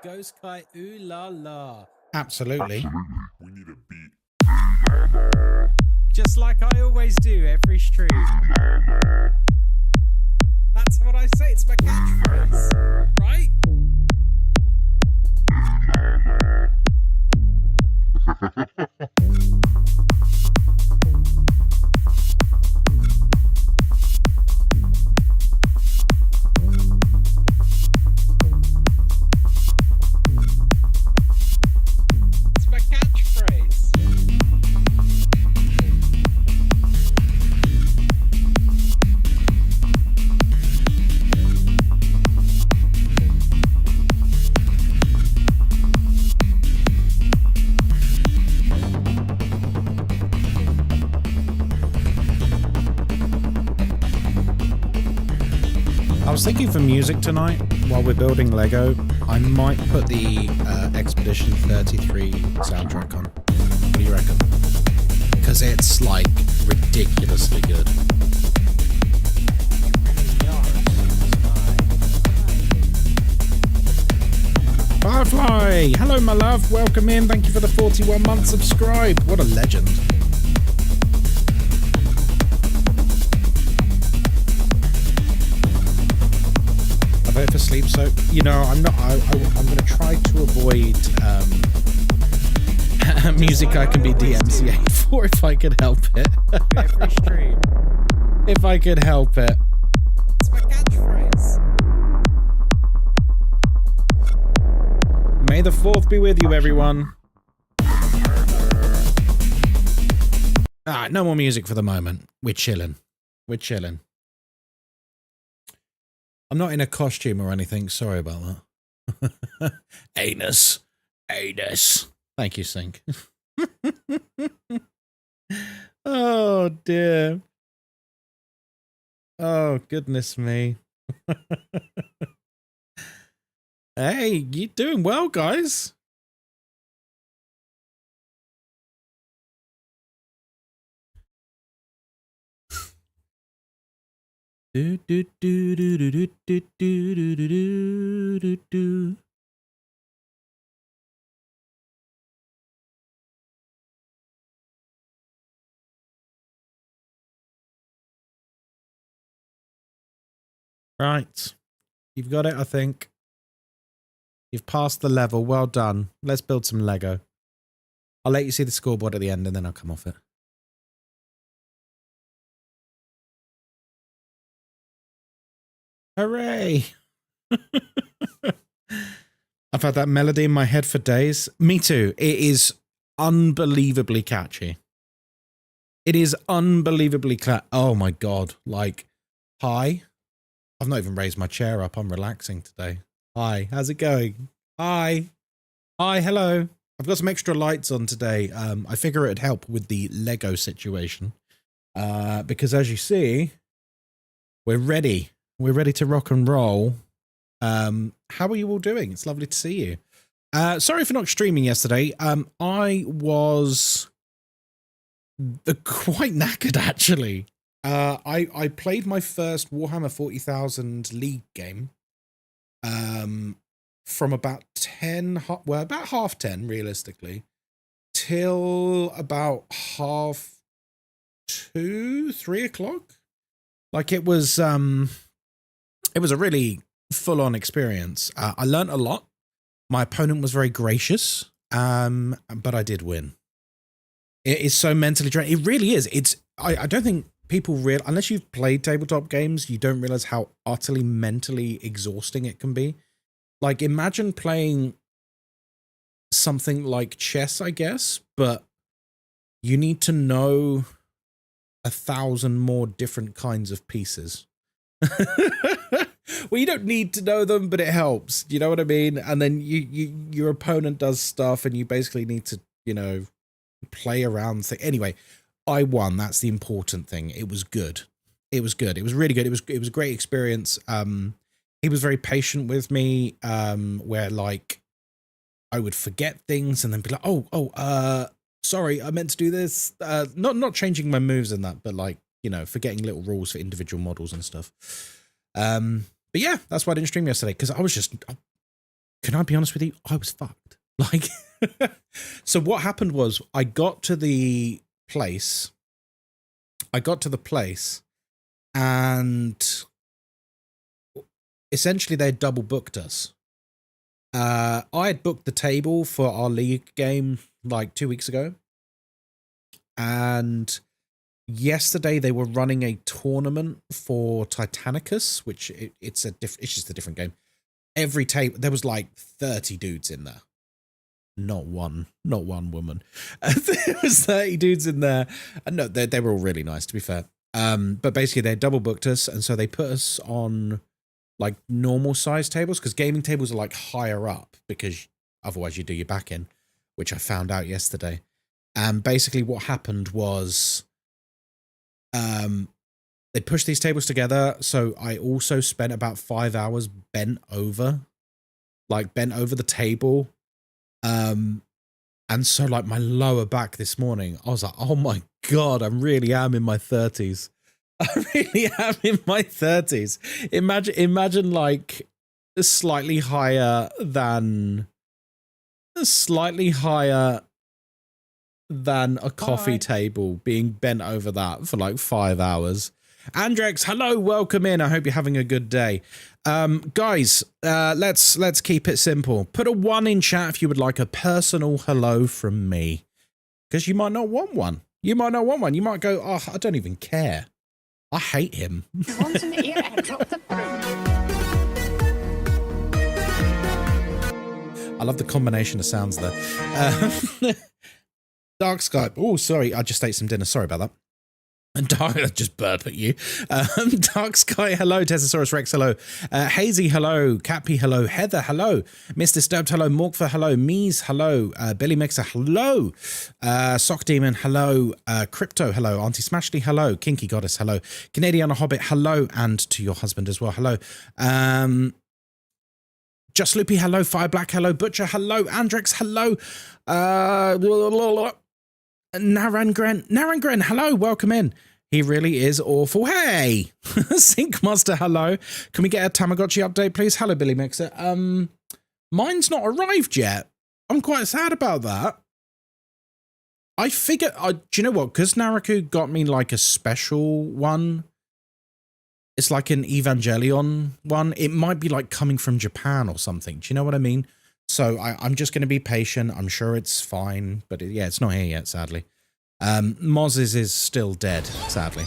Ghostkai, ooh la la. Absolutely. We need a beat. Just like I always do every stream. That's what I say, it's my catchphrase, right? It's my catchphrase. I was thinking for music tonight, while we're building Lego, I might put the Expedition 33 soundtrack on. What do you reckon? Because it's, like, ridiculously good. Firefly! Hello, my love. Welcome in. Thank you for the 41-month subscribe. What a legend. I vote for sleep soap. You know, I'm not. I'm going to try to avoid music I can be DMCA for if I could help it. Every stream. If I could help it. It's my catchphrase. May the 4th be with you, everyone. Ah, no more music for the moment. We're chilling. We're chilling. I'm not in a costume or anything. Sorry about that. Anus. Anus. Thank you, Sync. Oh, dear. Oh, goodness me. Hey, you doing well, guys? Do do do do do do do do do do do. Right, you've got it. I think you've passed the level. Well done. Let's build some Lego. I'll let you see the scoreboard at the end, and then I'll come off it. Hooray! I've had that melody in my head for days. Me too. It is unbelievably catchy. It is unbelievably oh my god. Like, hi. I've not even raised my chair up. I'm relaxing today. Hi, how's it going? Hi. Hi, hello. I've got some extra lights on today. I figure it'd help with the Lego situation. Because as you see, we're ready. We're ready to rock and roll. How are you all doing? It's lovely to see you. Sorry for not streaming yesterday. I was quite knackered, actually. I played my first Warhammer 40,000 League game from about about 10:30, realistically, till about 2:30, 3 o'clock. Like, it was a really full-on experience. I learned a lot. My opponent was very gracious, but I did win. It is so mentally draining. It really is. I don't think people unless you've played tabletop games, you don't realize how utterly mentally exhausting it can be. Like, imagine playing something like chess, I guess, but you need to know 1,000 more different kinds of pieces. Well, you don't need to know them, but it helps. You know what I mean? And then your opponent does stuff, and you basically need to, you know, play around. Anyway, I won. That's the important thing. It was good. It was good. It was really good. It was a great experience. He was very patient with me. Where, like, I would forget things and then be like, sorry, I meant to do this. Not changing my moves and that, but, like, you know, forgetting little rules for individual models and stuff. But yeah, that's why I didn't stream yesterday, because I was just can I be honest with you? I was fucked. Like, so what happened was I got to the place. And essentially they double booked us. I had booked the table for our league game like 2 weeks ago. And yesterday they were running a tournament for Titanicus, which it's just a different game. Every table, there was like 30 dudes in there. Not one woman. There was 30 dudes in there. And no, they were all really nice, to be fair. But basically they double booked us, and so they put us on like normal size tables, because gaming tables are like higher up, because otherwise you do your back in, which I found out yesterday. And basically what happened was they pushed these tables together, so I also spent about 5 hours bent over the table. And so like my lower back this morning, I was like, oh my God, I really am in my 30s. I really am in my 30s. Imagine like slightly higher than a coffee table being bent over that for like 5 hours. Andrex, hello, welcome in. I hope you're having a good day. Guys, let's keep it simple. Put a 1 in chat if you would like a personal hello from me, because you might not want one. You might go, oh, I don't even care. I hate him. I love the combination of sounds there. Dark Sky. Oh, sorry. I just ate some dinner. Sorry about that. And Dark, I just burp at you. Dark Sky, hello. Testosaurus Rex, hello. Hazy, hello. Cappy, hello. Heather, hello. Mr. Stubbed, hello. Morkfa, hello. Mies, hello. Billy Mixer, hello. Sock Demon, hello. Crypto, hello. Auntie Smashley, hello. Kinky Goddess, hello. Canadian Hobbit, hello. And to your husband as well, hello. Just Loopy, hello. Fire Black, hello. Butcher, hello. Andrex, hello. Narangren, hello, welcome in. He really is awful. Hey, Sync Master, hello. Can we get a Tamagotchi update, please? Hello, Billy Mixer. Mine's not arrived yet. I'm quite sad about that. I figure, do you know what? Because Naraku got me like a special one. It's like an Evangelion one. It might be like coming from Japan or something. Do you know what I mean? So I'm just going to be patient. I'm sure it's fine. But yeah, it's not here yet, sadly. Moz's is still dead, sadly.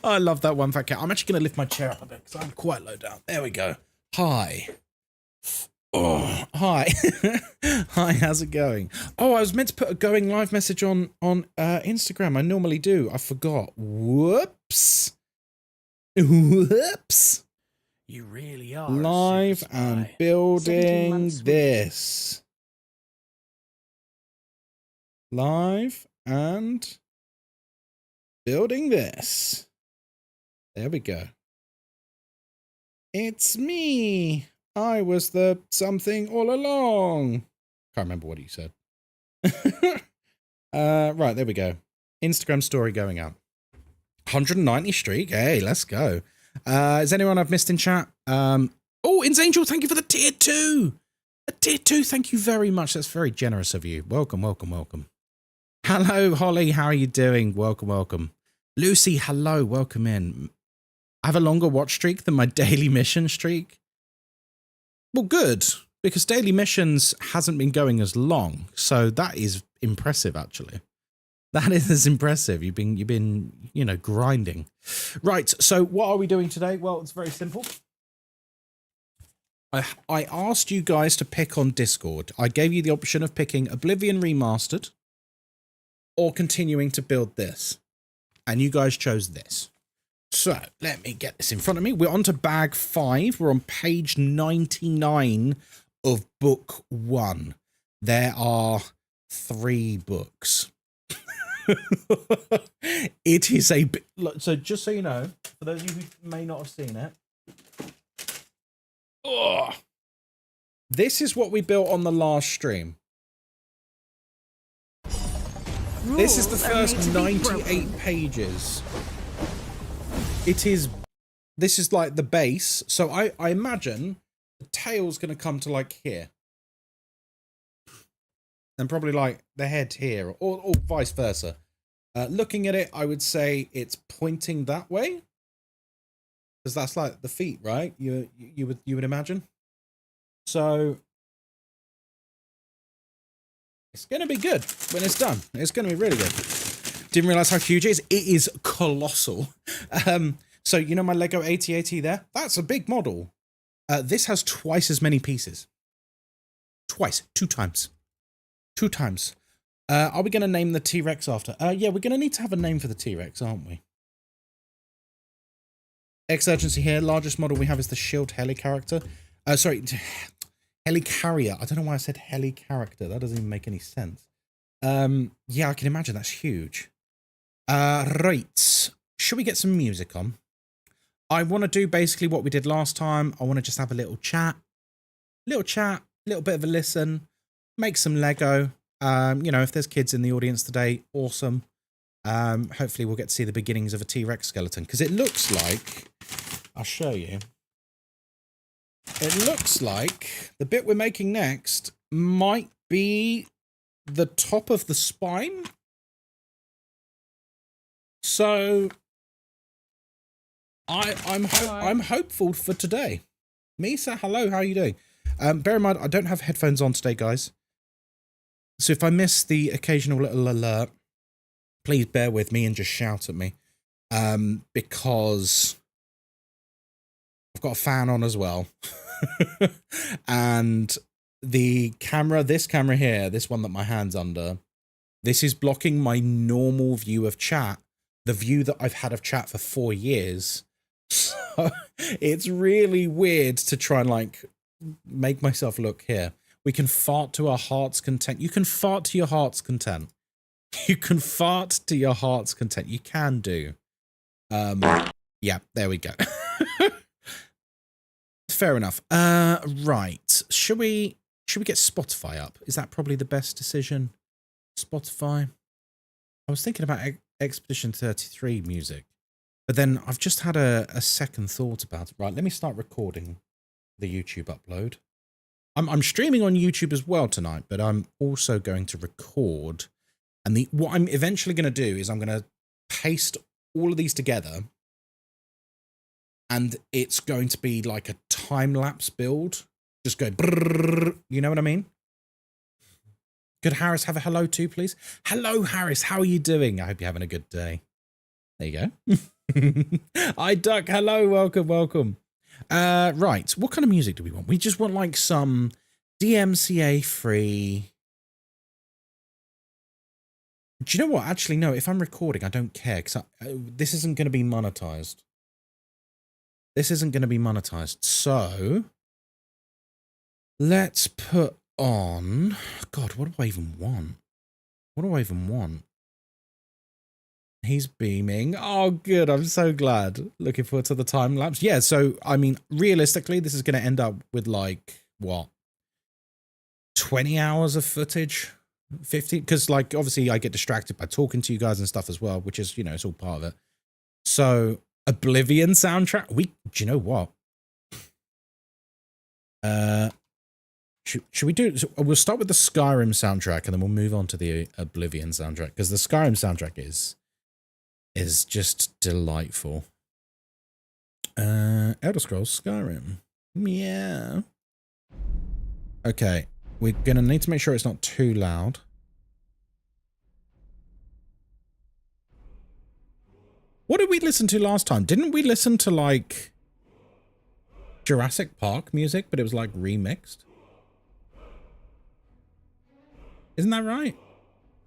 I love that one fat cat. I'm actually going to lift my chair up a bit because I'm quite low down. There we go. Hi. Oh, hi. Hi, how's it going? Oh, I was meant to put a going live message on Instagram. I normally do. I forgot. Whoops. Whoops. You really are live and building this. Live and building this. There we go. It's me. I was the something all along. Can't remember what he said. Right, there we go. Instagram story going out. 190 streak. Hey, let's go. Is anyone I've missed in chat? Oh, In's Angel, thank you for the tier 2. A tier 2, thank you very much. That's very generous of you. Welcome, welcome, welcome. Hello, Holly. How are you doing? Welcome, welcome. Lucy, hello. Welcome in. I have a longer watch streak than my daily mission streak. Well, good, because daily missions hasn't been going as long. So that is impressive, actually. That is impressive. You've been, you know, grinding. Right. So what are we doing today? Well, it's very simple. I asked you guys to pick on Discord. I gave you the option of picking Oblivion Remastered or continuing to build this. And you guys chose this. So let me get this in front of me. We're on to bag 5. We're on page 99 of book 1. There are 3 books. It is a bit, so just so you know, for those of you who may not have seen it, this is what we built on the last stream. This is the first 98 pages. It is This is like the base. So I imagine the tail's going to come to like here. And probably like the head here or vice versa. Looking at it, I would say it's pointing that way. Because that's like the feet, right? You would imagine. So it's going to be good when it's done. It's going to be really good. Didn't realize how huge it is. It is colossal. So, you know my Lego AT-AT there? That's a big model. This has twice as many pieces. Twice. 2 times. 2 times. Are we going to name the T-Rex after? Yeah, we're going to need to have a name for the T-Rex, aren't we? X-Urgency here. Largest model we have is the Shield Heli character. Sorry, Heli Carrier. I don't know why I said Heli character. That doesn't even make any sense. Yeah, I can imagine that's huge. Right. Should we get some music on? I want to do basically what we did last time. I want to just have a little chat. Little bit of a listen. Make some Lego. You know, if there's kids in the audience today, awesome. Hopefully we'll get to see the beginnings of a T-Rex skeleton. Because it looks like... I'll show you. It looks like the bit we're making next might be the top of the spine. So... I'm hopeful for today. Misa, hello, how are you doing? Bear in mind, I don't have headphones on today, guys. So if I miss the occasional little alert, please bear with me and just shout at me. Because I've got a fan on as well. And the camera, this camera here, this one that my hand's under, this is blocking my normal view of chat. The view that I've had of chat for 4 years. So it's really weird to try and like make myself look here. We can fart to our heart's content. You can fart to your heart's content. You can fart to your heart's content. You can do. Yeah, there we go. Fair enough. Right. Should we get Spotify up? Is that probably the best decision? Spotify. I was thinking about Expedition 33 music, but then I've just had a second thought about it. Right, let me start recording the YouTube upload. I'm streaming on YouTube as well tonight, but I'm also going to record. And what I'm eventually going to do is I'm going to paste all of these together, and it's going to be like a time-lapse build. Just go, brrr, you know what I mean? Could Harris have a hello too, please? Hello, Harris. How are you doing? I hope you're having a good day. There you go. Hi, Duck. Hello. Welcome, welcome. Right. What kind of music do we want? We just want like some DMCA free. Do you know what? Actually, no. If I'm recording, I don't care because this isn't going to be monetized. This isn't going to be monetized. So let's put on. God, what do I even want? What do I even want? He's beaming. Oh, good. I'm so glad. Looking forward to the time lapse. Yeah, so, I mean, realistically, this is going to end up with, like, what? 20 hours of footage? 15? Because, like, obviously, I get distracted by talking to you guys and stuff as well, which is, you know, it's all part of it. So, Oblivion soundtrack. Do you know what? Should we do... So we'll start with the Skyrim soundtrack, and then we'll move on to the Oblivion soundtrack, because the Skyrim soundtrack is just delightful. Elder Scrolls Skyrim. Yeah. Okay. We're going to need to make sure it's not too loud. What did we listen to last time? Didn't we listen to, like, Jurassic Park music, but it was, like, remixed? Isn't that right?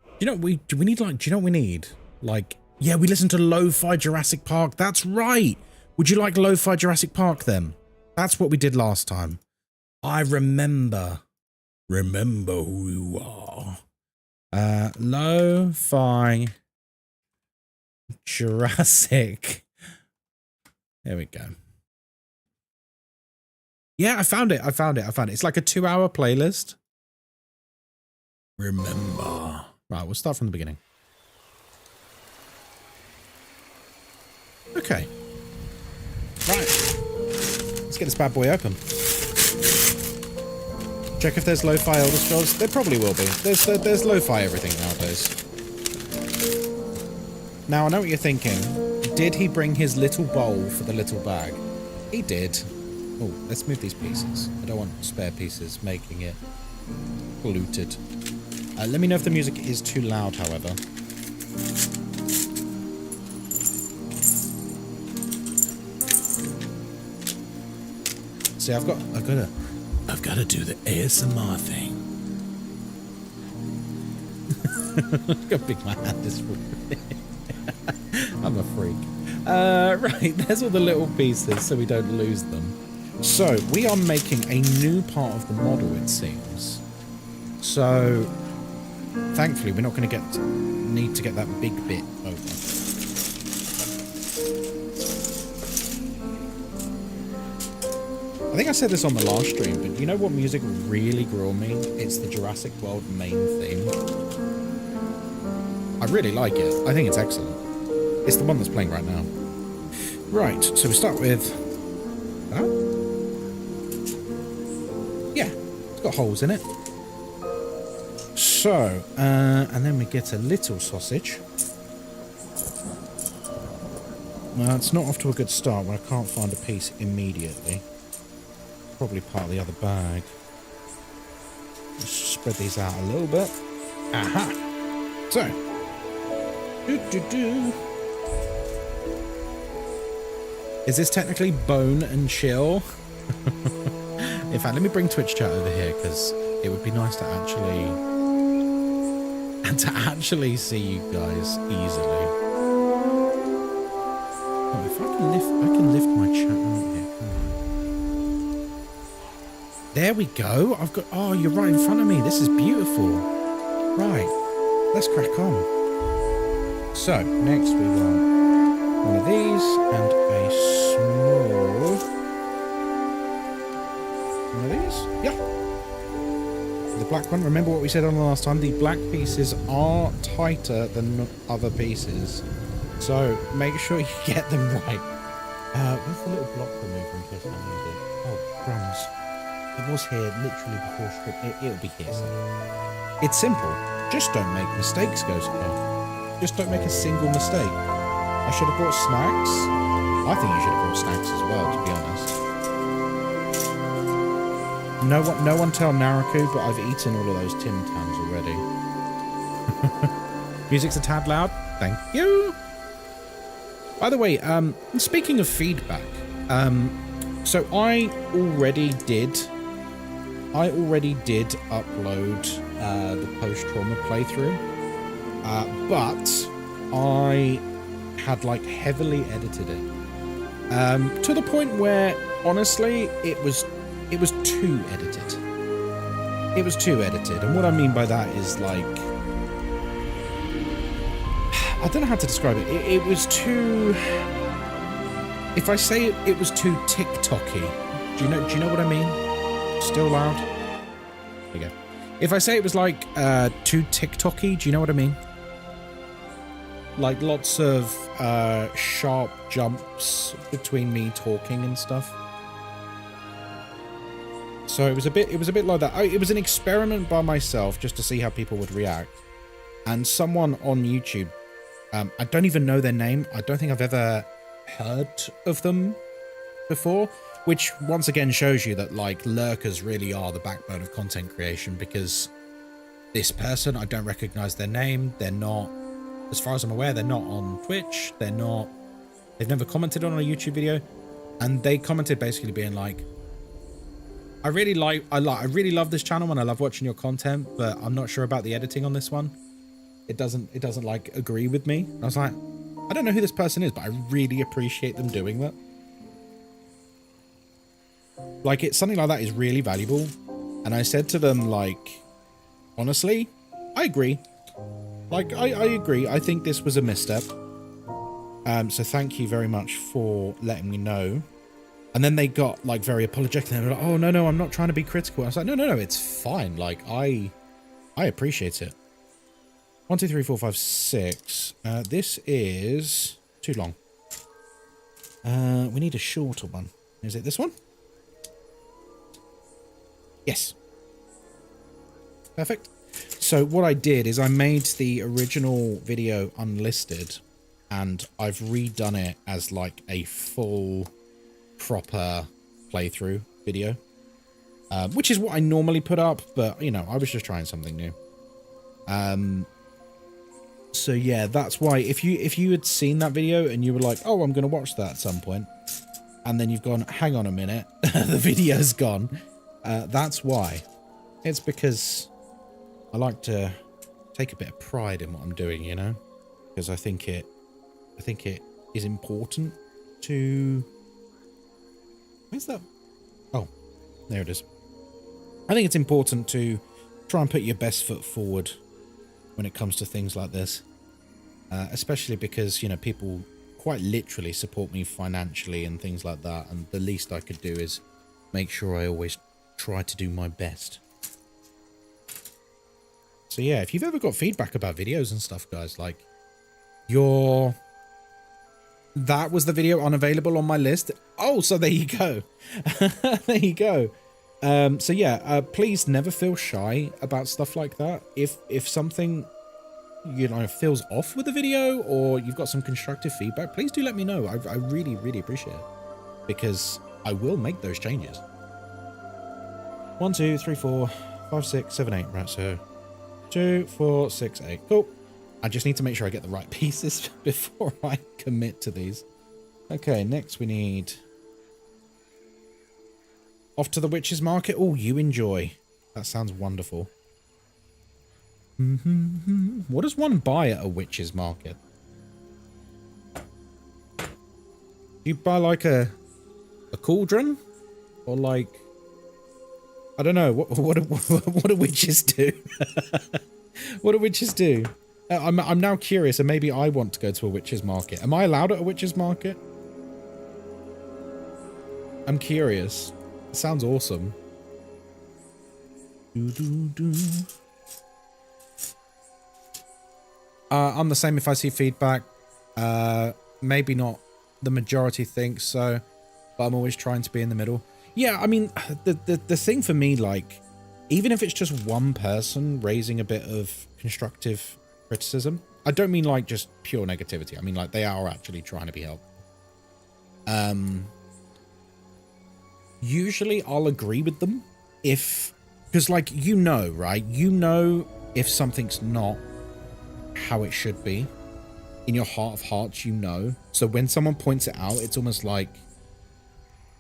Do you know what we need, like, do you know what we need? Like, yeah, we listened to Lo-Fi Jurassic Park. That's right. Would you like Lo-Fi Jurassic Park then? That's what we did last time. I remember. Remember who you are. Lo-Fi Jurassic. There we go. Yeah, I found it. It's like a 2-hour playlist. Remember. Right, we'll start from the beginning. Okay. Right. Let's get this bad boy open. Check if there's lo-fi Elder Scrolls. There probably will be. There's lo-fi everything nowadays. Now, I know what you're thinking. Did he bring his little bowl for the little bag? He did. Oh, let's move these pieces. I don't want spare pieces making it polluted. Let me know if the music is too loud, however. See, I've got to do the ASMR thing. I've got to pick my hand this week. I'm a freak. Right, there's all the little pieces so we don't lose them. So, we are making a new part of the model, it seems. So, thankfully, we're not going to need to get that big bit over. I think I said this on the last stream, but you know what music really grew on me? It's the Jurassic World main theme. I really like it. I think it's excellent. It's the one that's playing right now. Right, so we start with that. Yeah, it's got holes in it. So, and then we get a little sausage. Well, it's not off to a good start when I can't find a piece immediately. Probably part of the other bag. Let's spread these out a little bit. Aha! So, is this technically bone and chill? In fact, let me bring Twitch chat over here because it would be nice to actually see you guys easily. Oh, if I can lift my chat out here. There we go. I've got. Oh, you're right in front of me. This is beautiful. Right, let's crack on. So next we want one of these and a small one of these. Yeah. The black one. Remember what we said on the last time? The black pieces are tighter than other pieces, so make sure you get them right. Where's the little block remover in case I need it? Oh, crumbs. It was here literally before strip. It'll be here somewhere. It's simple. Just don't make mistakes, Ghostkai. Just don't make a single mistake. I should have brought snacks. I think you should have brought snacks as well, to be honest. No one tell Naraku, but I've eaten all of those Tim Tams already. Music's a tad loud. Thank you. By the way, speaking of feedback, so I already did upload the post-trauma playthrough, but I had like heavily edited it to the point where honestly it was too edited. It was too edited, and what I mean by that is like I don't know how to describe it. It was too. If I say it was too TikTok-y, do you know what I mean? Still loud? There you go. If I say it was like too TikTok-y, do you know what I mean? Like lots of sharp jumps between me talking and stuff. So it was a bit like that. It was an experiment by myself just to see how people would react. And someone on YouTube, I don't even know their name. I don't think I've ever heard of them before, which once again shows you that like lurkers really are the backbone of content creation, because this person, I don't recognize their name. They're not, as far as I'm aware, they're not on Twitch. They've never commented on a YouTube video, and they commented basically being like, I really love this channel and I love watching your content, but I'm not sure about the editing on this one. It doesn't like agree with me. And I was like, I don't know who this person is, but I really appreciate them doing that. Like, it's something like that is really valuable. And I said to them, like, honestly, I agree. Like, I agree. I think this was a misstep. So thank you very much for letting me know. And then they got like very apologetic. And they were like, oh, no, I'm not trying to be critical. I was like, no, it's fine. Like, I appreciate it. 1, 2, 3, 4, 5, 6. This is too long. We need a shorter one. Is it this one? Yes. Perfect. So what I did is I made the original video unlisted and I've redone it as like a full proper playthrough video, which is what I normally put up, but you know, I was just trying something new. So yeah, that's why if you had seen that video and you were like, oh, I'm going to watch that at some point, and then you've gone, hang on a minute, the video's gone. That's why. It's because I like to take a bit of pride in what I'm doing, you know, because I think it is important to, where's that? Oh, there it is. I think it's important to try and put your best foot forward when it comes to things like this, especially because, you know, people quite literally support me financially and things like that, and the least I could do is make sure I always try to do my best. So yeah, if you've ever got feedback about videos and stuff, guys, like that was the video unavailable on my list. Oh, so there you go. There you go. So yeah, please never feel shy about stuff like that. If something, you know, feels off with the video or you've got some constructive feedback, please do let me know. I really, really appreciate it because I will make those changes. 1, 2, 3, 4, 5, 6, 7, 8. Right, so 2, 4, 6, 8. Cool. I just need to make sure I get the right pieces before I commit to these. Okay, next we need off to the witch's market. Oh, you enjoy. That sounds wonderful. What does one buy at a witch's market? Do you buy like a cauldron? Or like, I don't know, what do witches do? What do witches do? I'm now curious, and maybe I want to go to a witch's market. Am I allowed at a witch's market? I'm curious. It sounds awesome. I'm the same if I see feedback. Maybe not the majority thinks so, but I'm always trying to be in the middle. Yeah, I mean, the thing for me, like, even if it's just one person raising a bit of constructive criticism, I don't mean like just pure negativity. I mean like they are actually trying to be helpful. Usually I'll agree with them because like, you know, right? You know if something's not how it should be. In your heart of hearts, you know. So when someone points it out, it's almost like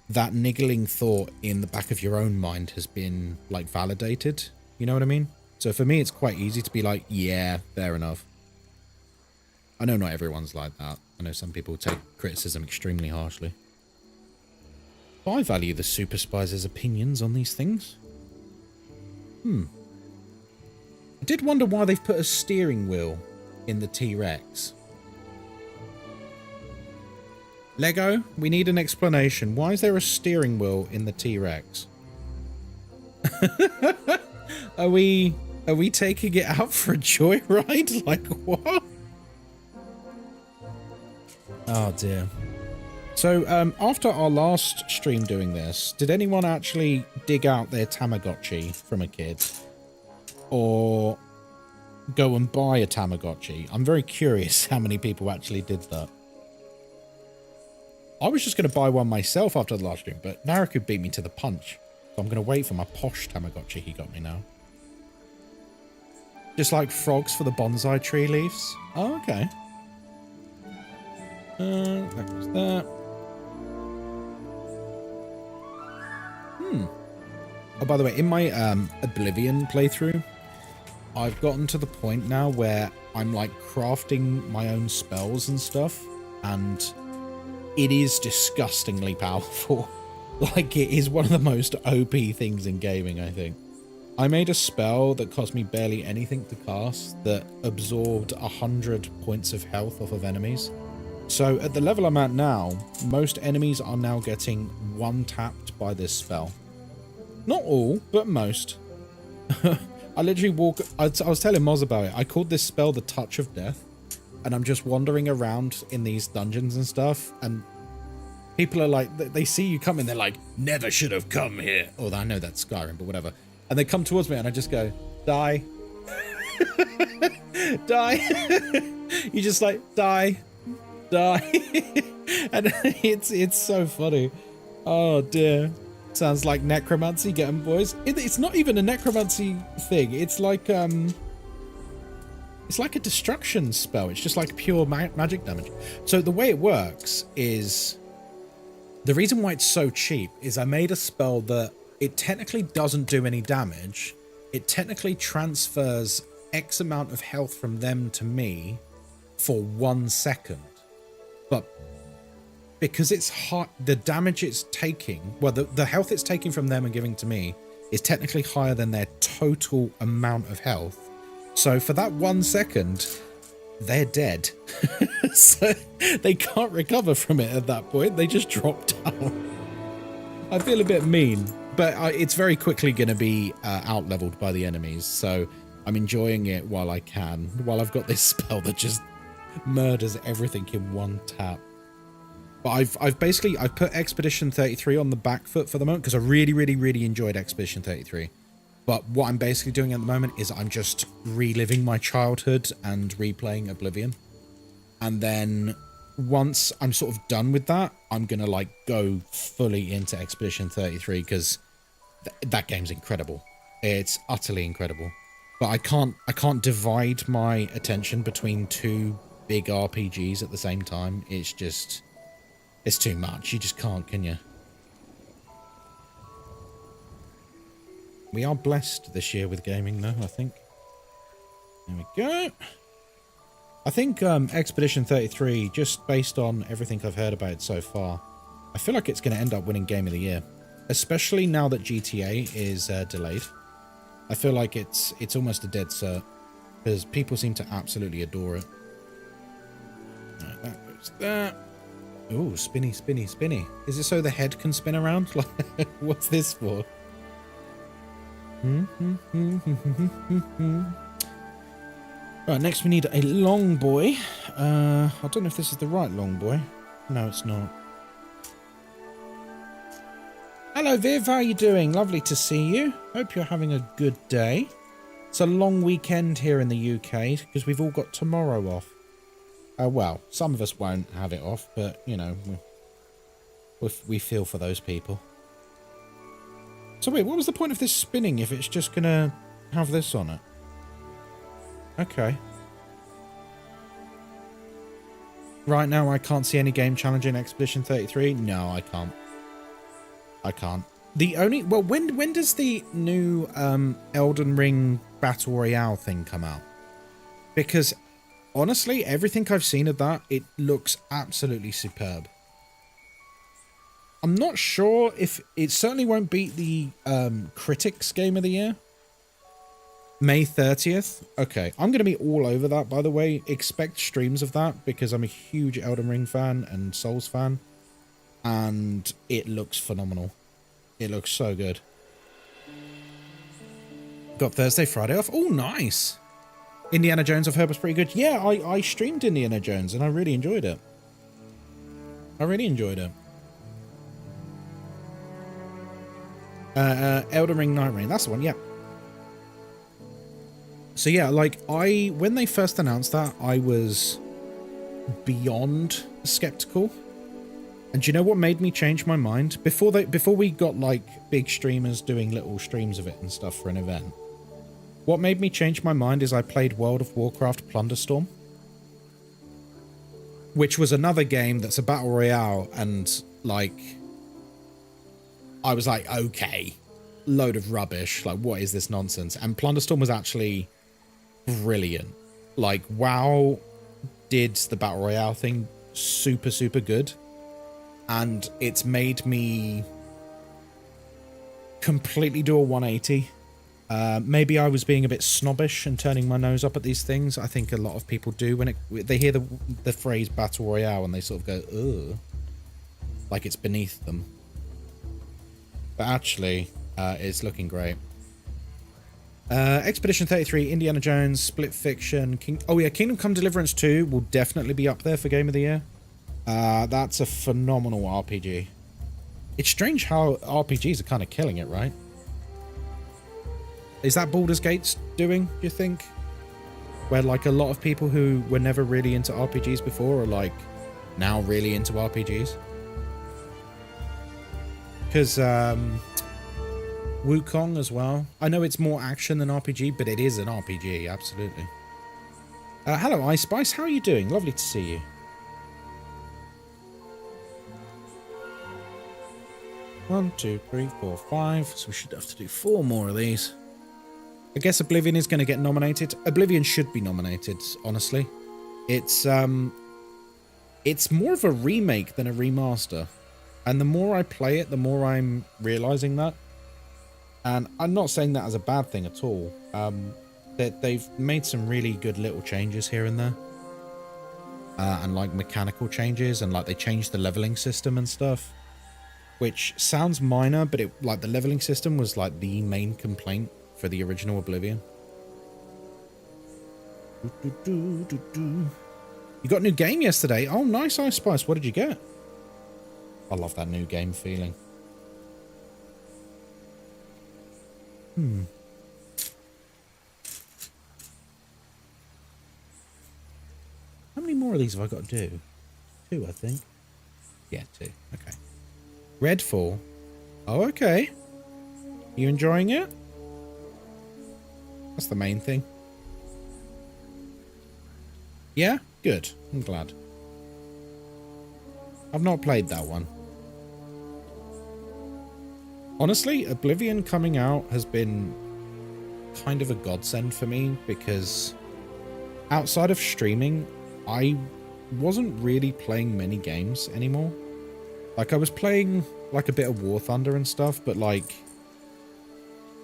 that niggling thought in the back of your own mind has been like validated. You know what I mean? So for me, it's quite easy to be like, yeah, fair enough. I know not everyone's like that. I know some people take criticism extremely harshly. But I value the Super Spies' opinions on these things. I did wonder why they've put a steering wheel in the T-Rex. Lego, we need an explanation. Why is there a steering wheel in the T-Rex? Are we taking it out for a joyride? Like, what? Oh, dear. So, after our last stream doing this, did anyone actually dig out their Tamagotchi from a kid? Or go and buy a Tamagotchi? I'm very curious how many people actually did that. I was just going to buy one myself after the last stream, but Naraku beat me to the punch. So I'm going to wait for my posh Tamagotchi he got me now. Just like frogs for the bonsai tree leaves. Oh, okay. That goes there. Oh, by the way, in my Oblivion playthrough, I've gotten to the point now where I'm like crafting my own spells and stuff, and it is disgustingly powerful. Like, it is one of the most OP things in gaming, I think. I made a spell that cost me barely anything to cast that absorbed 100 points of health off of enemies. So at the level I'm at now, most enemies are now getting one-tapped by this spell. Not all, but most. I literally walk... I was telling Moz about it. I called this spell the Touch of Death. And I'm just wandering around in these dungeons and stuff. And People are like, they see you coming, they're like, never should have come here. Or I know that's Skyrim, but whatever. And they come towards me and I just go, die. Die. You just like, die. And it's so funny. Oh dear. Sounds like necromancy, get 'em, boys. It's not even a necromancy thing. It's like a destruction spell. It's just like pure magic damage. So the way it works is, the reason why it's so cheap is I made a spell that it technically doesn't do any damage. It technically transfers X amount of health from them to me for 1 second. But because it's hot, the damage it's taking, well, the health it's taking from them and giving to me is technically higher than their total amount of health. So for that 1 second, they're dead. So they can't recover from it at that point. They just drop down. I feel a bit mean, but it's very quickly going to be out-leveled by the enemies. So I'm enjoying it while I can, while I've got this spell that just murders everything in one tap. But I've put Expedition 33 on the back foot for the moment because I really enjoyed Expedition 33. But what I'm basically doing at the moment is I'm just reliving my childhood and replaying Oblivion. And then once I'm sort of done with that, I'm going to like go fully into Expedition 33 because that game's incredible. It's utterly incredible. But I can't divide my attention between two big RPGs at the same time. It's just, it's too much. You just can't, can you? We are blessed this year with gaming, though, I think. There we go. I think Expedition 33, just based on everything I've heard about it so far, I feel like it's going to end up winning Game of the Year. Especially now that GTA is delayed. I feel like it's almost a dead cert. Because people seem to absolutely adore it. Right, that goes there. Ooh, spinny. Is it so the head can spin around? Like, what's this for? Right, next we need a long boy. I don't know if this is the right long boy. No, it's not. Hello Viv, how are you doing? Lovely to see you. Hope you're having a good day. It's a long weekend here in the UK because we've all got tomorrow off. Well, some of us won't have it off, but, you know, we feel for those people. So wait, what was the point of this spinning if it's just going to have this on it? Okay. Right now I can't see any game challenging Expedition 33. No, I can't. I can't. The only... Well, when does the new Elden Ring Battle Royale thing come out? Because, honestly, everything I've seen of that, it looks absolutely superb. I'm not sure if... It certainly won't beat the Critics Game of the Year. May 30th. Okay, I'm going to be all over that, by the way. Expect streams of that, because I'm a huge Elden Ring fan and Souls fan. And it looks phenomenal. It looks so good. Got Thursday, Friday off. Oh, nice. Indiana Jones, I've heard, was pretty good. Yeah, I streamed Indiana Jones, and I really enjoyed it. Elden Ring Night Rain. That's the one, yeah. So yeah, like, when they first announced that, I was beyond skeptical. And do you know what made me change my mind? Before we got, like, big streamers doing little streams of it and stuff for an event, what made me change my mind is I played World of Warcraft Plunderstorm, which was another game that's a battle royale, and, like, I was like, okay, load of rubbish, like, what is this nonsense? And Plunderstorm was actually brilliant. Like, WoW did the battle royale thing super, super good. And it's made me completely do a 180. Maybe I was being a bit snobbish and turning my nose up at these things. I think a lot of people do when they hear the phrase battle royale and they sort of go, ugh, like it's beneath them. But actually, it's looking great. Expedition 33, Indiana Jones, Split Fiction, Kingdom Come Deliverance 2 will definitely be up there for Game of the Year. That's a phenomenal RPG. It's strange how RPGs are kind of killing it, right? Is that Baldur's Gate's doing, do you think? Where like a lot of people who were never really into RPGs before are like now really into RPGs? Because Wukong as well. I know it's more action than RPG, but it is an RPG, absolutely. Hello, Ice Spice. How are you doing? Lovely to see you. 1, 2, 3, 4, 5. So we should have to do 4 more of these. I guess Oblivion is going to get nominated. Oblivion should be nominated, honestly. It's more of a remake than a remaster. And the more I play it, the more I'm realizing that. And I'm not saying that as a bad thing at all. That they've made some really good little changes here and there. And like mechanical changes, and like they changed the leveling system and stuff. Which sounds minor, but it like the leveling system was like the main complaint for the original Oblivion. You got a new game yesterday? Oh, nice, Ice Spice. What did you get? I love that new game feeling. How many more of these have I got to do? 2, I think. Yeah, 2. Okay. Redfall. Oh, okay. You enjoying it? That's the main thing. Yeah? Good. I'm glad. I've not played that one. Honestly, Oblivion coming out has been kind of a godsend for me because outside of streaming, I wasn't really playing many games anymore. Like, I was playing, like, a bit of War Thunder and stuff, but, like,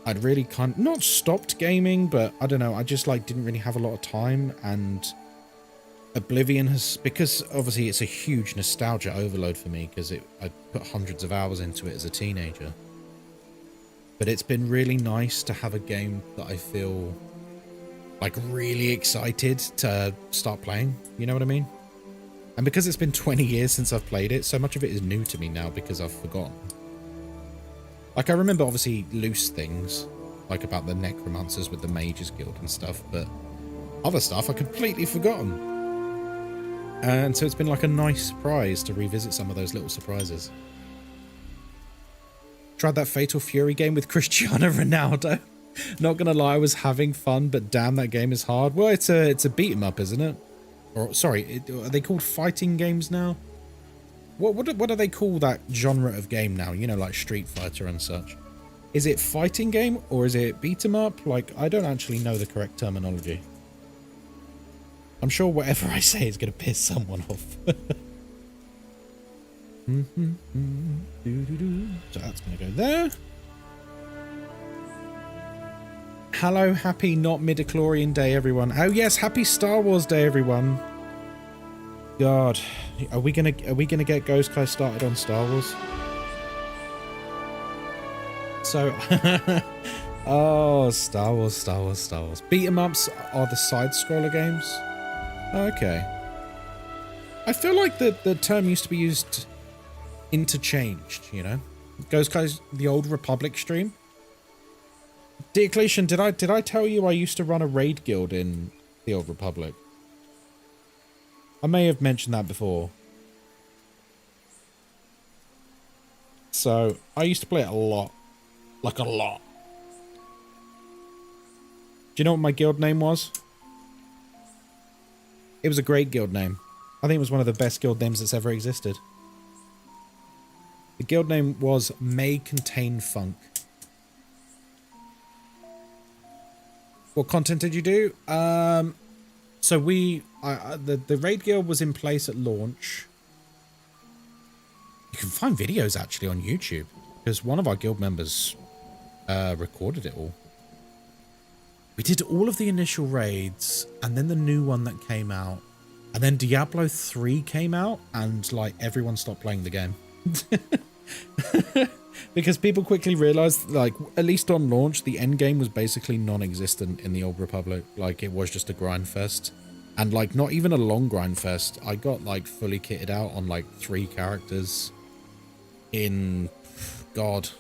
I'd really not stopped gaming, but, I don't know, I just, like, didn't really have a lot of time, and Oblivion has, because, obviously, it's a huge nostalgia overload for me, because I put hundreds of hours into it as a teenager. But it's been really nice to have a game that I feel, like, really excited to start playing, you know what I mean? And because it's been 20 years since I've played it, so much of it is new to me now because I've forgotten. Like, I remember, obviously, loose things, like about the Necromancers with the Mages Guild and stuff, but other stuff I completely forgotten. And so it's been, like, a nice surprise to revisit some of those little surprises. Tried that Fatal Fury game with Cristiano Ronaldo. Not gonna lie, I was having fun, but damn, that game is hard. Well, it's a beat-em-up, isn't it? Or, sorry, are they called fighting games now? What do they call that genre of game now? You know, like Street Fighter and such. Is it fighting game or is it beat 'em up? Like, I don't actually know the correct terminology. I'm sure whatever I say is going to piss someone off. So that's going to go there. Hello, happy not midichlorian day, everyone. Oh yes, happy Star Wars Day, everyone. God, are we gonna get Ghostkai started on Star Wars? So, oh, Star Wars. Beat 'em ups are the side-scroller games. Okay. I feel like the term used to be used interchanged. You know, Ghostkai's the Old Republic stream. Diocletian, did I tell you I used to run a raid guild in the Old Republic? I may have mentioned that before. So, I used to play it a lot. Like, a lot. Do you know what my guild name was? It was a great guild name. I think it was one of the best guild names that's ever existed. The guild name was May Contain Funk. What content did you do? So the raid guild was in place at launch. You can find videos actually on YouTube because one of our guild members recorded it all. We did all of the initial raids and then the new one that came out, and then Diablo 3 came out and like everyone stopped playing the game. Because people quickly realized, like, at least on launch, the end game was basically non-existent in the Old Republic. Like, it was just a grind fest. And like not even a long grind first. I got like fully kitted out on like 3 characters in God.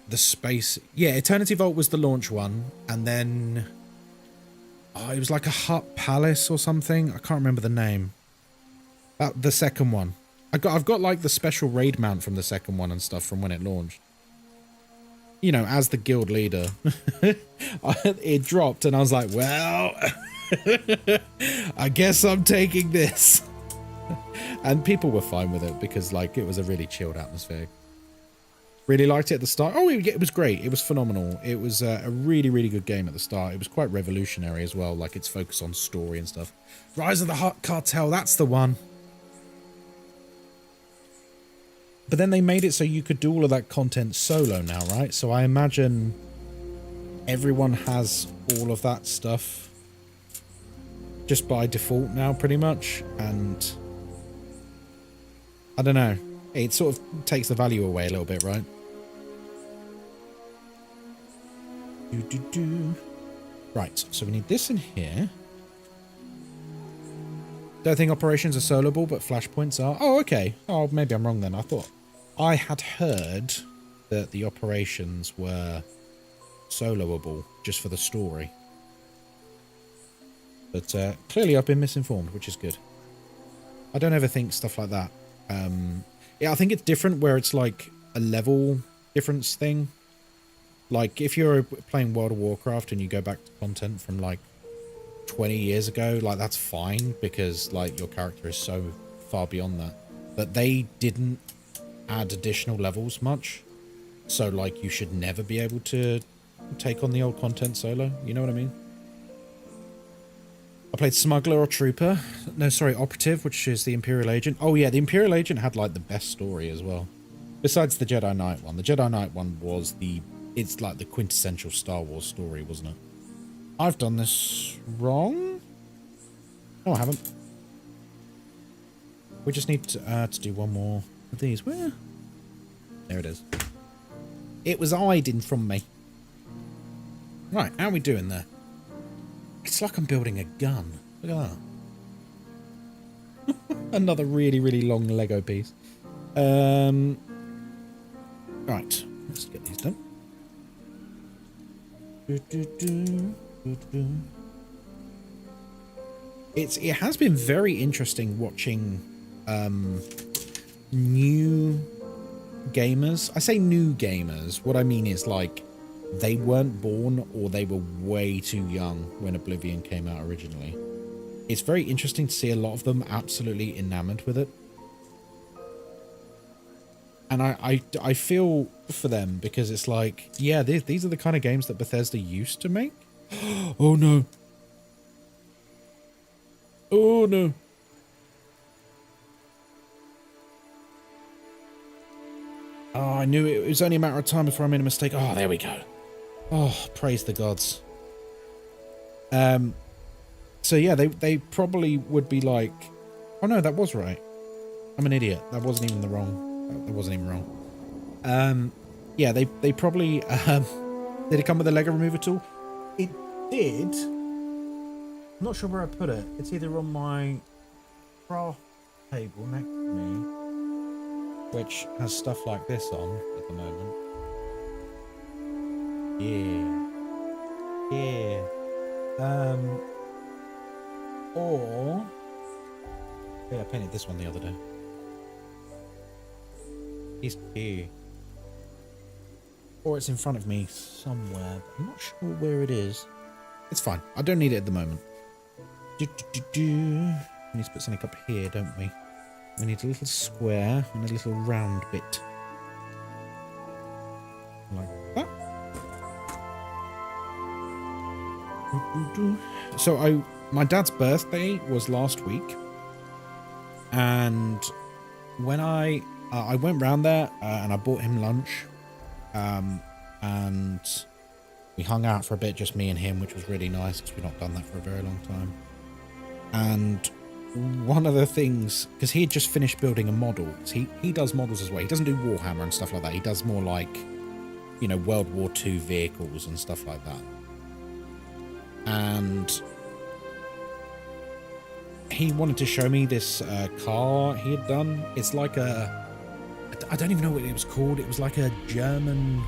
The space. Yeah, Eternity Vault was the launch one, and then it was like a Hut Palace or something. I can't remember the name. The second one. I've got like the special raid mount from the second one and stuff from when it launched. You know, as the guild leader. It dropped and I was like, well, I guess I'm taking this. And people were fine with it because like it was a really chilled atmosphere. Really liked it at the start. Oh, it was great. It was phenomenal. It was a really, really good game at the start. It was quite revolutionary as well, like its focus on story and stuff. Rise of the Hut Cartel, that's the one. But then they made it so you could do all of that content solo now, right? So I imagine everyone has all of that stuff just by default now, pretty much. And I don't know. It sort of takes the value away a little bit, right? Right, so we need this in here. Don't think operations are soloable, but flashpoints are. Oh, okay. Oh, maybe I'm wrong then. I thought I had heard that the operations were soloable just for the story. But clearly I've been misinformed, which is good. I don't ever think stuff like that. Yeah, I think it's different where it's like a level difference thing. Like if you're playing World of Warcraft and you go back to content from like 20 years ago, like that's fine because like your character is so far beyond that. But they didn't add additional levels much. So like you should never be able to take on the old content solo. You know what I mean? I played Smuggler or Trooper. No, sorry, Operative, which is the Imperial Agent. Oh yeah, the Imperial Agent had like the best story as well. Besides the Jedi Knight one. The Jedi Knight one was it's like the quintessential Star Wars story, wasn't it? I've done this wrong. No, I haven't. We just need to do one more of these. Where? There it is. It was hiding from me. Right, how are we doing there? It's like I'm building a gun. Look at that. Another really, really long Lego piece. Right, let's get these done. It has been very interesting watching new gamers. I say new gamers. What I mean is like they weren't born or they were way too young when Oblivion came out originally. It's very interesting to see a lot of them absolutely enamored with it. And I feel for them because it's like, yeah, these are the kind of games that Bethesda used to make. Oh no. Oh no. Oh, I knew it was only a matter of time before I made a mistake. Oh, there we go. Oh, praise the gods. So yeah, they probably would be like, oh no, that was right. I'm an idiot. That wasn't even wrong. That wasn't even wrong. Yeah, they probably did it come with a Lego remover tool? It did. I'm not sure where I put it. It's either on my craft table next to me, which has stuff like this on at the moment. Yeah. Or yeah, I painted this one the other day. He's cute. Or it's in front of me somewhere, but I'm not sure where it is. It's fine. I don't need it at the moment. We need to put something up here, don't we? We need a little square and a little round bit. Like that. So my dad's birthday was last week. And when I went round there and I bought him lunch. And we hung out for a bit, just me and him, which was really nice because we've not done that for a very long time. And one of the things, because he had just finished building a model, he does models as well. He doesn't do Warhammer and stuff like that. He does more like, you know, World War II vehicles and stuff like that. And he wanted to show me this car he had done. It's like I don't even know what it was called. It was like a German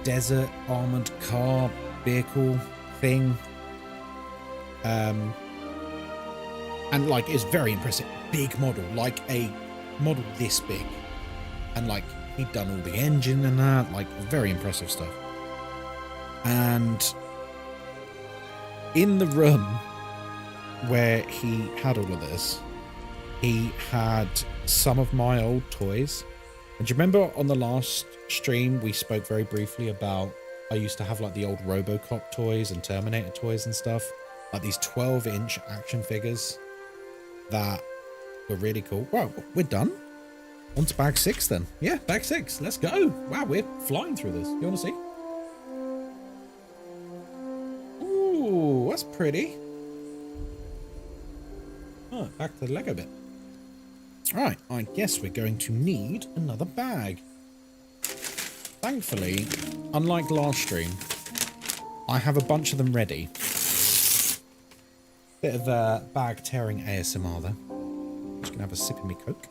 desert armored car vehicle thing. And like, it's very impressive. Big model, like a model this big. And like, he'd done all the engine and that, like very impressive stuff. And in the room where he had all of this, he had some of my old toys. And do you remember on the last stream, we spoke very briefly about, I used to have like the old RoboCop toys and Terminator toys and stuff. Like these 12-inch action figures that were really cool. Wow, we're done. On to bag 6 then. Yeah, bag 6. Let's go. Wow, we're flying through this. You want to see? Ooh, that's pretty. Oh, back to the Lego bit. Right, I guess we're going to need another bag. Thankfully, unlike last stream, I have a bunch of them ready. Bit of bag tearing ASMR there. Just gonna have a sip of my Coke.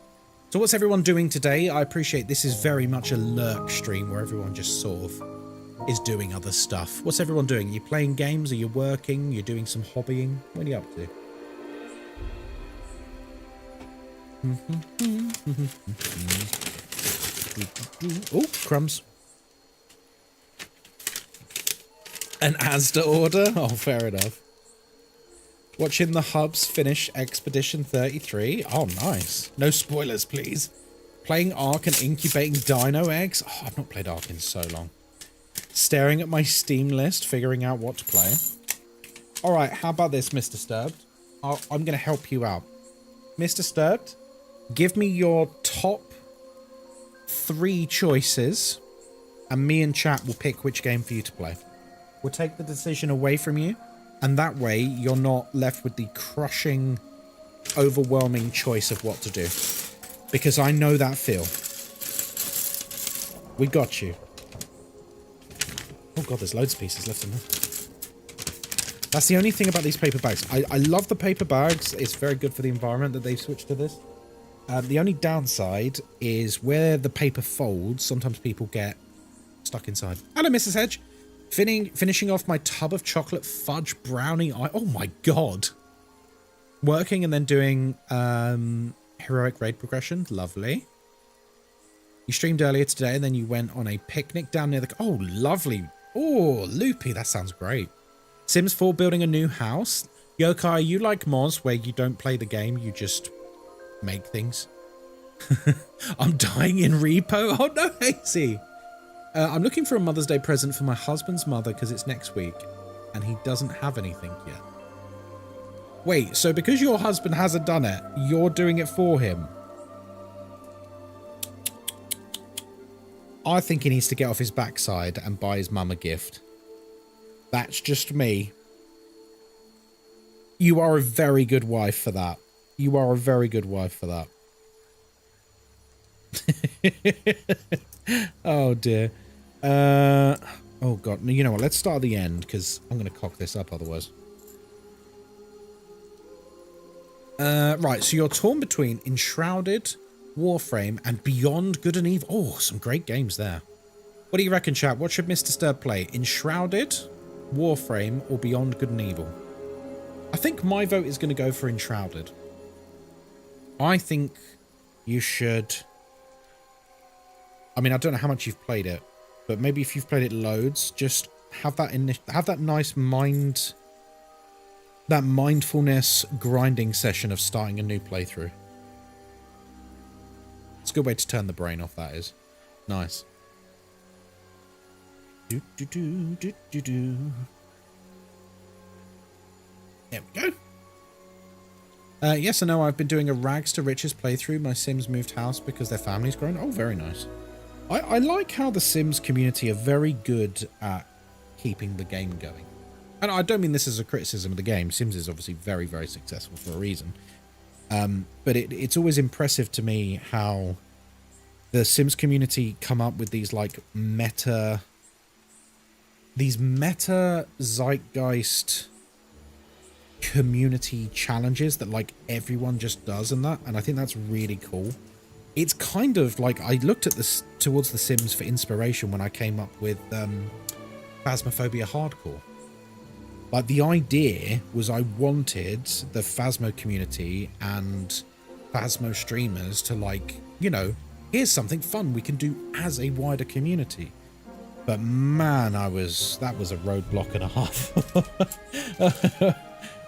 So what's everyone doing today? I appreciate this is very much a lurk stream where everyone just sort of is doing other stuff. What's everyone doing? Are you playing games? Are you working? You're doing some hobbying? What are you up to? Oh, crumbs. An Asda order? Oh, fair enough. Watching the Hubs finish Expedition 33. Oh, nice. No spoilers, please. Playing Ark and incubating dino eggs. Oh, I've not played Ark in so long. Staring at my Steam list, figuring out what to play. All right, how about this, Mr. Sturbed? I'm going to help you out. Mr. Sturbed, give me your top 3 choices, and me and chat will pick which game for you to play. We'll take the decision away from you, and that way you're not left with the crushing, overwhelming choice of what to do. Because I know that feel. We got you. Oh god, there's loads of pieces left in there. That's the only thing about these paper bags. I love the paper bags. It's very good for the environment that they've switched to this. The only downside is where the paper folds, sometimes people get stuck inside. Hello, Mrs. Hedge. Finishing off my tub of chocolate fudge brownie. Oh my god. Working and then doing heroic raid progression. Lovely. You streamed earlier today and then you went on a picnic down near the... Oh, lovely. Oh, loopy. That sounds great. Sims 4 building a new house. Yokai, you like Moz where you don't play the game, you just make things. I'm dying in repo. Oh no, Hazy. I'm looking for a Mother's Day present for my husband's mother because it's next week and he doesn't have anything yet. Wait, so because your husband hasn't done it, you're doing it for him? I think he needs to get off his backside and buy his mum a gift. That's just me. You are a very good wife for that. You are a very good wife for that. Oh dear. Oh god. You know what? Let's start at the end because I'm going to cock this up otherwise. Right. So you're torn between Enshrouded, Warframe, and Beyond Good and Evil. Oh, some great games there. What do you reckon, chat? What should Mr. Sturb play? Enshrouded, Warframe, or Beyond Good and Evil? I think my vote is going to go for Enshrouded. I think you should... I mean, I don't know how much you've played it, but maybe if you've played it loads, just have that nice that mindfulness grinding session of starting a new playthrough. It's a good way to turn the brain off, that is. Nice. Do, do, do, do, do, do. There we go. Yes, I know I've been doing a rags to riches playthrough. My Sims moved house because their family's grown. Oh, very nice. I like how the Sims community are very good at keeping the game going. And I don't mean this as a criticism of the game. Sims is obviously very, very successful for a reason. But it's always impressive to me how the Sims community come up with these like meta zeitgeist community challenges that like everyone just does and that, and I think that's really cool. It's kind of like I looked at this towards The Sims for inspiration when I came up with Phasmophobia Hardcore. Like the idea was I wanted the Phasmo community and Phasmo streamers to like, you know, here's something fun we can do as a wider community. But man, that was a roadblock and a half.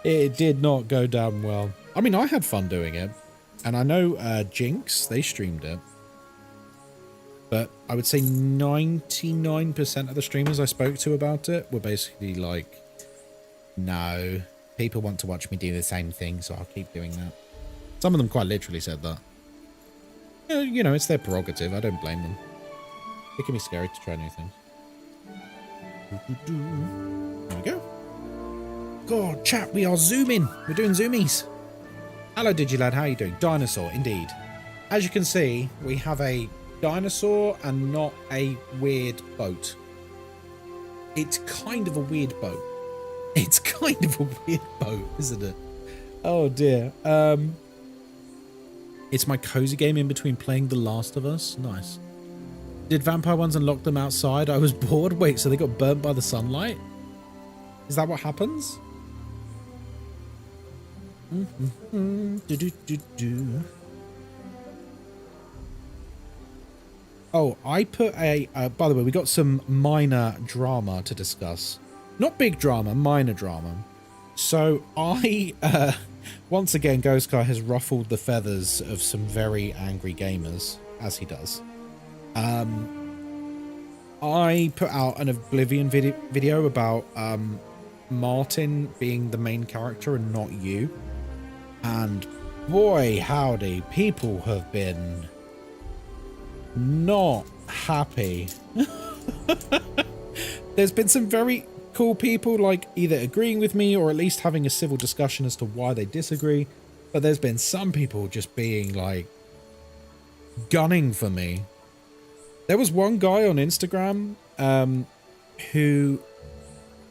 It did not go down well. I mean, I had fun doing it. And I know Jinx, they streamed it. But I would say 99% of the streamers I spoke to about it were basically like, no, people want to watch me do the same thing, so I'll keep doing that. Some of them quite literally said that. You know, it's their prerogative. I don't blame them. It can be scary to try new things. There we go. God, chat, we are zooming. We're doing zoomies. Hello, Digilad. How are you doing? Dinosaur, indeed. As you can see, we have a dinosaur and not a weird boat. It's kind of a weird boat. It's kind of a weird boat, isn't it? Oh, dear. It's my cozy game in between playing The Last of Us. Nice. Did vampire ones unlock them outside? I was bored. Wait, so they got burnt by the sunlight? Is that what happens? Oh, I put a... by the way, we got some minor drama to discuss. Not big drama, minor drama. So I... once again, Ghostkai has ruffled the feathers of some very angry gamers, as he does. I put out an Oblivion video about Martin being the main character and not you. And boy, howdy, people have been not happy. There's been some very cool people like either agreeing with me or at least having a civil discussion as to why they disagree. But there's been some people just being like gunning for me. There was one guy on Instagram who,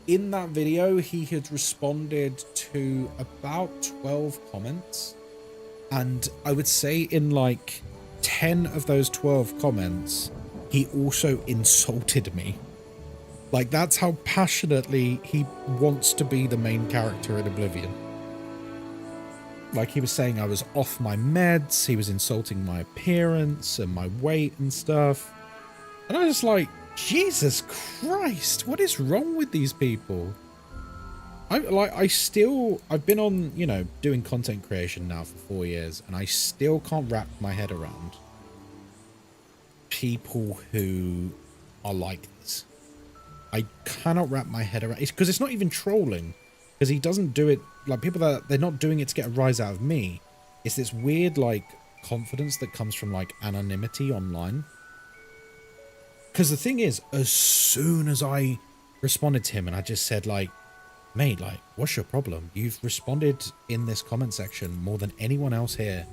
in that video, he had responded to about 12 comments. And I would say in like 10 of those 12 comments, he also insulted me. Like, that's how passionately he wants to be the main character in Oblivion. Like, he was saying I was off my meds, he was insulting my appearance and my weight and stuff. And I was like, Jesus Christ, what is wrong with these people? I've been on, you know, doing content creation now for 4 years, and I still can't wrap my head around people who are like this. I cannot wrap my head around it, because it's not even trolling, because he doesn't do it like people that they're not doing it to get a rise out of me. It's this weird like confidence that comes from like anonymity online. Because the thing is, as soon as I responded to him and I just said like, mate, like, what's your problem? You've responded in this comment section more than anyone else here,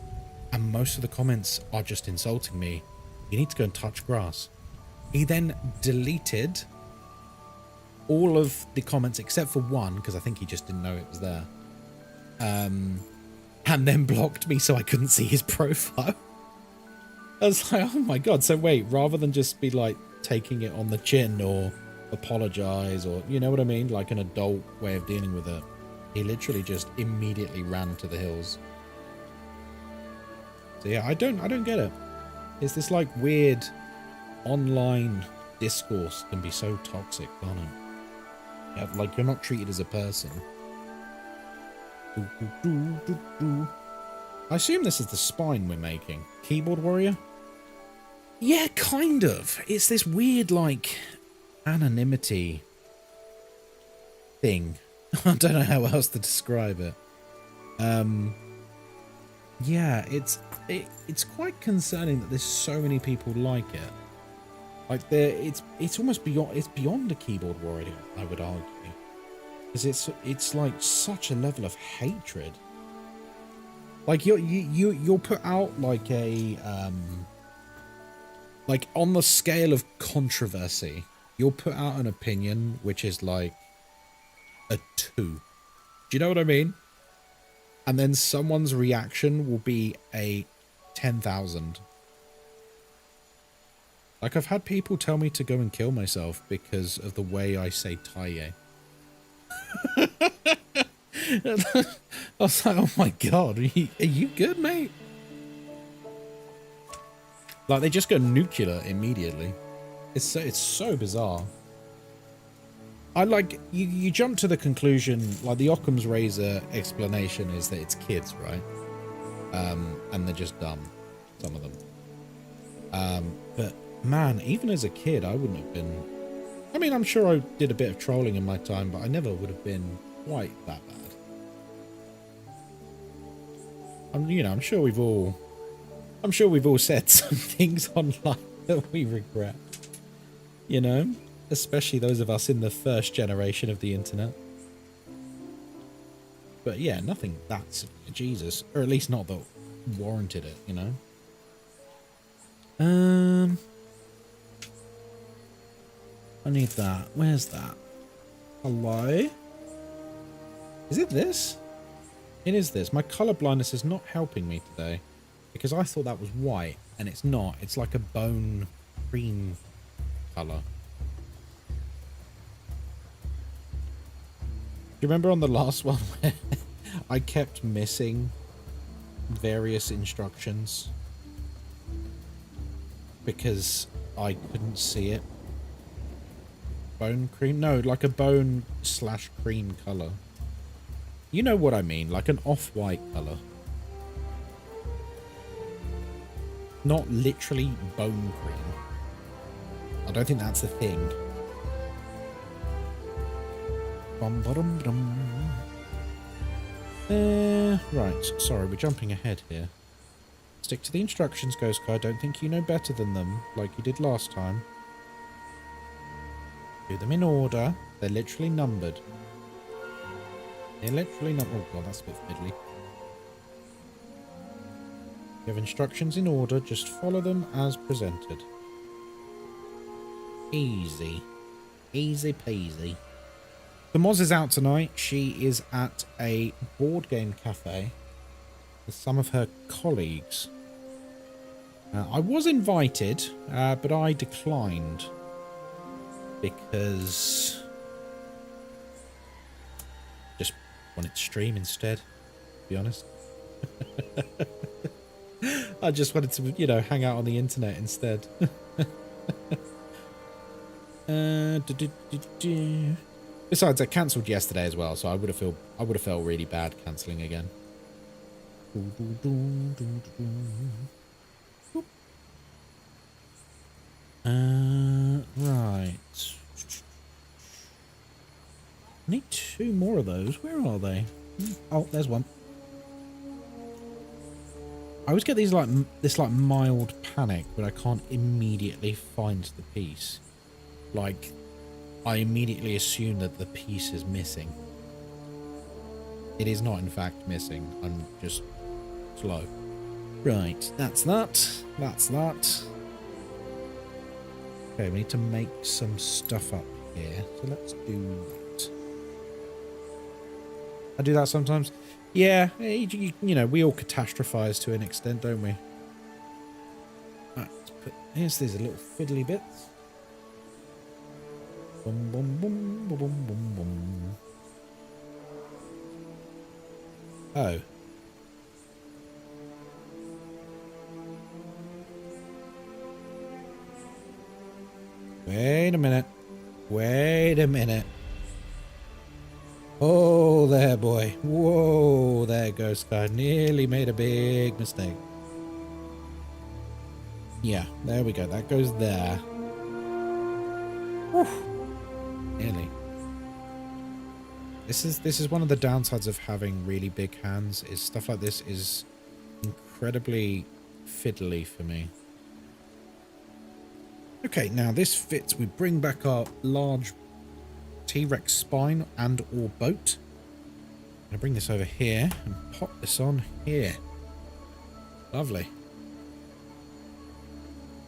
and most of the comments are just insulting me. You need to go and touch grass. He then deleted all of the comments except for one, because I think he just didn't know it was there. And then blocked me so I couldn't see his profile. I was like, oh my god. So wait, rather than just be like taking it on the chin or apologize or, you know what I mean, like an adult way of dealing with it, he literally just immediately ran to the hills. So yeah, I don't get it. It's this like weird online discourse can be so toxic, can't it? Yeah, like you're not treated as a person. I assume this is the spine we're making. Keyboard warrior? Yeah, kind of. It's this weird, like, anonymity thing. I don't know how else to describe it. Yeah, it's quite concerning that there's so many people like it. Like, it's almost beyond a keyboard warrior, I would argue. Because it's like such a level of hatred. Like you'll put out like a like on the scale of controversy, you'll put out an opinion which is like a 2. Do you know what I mean? and then someone's reaction will be a 10,000. Like, I've had people tell me to go and kill myself because of the way I say Taye. I was like, oh my god, are you good, mate? Like, they just go nuclear immediately. It's so bizarre. I like, you jump to the conclusion, like the Occam's razor explanation is that it's kids, right? And they're just dumb, some of them. But man, even as a kid, I wouldn't have been, I mean, I'm sure I did a bit of trolling in my time, but I never would have been quite that bad. I'm sure we've all said some things online that we regret, you know, especially those of us in the first generation of the internet. But yeah, nothing that's Jesus, or at least not that warranted it, you know. I need that. Where's that? Hello? Is it this? It is this. My color blindness is not helping me today because I thought that was white and it's not. It's like a bone cream color. Do you remember on the last one where I kept missing various instructions because I couldn't see it? Bone cream? No, like a bone / cream color. You know what I mean, like an off-white color. Not literally bone cream. I don't think that's a thing. Right, sorry, we're jumping ahead here. Stick to the instructions, Ghostkai. I don't think you know better than them, like you did last time. Do them in order. They're literally numbered. They're literally not. Oh god, that's a bit fiddly. You have instructions in order, just follow them as presented. Easy. Easy peasy. The Moz is out tonight. She is at a board game cafe with some of her colleagues. I was invited, but I declined because just wanted to stream instead, to be honest. I just wanted to, you know, hang out on the internet instead. Besides, I cancelled yesterday as well, so I would have felt really bad cancelling again. Right. I need 2 more of those. Where are they? Oh, there's one. I always get these this mild panic when I can't immediately find the piece. Like, I immediately assume that the piece is missing. It is not, in fact, missing. I'm just slow. Right, that's that. That's that. Okay, we need to make some stuff up here. So let's do that. I do that sometimes. Yeah, you know, we all catastrophize to an extent, don't we? Right, let's put, here's these little fiddly bits. Boom, boom, boom, boom, boom, boom, boom. Oh. Wait a minute. Wait a minute. Oh, there, boy. Whoa, there, Ghostkai. Nearly made a big mistake. Yeah, there we go. That goes there. Whew. Nearly. This is one of the downsides of having really big hands, is stuff like this is incredibly fiddly for me. Okay, now this fits. We bring back our large T-Rex spine and or boat. I'm going to bring this over here and pop this on here. Lovely.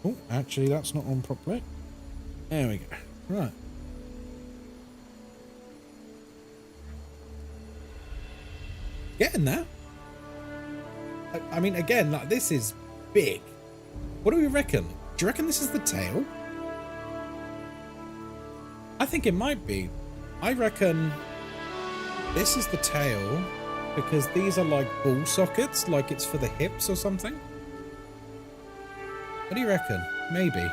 Oh, actually that's not on properly. There we go. Right. Getting there. I mean, again, like, this is big. What do we reckon? Do you reckon this is the tail? I think it might be. I reckon this is the tail because these are like ball sockets, like it's for the hips or something. What do you reckon? Maybe.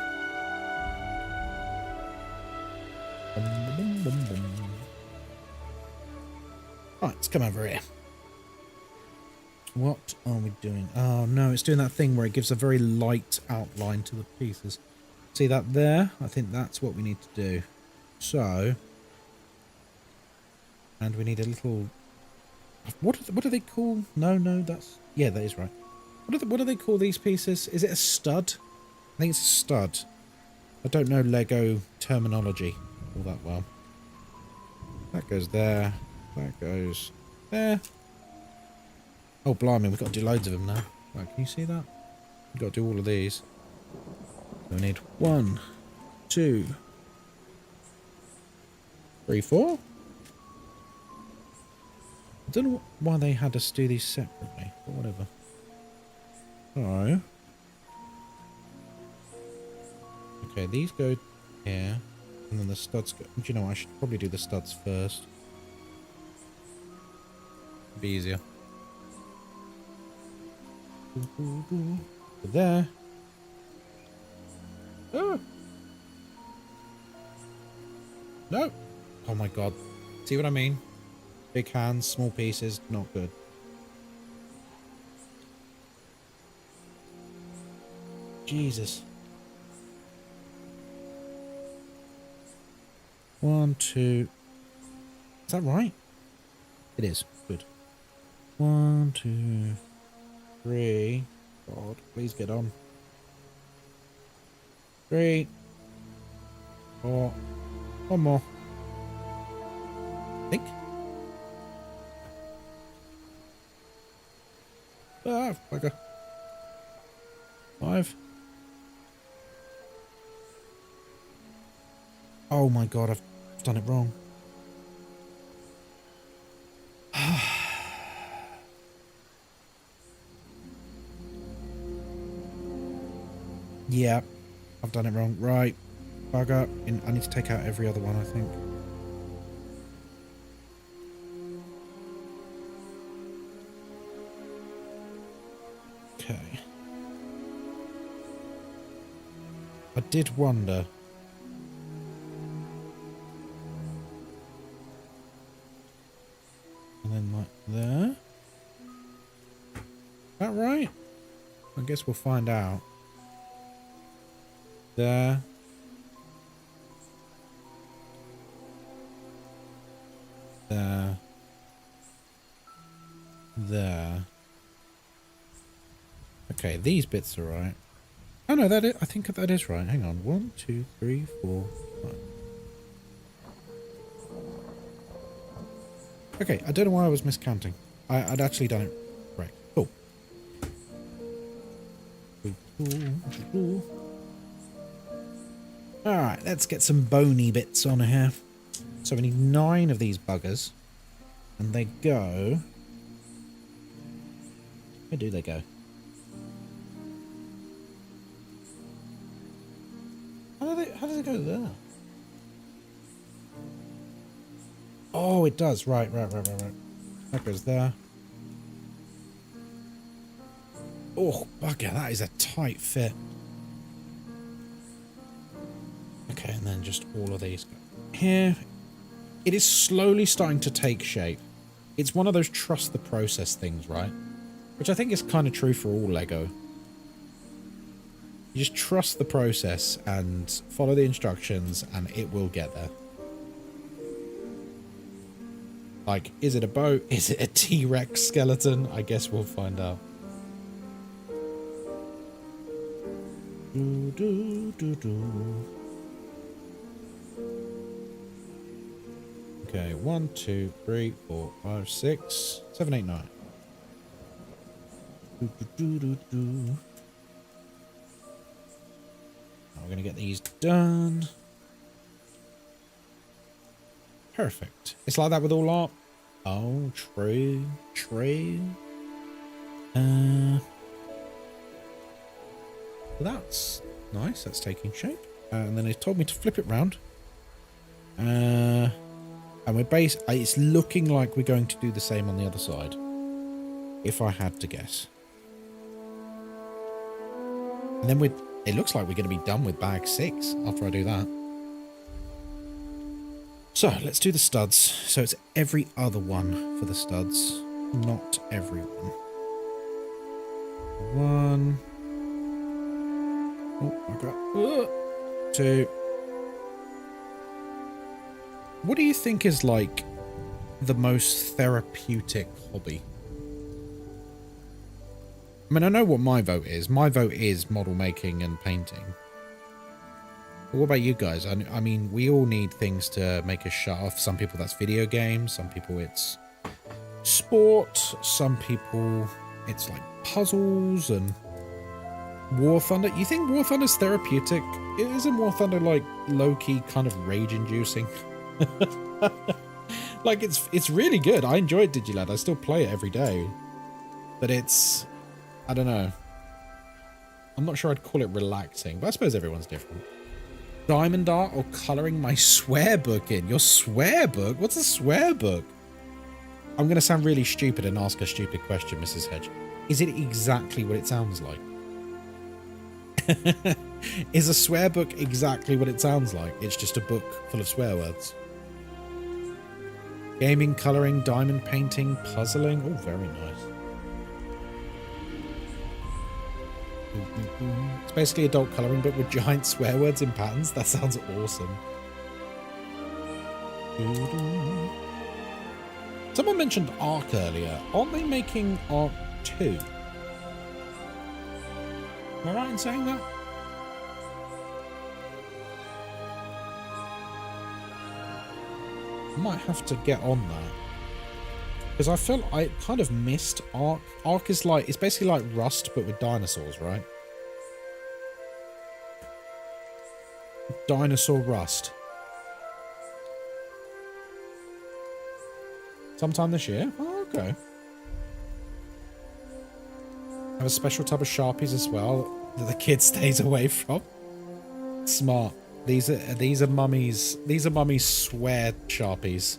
Right, let's come over here. What are we doing? Oh no, it's doing that thing where it gives a very light outline to the pieces. See that there? I think that's what we need to do. So, and we need a little. What do they call? No, that's yeah, that is right. What do they call these pieces? Is it a stud? I think it's a stud. I don't know Lego terminology all that well. That goes there. That goes there. Oh, blimey, we've got to do loads of them now. Right, can you see that? We've got to do all of these. So we need 1, 2, 3, 4. I don't know why they had us do these separately, but whatever. So. Okay, these go here. And then the studs go. Do you know what? I should probably do the studs first. Be easier. There. Oh. No. Oh my god. See what I mean? Big hands, small pieces, not good. Jesus. 1, 2. Is that right? It is. Good. 1, 2, 3. God, please get on. 3. 4. One more. I think. Ah, bugger. 5. Oh my god, I've done it wrong. Yeah, I've done it wrong. Right. Bugger. I need to take out every other one, I think. Okay. I did wonder. And then like there. Is that right? I guess we'll find out. There. There. There. Okay, these bits are right. Oh no, that is, I think that is right. Hang on. 1, 2, 3, 4, 5. Okay, I don't know why I was miscounting. I'd actually done it right. Cool. Alright, let's get some bony bits on here. So we need 9 of these buggers. And they go... Where do they go? How does it go there? Oh, it does. Right. That goes there. Oh, bugger, that is a tight fit. Okay, and then just all of these go here. It is slowly starting to take shape. It's one of those trust the process things, right? Which I think is kind of true for all Lego. You just trust the process and follow the instructions and it will get there. Like, is it a boat? Is it a T-Rex skeleton? I guess we'll find out. Okay, 1, 2, 3, 4, 5, 6, 7, 8, 9. Now we're going to get these done. Perfect. It's like that with all art. Oh, true. Well, that's nice. That's taking shape. And then it told me to flip it round. And we're it's looking like we're going to do the same on the other side. If I had to guess. And then it looks like we're going to be done with bag 6 after I do that. So let's do the studs. So it's every other one for the studs, not every one. 1. Oh, I got 2. What do you think is like the most therapeutic hobby? I mean, I know what my vote is. My vote is model making and painting. But what about you guys? I mean, we all need things to make us shut off. Some people that's video games. Some people it's sport. Some people it's like puzzles and War Thunder. You think War Thunder's therapeutic? Isn't War Thunder like low-key kind of rage-inducing? Like it's really good. I enjoy it, Digilad. I still play it every day. But it's... I don't know. I'm not sure I'd call it relaxing, but I suppose everyone's different. Diamond art or colouring my swear book in? Your swear book? What's a swear book? I'm going to sound really stupid and ask a stupid question, Mrs. Hedge. Is it exactly what it sounds like? Is a swear book exactly what it sounds like? It's just a book full of swear words. Gaming, colouring, diamond painting, puzzling. Oh, very nice. It's basically adult colouring but with giant swear words in patterns. That sounds awesome. Someone mentioned Ark earlier. Aren't they making Ark 2? Am I right in saying that? I might have to get on that. Because I feel I kind of missed Ark. Ark is like, it's basically like Rust, but with dinosaurs, right? Dinosaur Rust. Sometime this year? Oh, okay. Have a special type of Sharpies as well that the kid stays away from. Smart. These are mummies. These are mummies swear Sharpies.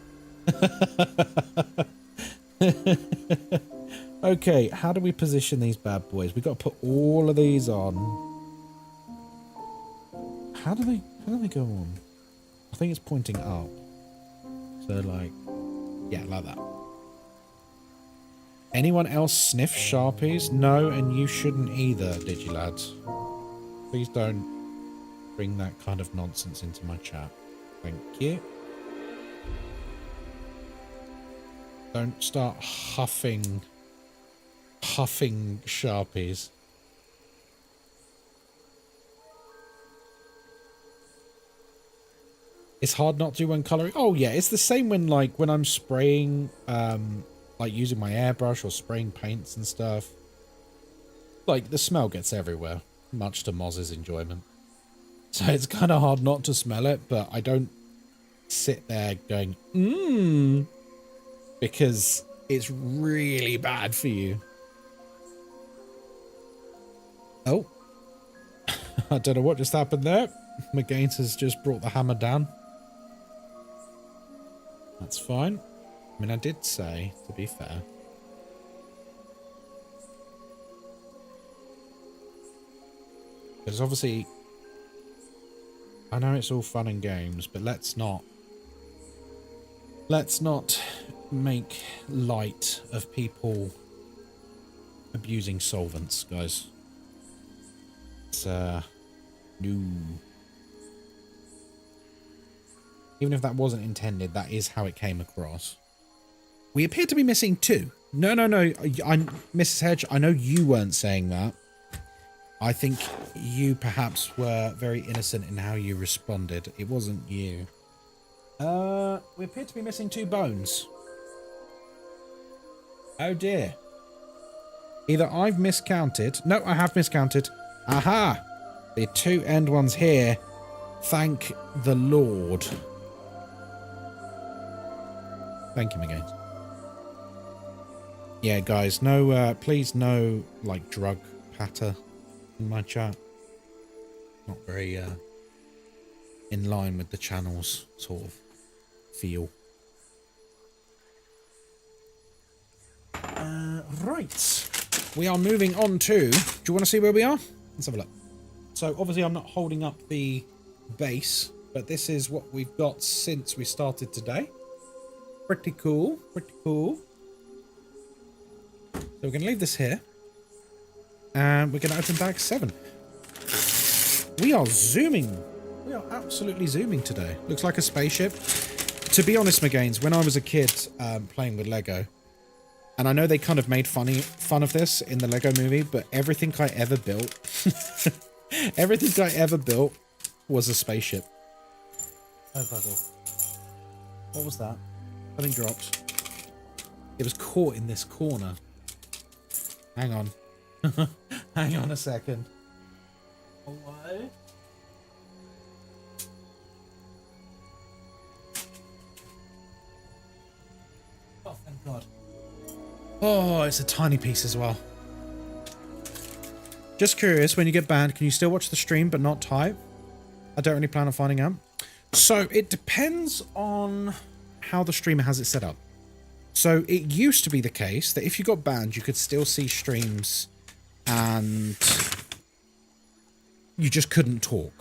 Okay, how do we position these bad boys? We've got to put all of these on. How do they go on? I think it's pointing up. So like, yeah, like that. Anyone else sniff Sharpies? No, and you shouldn't either, Digilads. Please don't bring that kind of nonsense into my chat. Thank you. Don't start huffing Sharpies. It's hard not to when colouring. Oh yeah, it's the same when like when I'm spraying, like using my airbrush or spraying paints and stuff. Like the smell gets everywhere, much to Moz's enjoyment. So it's kind of hard not to smell it, but I don't sit there going, because it's really bad for you. Oh. I don't know what just happened there. McGaines has just brought the hammer down. That's fine. I mean, I did say, to be fair. Because obviously, I know it's all fun and games, but let's not make light of people abusing solvents, guys. It's, no. Even if that wasn't intended, that is how it came across. We appear to be missing 2. No. Mrs. Hedge, I know you weren't saying that. I think you perhaps were very innocent in how you responded. It wasn't you. We appear to be missing 2 bones. Oh dear. Either I've miscounted. No, I have miscounted. Aha! The 2 end ones here. Thank the Lord. Thank you, McGaines. Yeah, guys, no, please no, like, drug patter in my chat. Not very, in line with the channel's sort of feel. Right. We are moving on to... Do you want to see where we are? Let's have a look. So, obviously, I'm not holding up the base, but this is what we've got since we started today. Pretty cool. Pretty cool. So, we're going to leave this here. And we're going to open bag 7. We are zooming. We are absolutely zooming today. Looks like a spaceship. To be honest, McGaines, when I was a kid playing with Lego, and I know they kind of made fun of this in the Lego movie, but everything I ever built, everything I ever built was a spaceship. Oh, bugger. What was that? Something dropped. It was caught in this corner. Hang on. Hang on a second. Hello? Oh, thank God. Oh, it's a tiny piece as well. Just curious, when you get banned, can you still watch the stream but not type? I don't really plan on finding out. So it depends on how the streamer has it set up. So it used to be the case that if you got banned, you could still see streams and you just couldn't talk.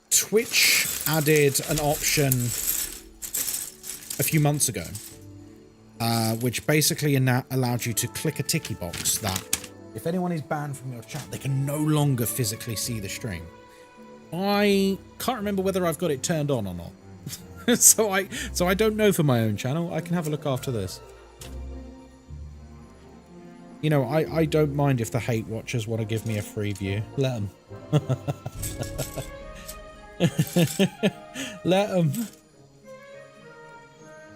Twitch added an option a few months ago, which basically allowed you to click a ticky box that if anyone is banned from your chat, they can no longer physically see the stream. I can't remember whether I've got it turned on or not. so I don't know for my own channel. I can have a look after this. You know, I don't mind if the hate watchers want to give me a free view. Let them. Let them.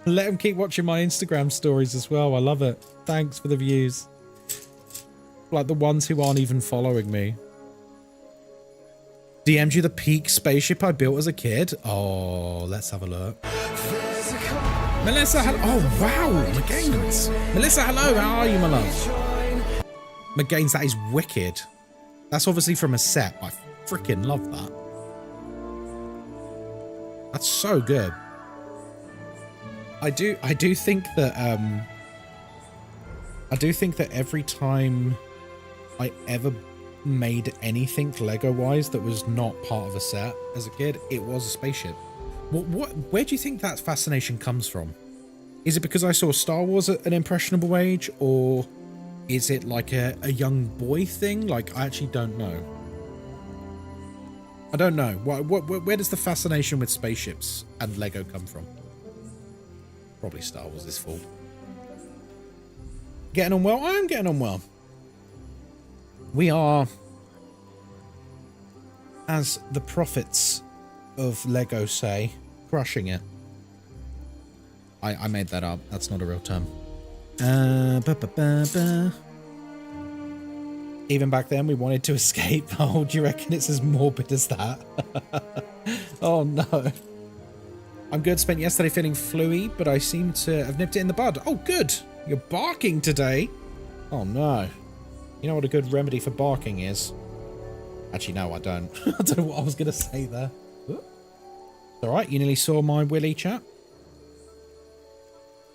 Let them keep watching my Instagram stories as well. I love it. Thanks for the views. Like the ones who aren't even following me. DM'd you the peak spaceship I built as a kid? Oh, let's have a look. Melissa, hello. Oh, wow. McGaines. Melissa, hello. How are you, my love? McGaines, that is wicked. That's obviously from a set. I freaking love that. That's so good. I do think that every time I ever made anything Lego wise that was not part of a set as a kid, it was a spaceship. Where do you think that fascination comes from? Is it because I saw Star Wars at an impressionable age, or is it like a young boy thing? Like, I actually don't know. I don't know. Where does the fascination with spaceships and Lego come from? Probably Star Wars' fault. Getting on well? I am getting on well. We are, as the prophets of Lego say, crushing it. I made that up. That's not a real term. Even back then, we wanted to escape. Oh, do you reckon it's as morbid as that? Oh, no. I'm good. Spent yesterday feeling fluey, but I seem to have nipped it in the bud. Oh, good. You're barking today. Oh, no. You know what a good remedy for barking is? Actually, no, I don't. I don't know what I was going to say there. It's all right. You nearly saw my willy, chat.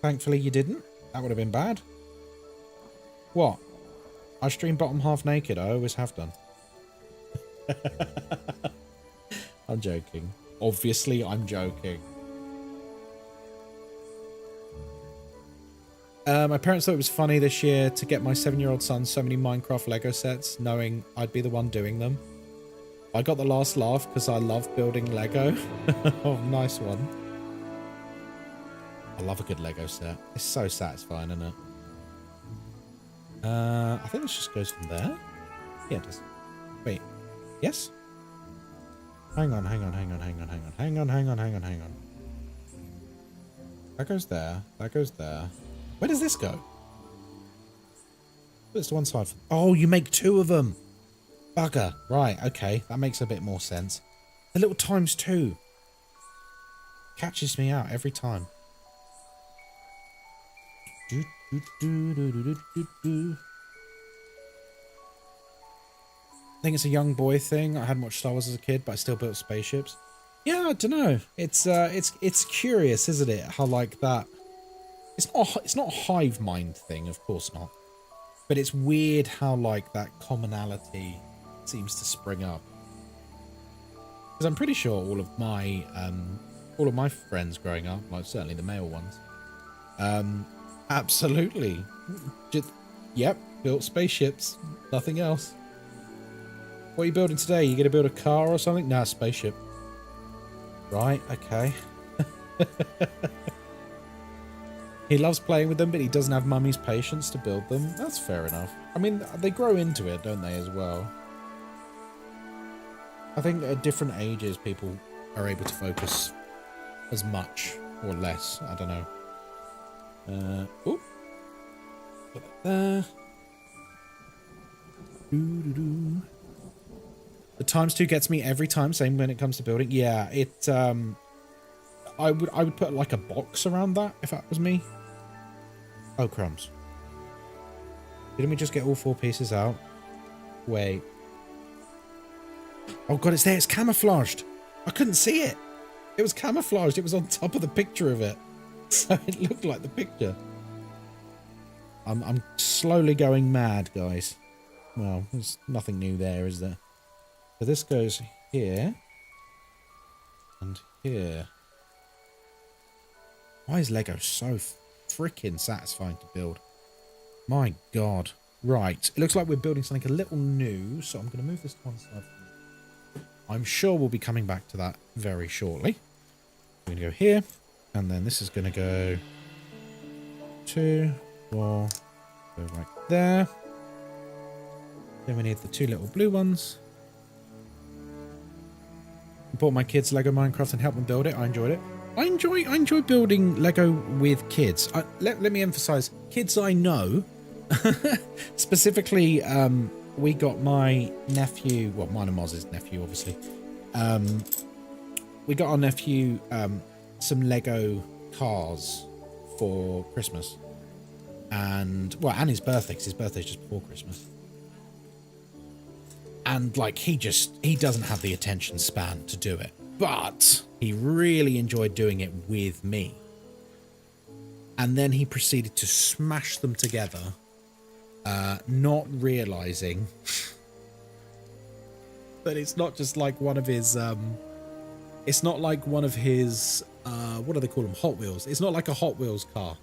Thankfully, you didn't. That would have been bad. What? I stream bottom half naked. I always have done. I'm joking. Obviously, I'm joking. My parents thought it was funny this year to get my 7-year-old son so many Minecraft Lego sets, knowing I'd be the one doing them. I got the last laugh because I love building Lego. Oh, nice one. I love a good Lego set. It's so satisfying, isn't it? I think this just goes from there. Yeah, it does. Wait. Yes? Hang on. That goes there. That goes there. Where does this go? Put this to one side. Oh, you make 2 of them. Bugger. Right, okay. That makes a bit more sense. The little ×2 catches me out every time. I think it's a young boy thing. I hadn't watched Star Wars as a kid, but I still built spaceships. Yeah, I don't know. It's curious, isn't it? How like that. It's not a hive mind thing, of course not. But it's weird how like that commonality seems to spring up. Because I'm pretty sure all of my friends growing up, like certainly the male ones, absolutely, just yep, built spaceships, nothing else. What are you building today? You gonna build a car or something? Nah, spaceship. Right, okay. He loves playing with them, but he doesn't have mummy's patience to build them. That's fair enough. I mean, they grow into it, don't they, as well? I think at different ages, people are able to focus as much or less. I don't know. Oh. Put that there. Doo-doo-doo. The ×2 gets me every time, same when it comes to building. Yeah, it, I would put like a box around that if that was me. Oh, crumbs. Didn't we just get all 4 pieces out? Wait. Oh god, it's there. It's camouflaged. I couldn't see it. It was camouflaged. It was on top of the picture of it. So it looked like the picture. I'm slowly going mad, guys. Well, there's nothing new there, is there? So this goes here. And here. Why is Lego so freaking satisfying to build? My god. Right. It looks like we're building something a little new, so I'm going to move this to one side. I'm sure we'll be coming back to that very shortly. We're going to go here, and then this is going to go 2, 4, go right there. Then we need the 2 little blue ones. I bought my kids Lego Minecraft and helped them build it. I enjoyed it. I enjoy building Lego with kids. Let me emphasize, kids I know. Specifically, we got my nephew, well, mine and Moz's nephew, obviously. We got our nephew some Lego cars for Christmas. And his birthday, because his birthday's just before Christmas. And like he doesn't have the attention span to do it. But he really enjoyed doing it with me. And then he proceeded to smash them together, not realizing that it's not just like one of his, it's not like one of his, what do they call them? Hot Wheels. It's not like a Hot Wheels car.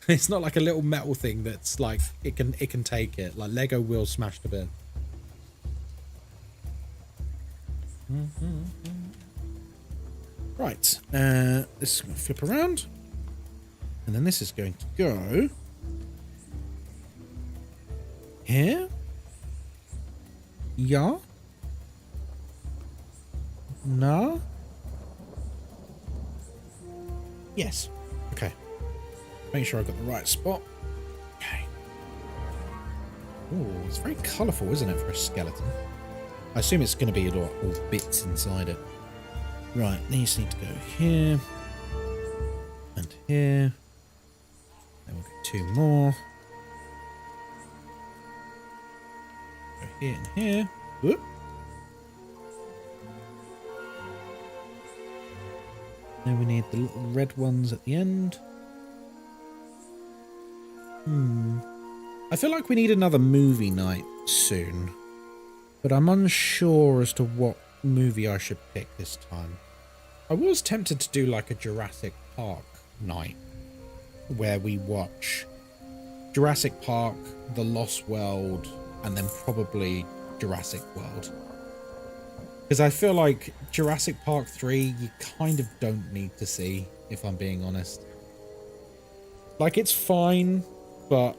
It's not like a little metal thing that's like, it can take it. Like Lego will smash to bit. Right, this is going to flip around, and then this is going to go here. Yeah. No. Yes. Okay. Make sure I got the right spot. Okay. Oh, it's very colourful, isn't it, for a skeleton? I assume it's going to be all bits inside it. Right, these need to go here. And here. Then we'll get 2 more. Go here and here. Whoop. Then we need the little red ones at the end. I feel like we need another movie night soon. But I'm unsure as to what movie I should pick this time. I was tempted to do like a Jurassic Park night where we watch Jurassic Park, The Lost World, and then probably Jurassic World. Because I feel like Jurassic Park 3 you kind of don't need to see, if I'm being honest. Like, it's fine, but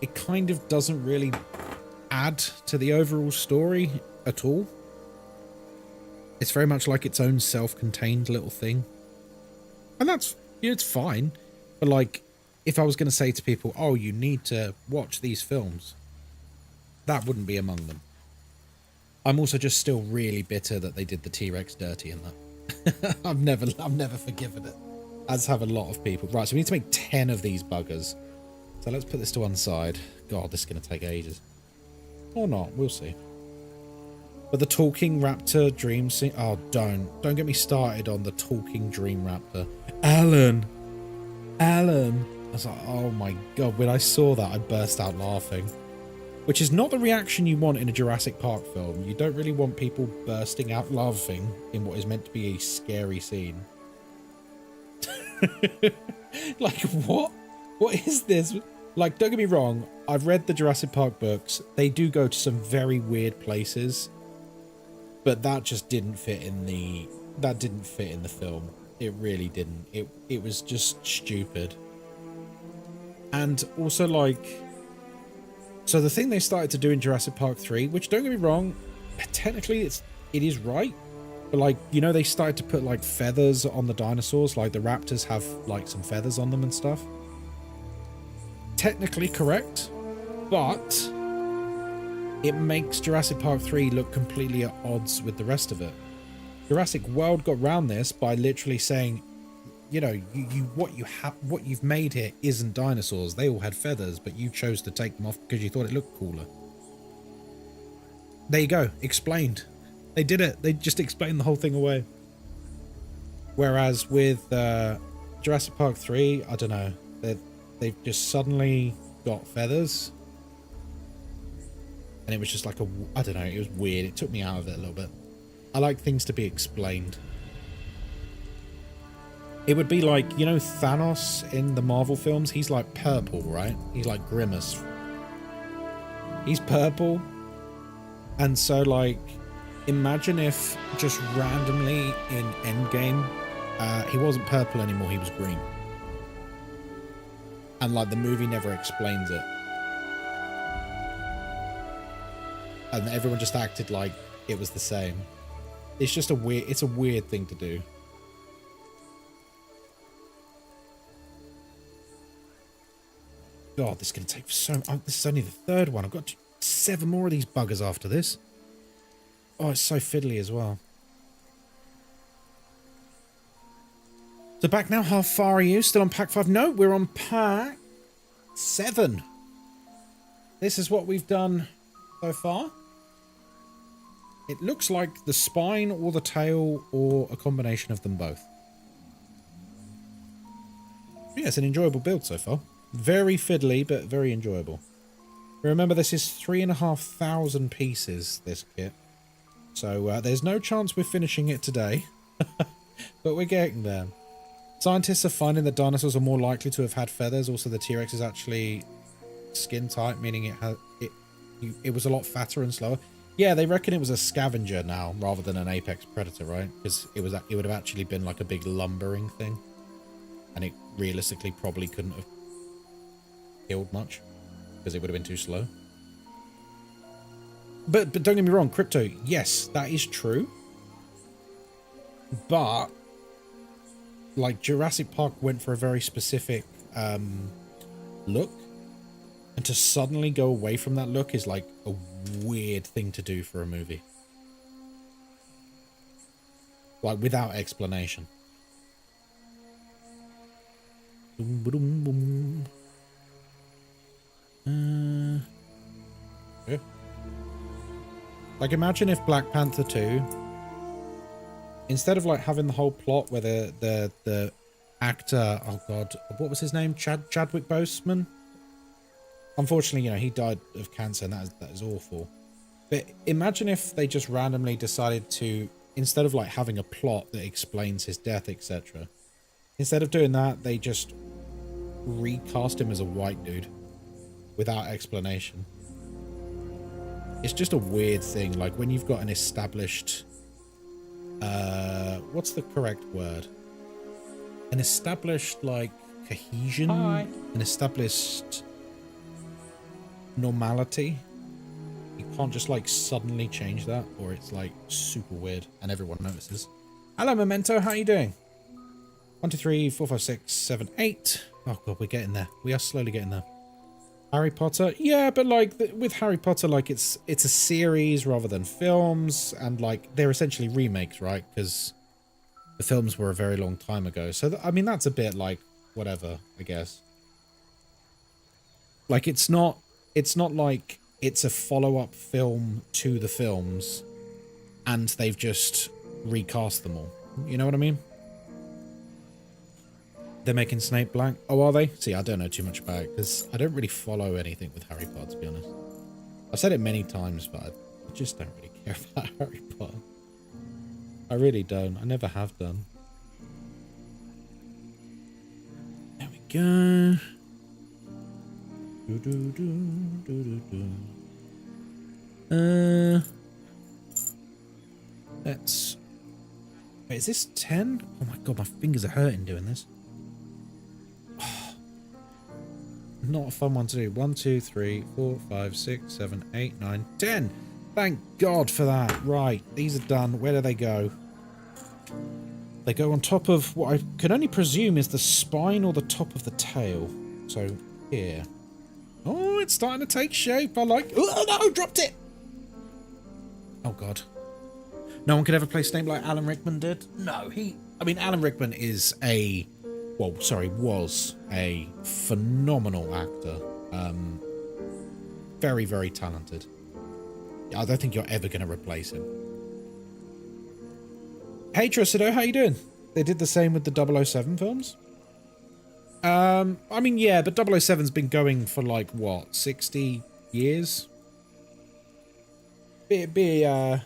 it kind of doesn't really add to the overall story at all. It's very much like its own self-contained little thing. And that's, you know, it's fine. But like, if I was going to say to people, oh, you need to watch these films, that wouldn't be among them. I'm also just still really bitter that they did the T-Rex dirty in that. I've never forgiven it. As have a lot of people. Right, so we need to make 10 of these buggers. So let's put this to one side. God, this is going to take ages. Or not, we'll see. But the talking raptor dream scene... Oh, don't get me started on the talking dream raptor. Alan! Alan! I was like, oh my God, when I saw that, I burst out laughing. Which is not the reaction you want in a Jurassic Park film. You don't really want people bursting out laughing in what is meant to be a scary scene. Like, what? What is this? Like, don't get me wrong, I've read the Jurassic Park books. They do go to some very weird places. But that just didn't fit in the... That didn't fit in the film. It really didn't. It was just stupid. And also, like... So the thing they started to do in Jurassic Park 3, which, don't get me wrong, technically it is right. But, like, you know, they started to put, like, feathers on the dinosaurs. Like, the raptors have, like, some feathers on them and stuff. Technically correct. But it makes Jurassic Park 3 look completely at odds with the rest of it. Jurassic World got around this by literally saying, you know, what you've made here isn't dinosaurs. They all had feathers, but you chose to take them off because you thought it looked cooler. There you go. Explained. They did it. They just explained the whole thing away. Whereas with Jurassic Park 3, I don't know. They've just suddenly got feathers. And it was just like I don't know. It was weird. It took me out of it a little bit. I like things to be explained. It would be like, you know, Thanos in the Marvel films? He's like purple, right? He's like Grimace. He's purple. And so, like, imagine if just randomly in Endgame, he wasn't purple anymore, he was green. And, like, the movie never explains it. And everyone just acted like it was the same. It's just it's a weird thing to do. God, this is going to take so... this is only the third one. I've got 7 more of these buggers after this. Oh, it's so fiddly as well. So back now, how far are you? Still on pack 5? No, we're on pack 7. This is what we've done so far. It looks like the spine or the tail or a combination of them both. Yeah, it's an enjoyable build so far. Very fiddly, but very enjoyable. Remember, this is 3,500 pieces, this kit. So there's no chance we're finishing it today. But we're getting there. Scientists are finding that dinosaurs are more likely to have had feathers. Also, the T-Rex is actually skin tight, meaning it was a lot fatter and slower. Yeah, they reckon it was a scavenger now, rather than an apex predator, right? Because it would have actually been like a big lumbering thing. And it realistically probably couldn't have killed much because it would have been too slow. But don't get me wrong, Crypto, yes, that is true. But like Jurassic Park went for a very specific look, and to suddenly go away from that look is like a weird thing to do for a movie. Like without explanation. Boom, boom, boom. Yeah. Like, imagine if Black Panther 2, instead of like having the whole plot where the actor, oh god, what was his name? Chadwick Boseman. Unfortunately, you know, he died of cancer, and that is awful. But imagine if they just randomly decided to, instead of like having a plot that explains his death, etc., instead of doing that, they just recast him as a white dude without explanation. It's just a weird thing. Like when you've got an established, what's the correct word? An established like cohesion, an established normality. You can't just like suddenly change that, or it's like super weird and everyone notices. Hello, Memento. How are you doing? 1, 2, 3, 4, 5, 6, 7, 8. Oh god, we're getting there. We are slowly getting there. Harry Potter, yeah, but like with Harry Potter, like it's a series rather than films, and like they're essentially remakes, right? Because The films were a very long time ago. So, I mean, that's a bit like, whatever, I guess. Like, it's not like it's a follow-up film to the films and they've just recast them all. You know what I mean? They're making Snape black. Oh, are they? See, I don't know too much about it because I don't really follow anything with Harry Potter, to be honest. I've said it many times, but I just don't really care about Harry Potter. I really don't. I never have done. There we go. Let's... Wait, is this 10? Oh my god, my fingers are hurting doing this. Not a fun one to do. 1, 2, 3, 4, 5, 6, 7, 8, 9, 10. Thank God for that. Right, these are done. Where do they go? They go on top of what I can only presume is the spine or the top of the tail. So, here. Oh, it's starting to take shape. I like... Oh, no, dropped it! Oh, God. No one could ever play Snape like Alan Rickman did? No, I mean, Alan Rickman is a... Well, sorry, was a phenomenal actor. Very, very talented. I don't think you're ever going to replace him. Hey, Tricido, how you doing? They did the same with the 007 films? I mean, yeah, but 007's been going for, like, what, 60 years? It'd be a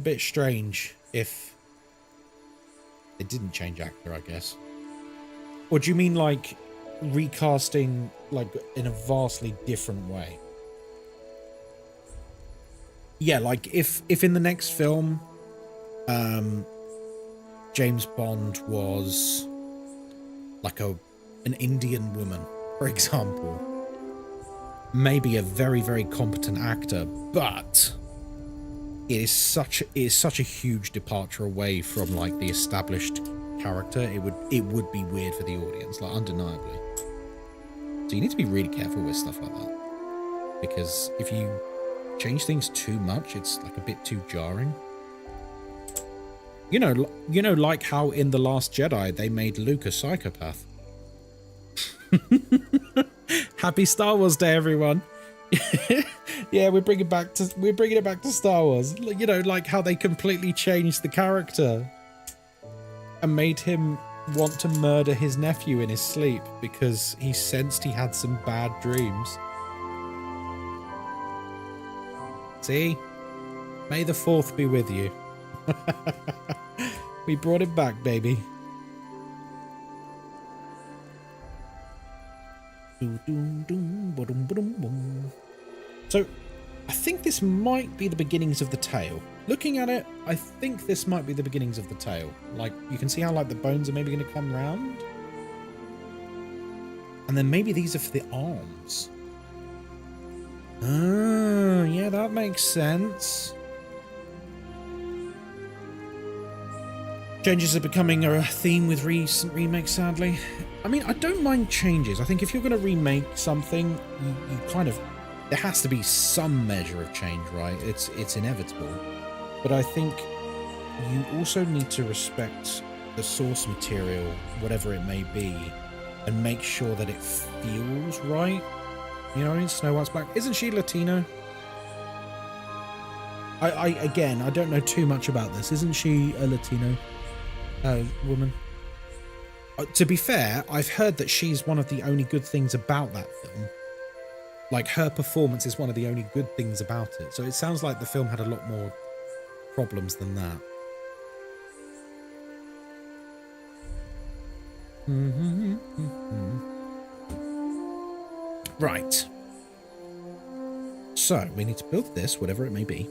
bit strange if they didn't change actor, I guess. Or do you mean, like, recasting, like, in a vastly different way? Yeah, like, if in the next film, James Bond was, like, an Indian woman, for example. Maybe a very, very competent actor, but it is such a huge departure away from, like, the established character. It would be weird for the audience, like, undeniably. So you need to be really careful with stuff like that, because if you change things too much, it's like a bit too jarring. You know, like how in The Last Jedi they made Luke a psychopath. Happy Star Wars Day, everyone. Yeah, we're bringing it back to Star Wars. You know, like how they completely changed the character and made him want to murder his nephew in his sleep because he sensed he had some bad dreams. See? May the 4th be with you. We brought it back, baby. So, I think this might be the beginnings of the tail. Looking at it, I think this might be the beginnings of the tail. Like, you can see how, like, the bones are maybe going to come round. And then maybe these are for the arms. Oh, yeah, that makes sense. Changes are becoming a theme with recent remakes, sadly. I mean, I don't mind changes. I think if you're going to remake something, you kind of... There has to be some measure of change, right? It's inevitable. But I think you also need to respect the source material, whatever it may be, and make sure that it feels right. You know what I mean? Snow White's black. Isn't she Latino? Again, I don't know too much about this. Isn't she a Latino woman? To be fair, I've heard that she's one of the only good things about that film. Like, her performance is one of the only good things about it. So it sounds like the film had a lot more problems than that. Right. So, we need to build this, whatever it may be.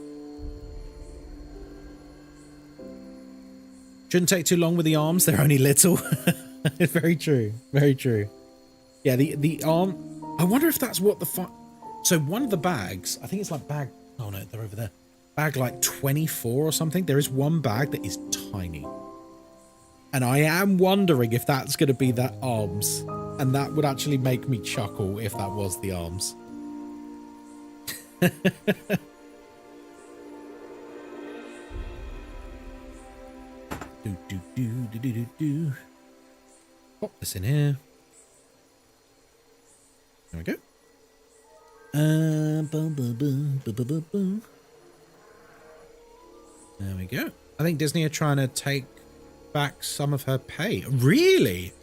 Shouldn't take too long with the arms, they're only little. Very true, very true. Yeah, the arm... I wonder if that's what the fuck... So one of the bags, I think it's like bag... Oh no, they're over there. Bag like 24 or something. There is one bag that is tiny. And I am wondering if that's going to be that arms. And that would actually make me chuckle if that was the arms. Do. Pop this in here. There we go. There we go. I think Disney are trying to take back some of her pay. Really?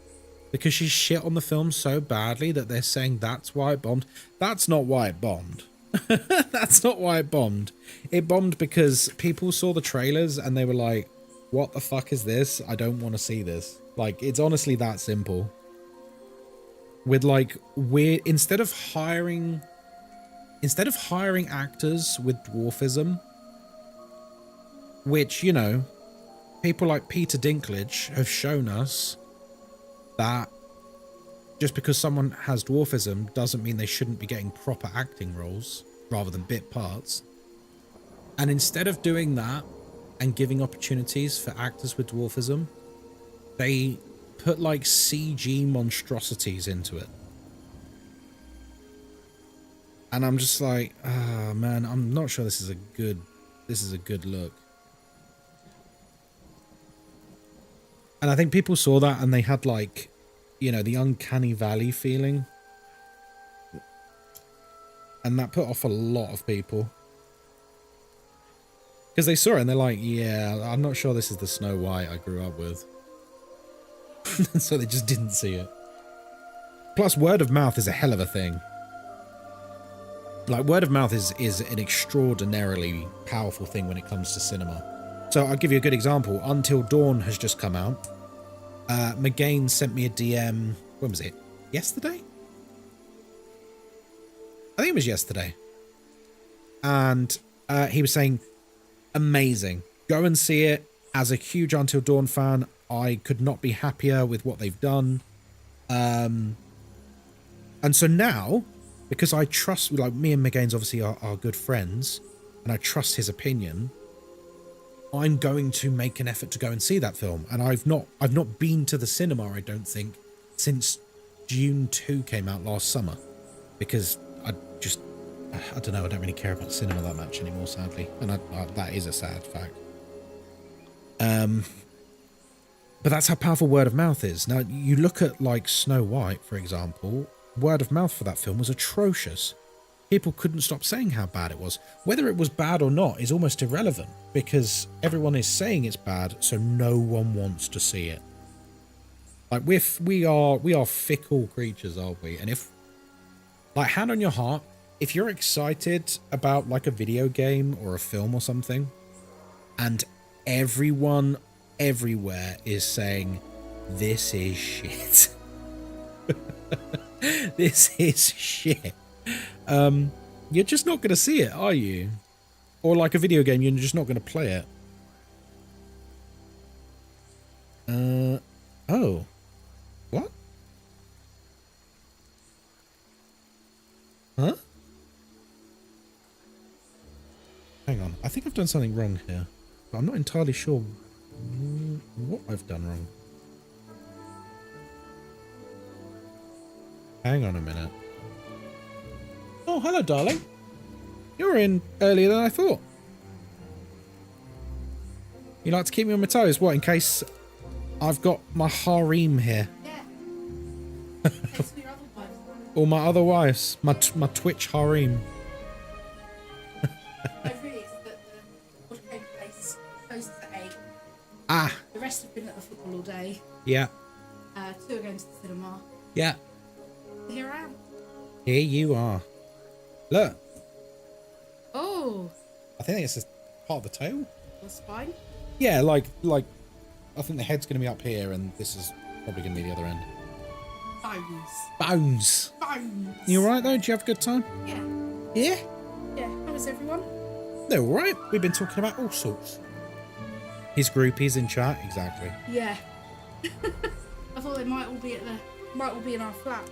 Because she shit on the film so badly that they're saying that's why it bombed. That's not why it bombed. That's not why it bombed. It bombed because people saw the trailers and they were like, what the fuck is this? I don't want to see this. Like, it's honestly that simple. With like weird, instead of hiring actors with dwarfism, which, you know, people like Peter Dinklage have shown us that just because someone has dwarfism doesn't mean they shouldn't be getting proper acting roles rather than bit parts. And instead of doing that and giving opportunities for actors with dwarfism, they put like CG monstrosities into it. And I'm just like, ah, man, I'm not sure this is a good look. And I think people saw that and they had like, you know, the uncanny valley feeling. And that put off a lot of people. Because they saw it and they're like, yeah, I'm not sure this is the Snow White I grew up with. So they just didn't see it. Plus, word of mouth is a hell of a thing. Like, word of mouth is an extraordinarily powerful thing when it comes to cinema. So I'll give you a good example. Until Dawn has just come out. McGain sent me a DM. When was it? Yesterday? I think it was yesterday. And he was saying, amazing. Go and see it. As a huge Until Dawn fan, I could not be happier with what they've done. And so now, because I trust, like, me and McGain's obviously are good friends, and I trust his opinion, I'm going to make an effort to go and see that film. And I've not been to the cinema, I don't think, since Dune 2 came out last summer. Because I don't know, I don't really care about cinema that much anymore, sadly. And that is a sad fact. But that's how powerful word of mouth is. Now, you look at, like, Snow White, for example. Word of mouth for that film was atrocious. People couldn't stop saying how bad it was. Whether it was bad or not is almost irrelevant, because everyone is saying it's bad, so no one wants to see it. Like, we are fickle creatures, aren't we? And if, like, hand on your heart, if you're excited about, like, a video game or a film or something, and everyone everywhere is saying, this is shit. This is shit. You're just not going to see it, are you? Or like a video game, you're just not going to play it. Oh. What? Huh? Hang on. I think I've done something wrong here. But I'm not entirely sure what I've done wrong. Hang on a minute. Oh, hello, darling. You're in earlier than I thought. You like to keep me on my toes? What, in case I've got my harem here? Yeah. Or my other wives. My Twitch harem. I've realised that the Ghostkai place closes at 8. Ah. The rest have been at the football all day. Yeah. 2 are going to the cinema. Yeah. Here I am. Here you are. Look. Oh. I think it's just part of the tail. The spine? Yeah, like I think the head's going to be up here and this is probably going to be the other end. Bones. Bones. Bones. You alright though? Did you have a good time? Yeah. Yeah? Yeah. How was everyone? They're alright. We've been talking about all sorts. His groupies in chat, exactly. Yeah. I thought they might all be in our flat.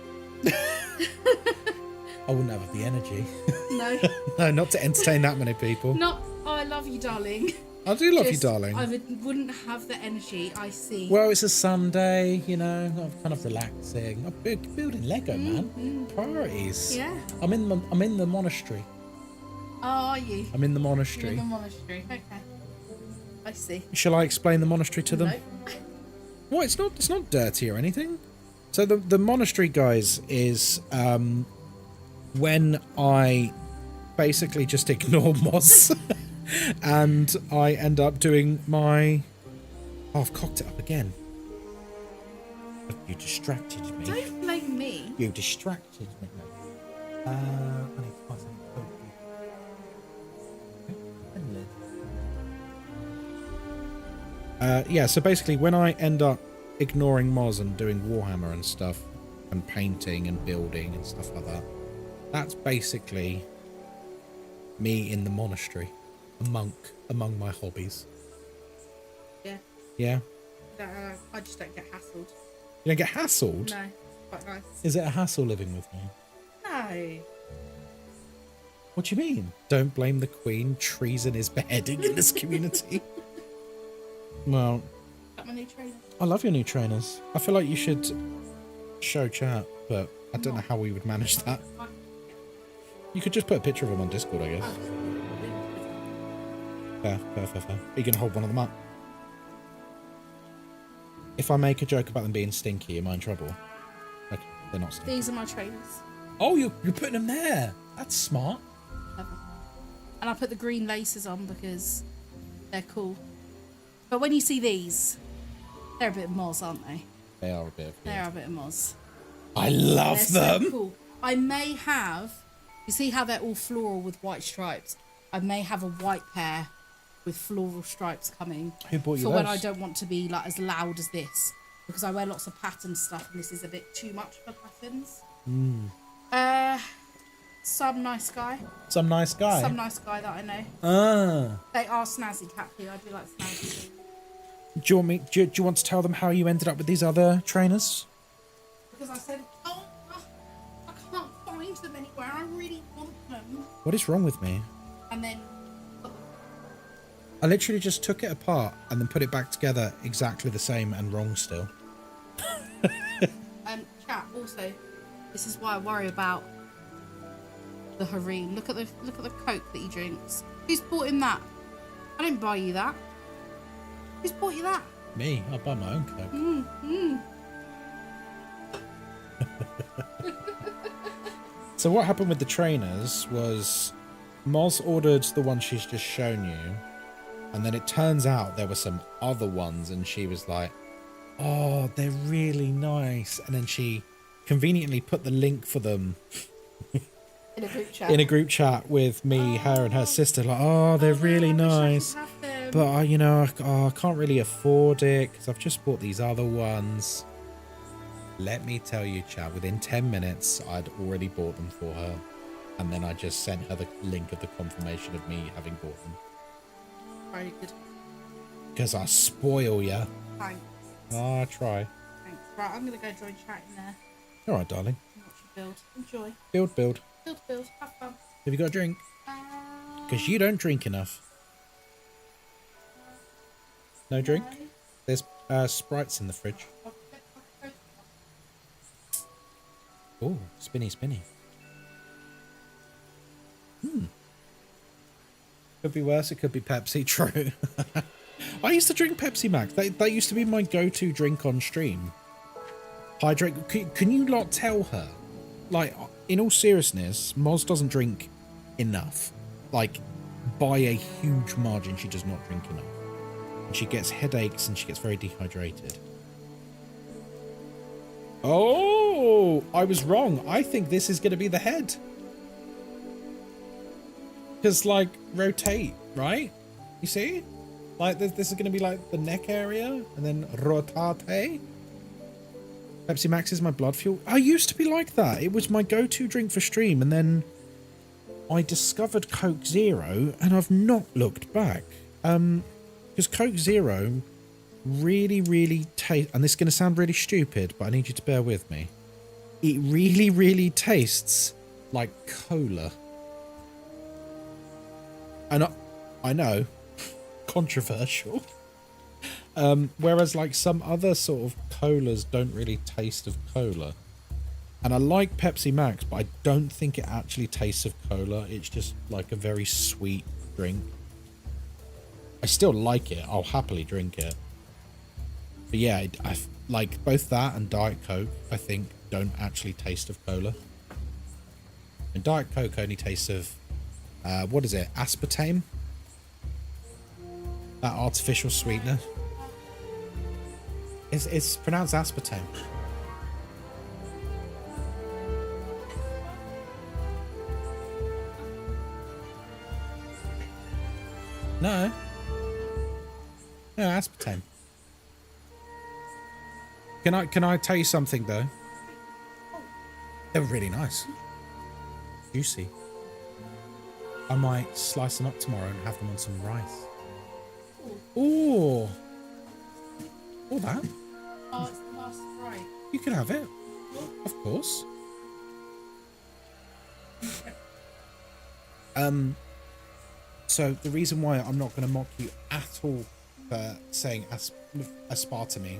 I wouldn't have the energy. No. No, not to entertain that many people. Not. Oh, I love you, darling. I do love you, darling. I wouldn't have the energy. I see. Well, it's a Sunday, you know. I'm kind of relaxing. I'm building Lego, man. Priorities. Yeah. I'm in the monastery. Oh, are you? I'm in the You're monastery. in the monastery. Okay. I see. Shall I explain the monastery to them? No. Well, it's not dirty or anything. So the monastery, guys, is when I basically just ignore moss and I end up doing my... Oh, I've cocked it up again. You distracted me. Don't blame me. You distracted me. I need to find something. Yeah, so basically when I end up ignoring Moz and doing Warhammer and stuff and painting and building and stuff like that, that's basically me in the monastery, a monk among my hobbies. Yeah. Yeah? I just don't get hassled. You don't get hassled? No. Quite nice. Is it a hassle living with me? No. What do you mean? Don't blame the Queen. Treason is beheading in this community. Well, Got my new trainer. I love your new trainers. I feel like you should show chat, but I don't know how we would manage that. You could just put a picture of them on Discord, I guess. Fair. Are you going to hold one of them up? If I make a joke about them being stinky, am I in trouble? Okay, they're not stinky. These are my trainers. Oh, you're putting them there. That's smart. And I put the green laces on because they're cool. But when you see these, they're a bit of moz, aren't they? They are a bit of They are a bit of moz. I love They're them. so cool. I may have... You see how they're all floral with white stripes? I may have a white pair with floral stripes coming. Who bought you for those? when I don't want to be like as loud as this. Because I wear lots of pattern stuff and this is a bit too much for patterns. Some nice guy. Some nice guy. Some nice guy that I know. Ah. They are snazzy, Cappy. I do like snazzy. Do you want to tell them how you ended up with these other trainers? Because I said, oh, I can't find them anywhere. I really want them. What is wrong with me? And then... I literally just took it apart and then put it back together exactly the same and wrong still. Chat, also, this is why I worry about the harem. Look at the Coke that he drinks. Who's bought him that? I didn't buy you that. Who's bought you that? Me? I buy my own Coke. So what happened with the trainers was Moz ordered the one she's just shown you, and then it turns out there were some other ones, and she was like, oh, they're really nice. And then she conveniently put the link for them In a group chat. in a group chat with me, her, and her sister. Like, oh, they're really nice. But, I can't really afford it because I've just bought these other ones. Let me tell you, chat, within 10 minutes, I'd already bought them for her. And then I just sent her the link of the confirmation of me having bought them. Very good. Because I spoil ya. Thanks. Oh, I try. Thanks. Right, I'm going to go join chat in there. All right, darling. And watch you build. Enjoy. Build. Build. Have fun. Have you got a drink? Because you don't drink enough. No drink? There's Sprites in the fridge. Oh, spinny. Could be worse. It could be Pepsi. True. I used to drink Pepsi Max. That used to be my go-to drink on stream. Hydrate. Can you lot tell her? Like, in all seriousness, Moz doesn't drink enough. Like, by a huge margin, she does not drink enough. And she gets headaches and she gets very dehydrated. Oh, I was wrong. I think this is going to be the head. Because, like, rotate, right? You see? Like, this is going to be, like, the neck area. And then rotate. Pepsi Max is my blood fuel. I used to be like that. It was my go-to drink for stream. And then I discovered Coke Zero. And I've not looked back. Because Coke Zero really tastes... And this is going to sound really stupid, but I need you to bear with me. It really tastes like cola. And I know, controversial. Whereas like some other sort of colas don't really taste of cola. And I like Pepsi Max, but I don't think it actually tastes of cola. It's just like a very sweet drink. I still like it. I'll happily drink it. But yeah, I like both that and Diet Coke, I think, don't actually taste of cola. And Diet Coke only tastes of, what is it? Aspartame? That artificial sweetener. It's pronounced aspartame. No. No, aspartame. Can I tell you something though? They're really nice. Juicy. I might slice them up tomorrow and have them on some rice. Ooh. All that. Oh, it's the last Sprite. You can have it. Of course. So the reason why I'm not going to mock you at all for saying aspartame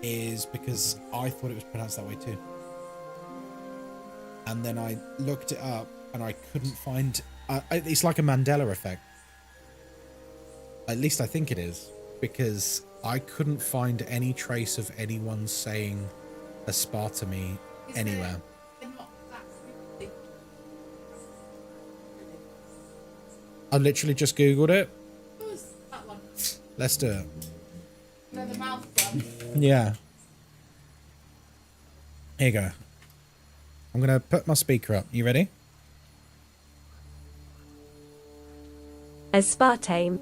is because I thought it was pronounced that way too. And then I looked it up and I couldn't find... it's like a Mandela effect. At least I think it is. Because I couldn't find any trace of anyone saying aspartame anywhere. I literally just Googled it. Who's that one? Let's do it. No, the mouth one. Yeah. Here you go. I'm going to put my speaker up. You ready? Aspartame.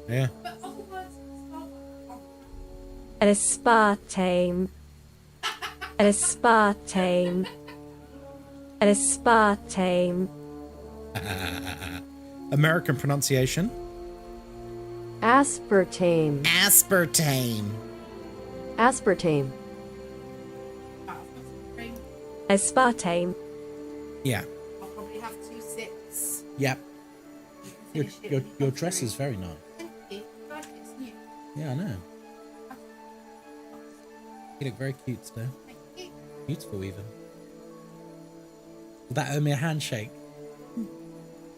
Yeah. But other words start with An aspartame. An aspartame. An aspartame. American pronunciation. Aspartame. Aspartame. Aspartame. Aspartame. Yeah. I'll probably have 2 sips. Yep. You Your, can finish your, it when you your come dress through. is very nice. Thank you. Like it's new. Yeah, I know. You look very cute today. Thank you. Beautiful even. Will that owe me a handshake?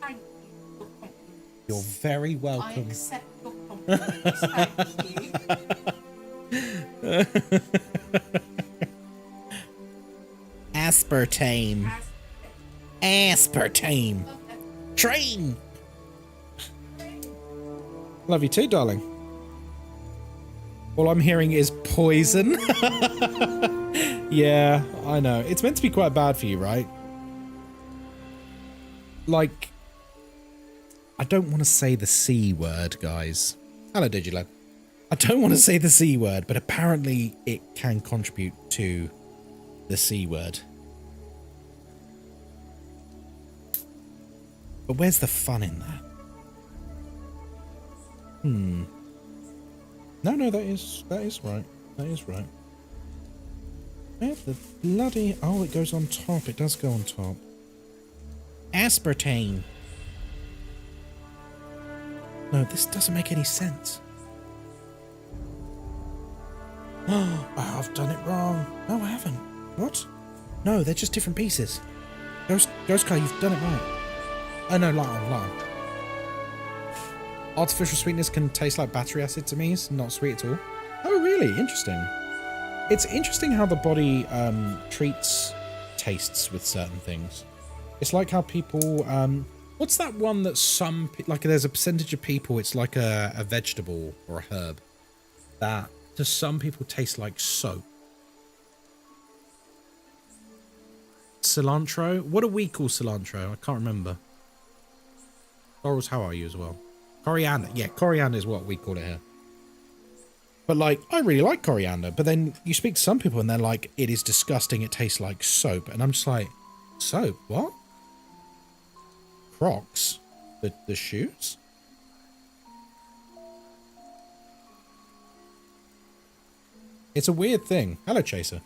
Thank you for compliments. You're very I welcome. accept your compliments. Thank you. Aspartame. Aspartame. Train. Love you too, darling. All I'm hearing is poison. Yeah, I know. It's meant to be quite bad for you, right? Like, I don't want to say the C word, guys. Hello, Digilad. I don't want to say the C word, but apparently it can contribute to the C word. But where's the fun in that? No, that is right. That is right. Where the bloody... Oh, it goes on top. It does go on top. Aspartame. No, this doesn't make any sense. Oh, I've done it wrong. No, I haven't. What? No, they're just different pieces. Ghostkai, you've done it right. Oh no, lie. Artificial sweetness can taste like battery acid to me. It's not sweet at all. Oh, really? Interesting. It's interesting how the body treats tastes with certain things. It's like how people... what's that one that some... Like, there's a percentage of people, it's like a vegetable or a herb that to some people tastes like soap. Cilantro? What do we call cilantro? I can't remember. Laurels, how are you as well? Coriander. Yeah, coriander is what we call it here. But, like, I really like coriander. But then you speak to some people and they're like, it is disgusting. It tastes like soap. And I'm just like, soap? What? Crocs? The shoes? It's a weird thing. Hello, Chaser.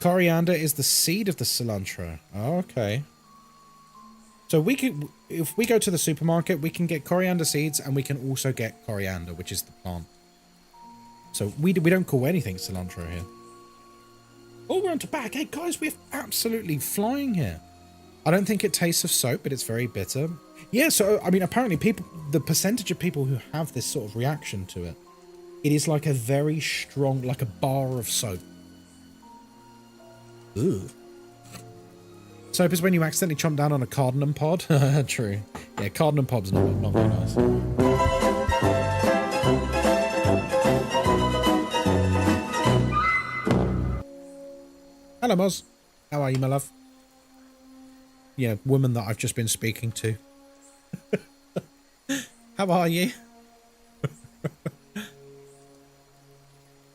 Coriander is the seed of the cilantro. Oh, okay. So we can, if we go to the supermarket, we can get coriander seeds and we can also get coriander, which is the plant. So we don't call anything cilantro here. Oh, we're on to bag. Hey, guys, we're absolutely flying here. I don't think it tastes of soap, but it's very bitter. Yeah, so, I mean, apparently people, the percentage of people who have this sort of reaction to it, it is like a very strong, like a bar of soap. Ooh. Soap is when you accidentally chomp down on a cardamom pod. True. Yeah, cardamom pod's not very nice. Hello, Moz. How are you, my love? Yeah, woman that I've just been speaking to. How are you?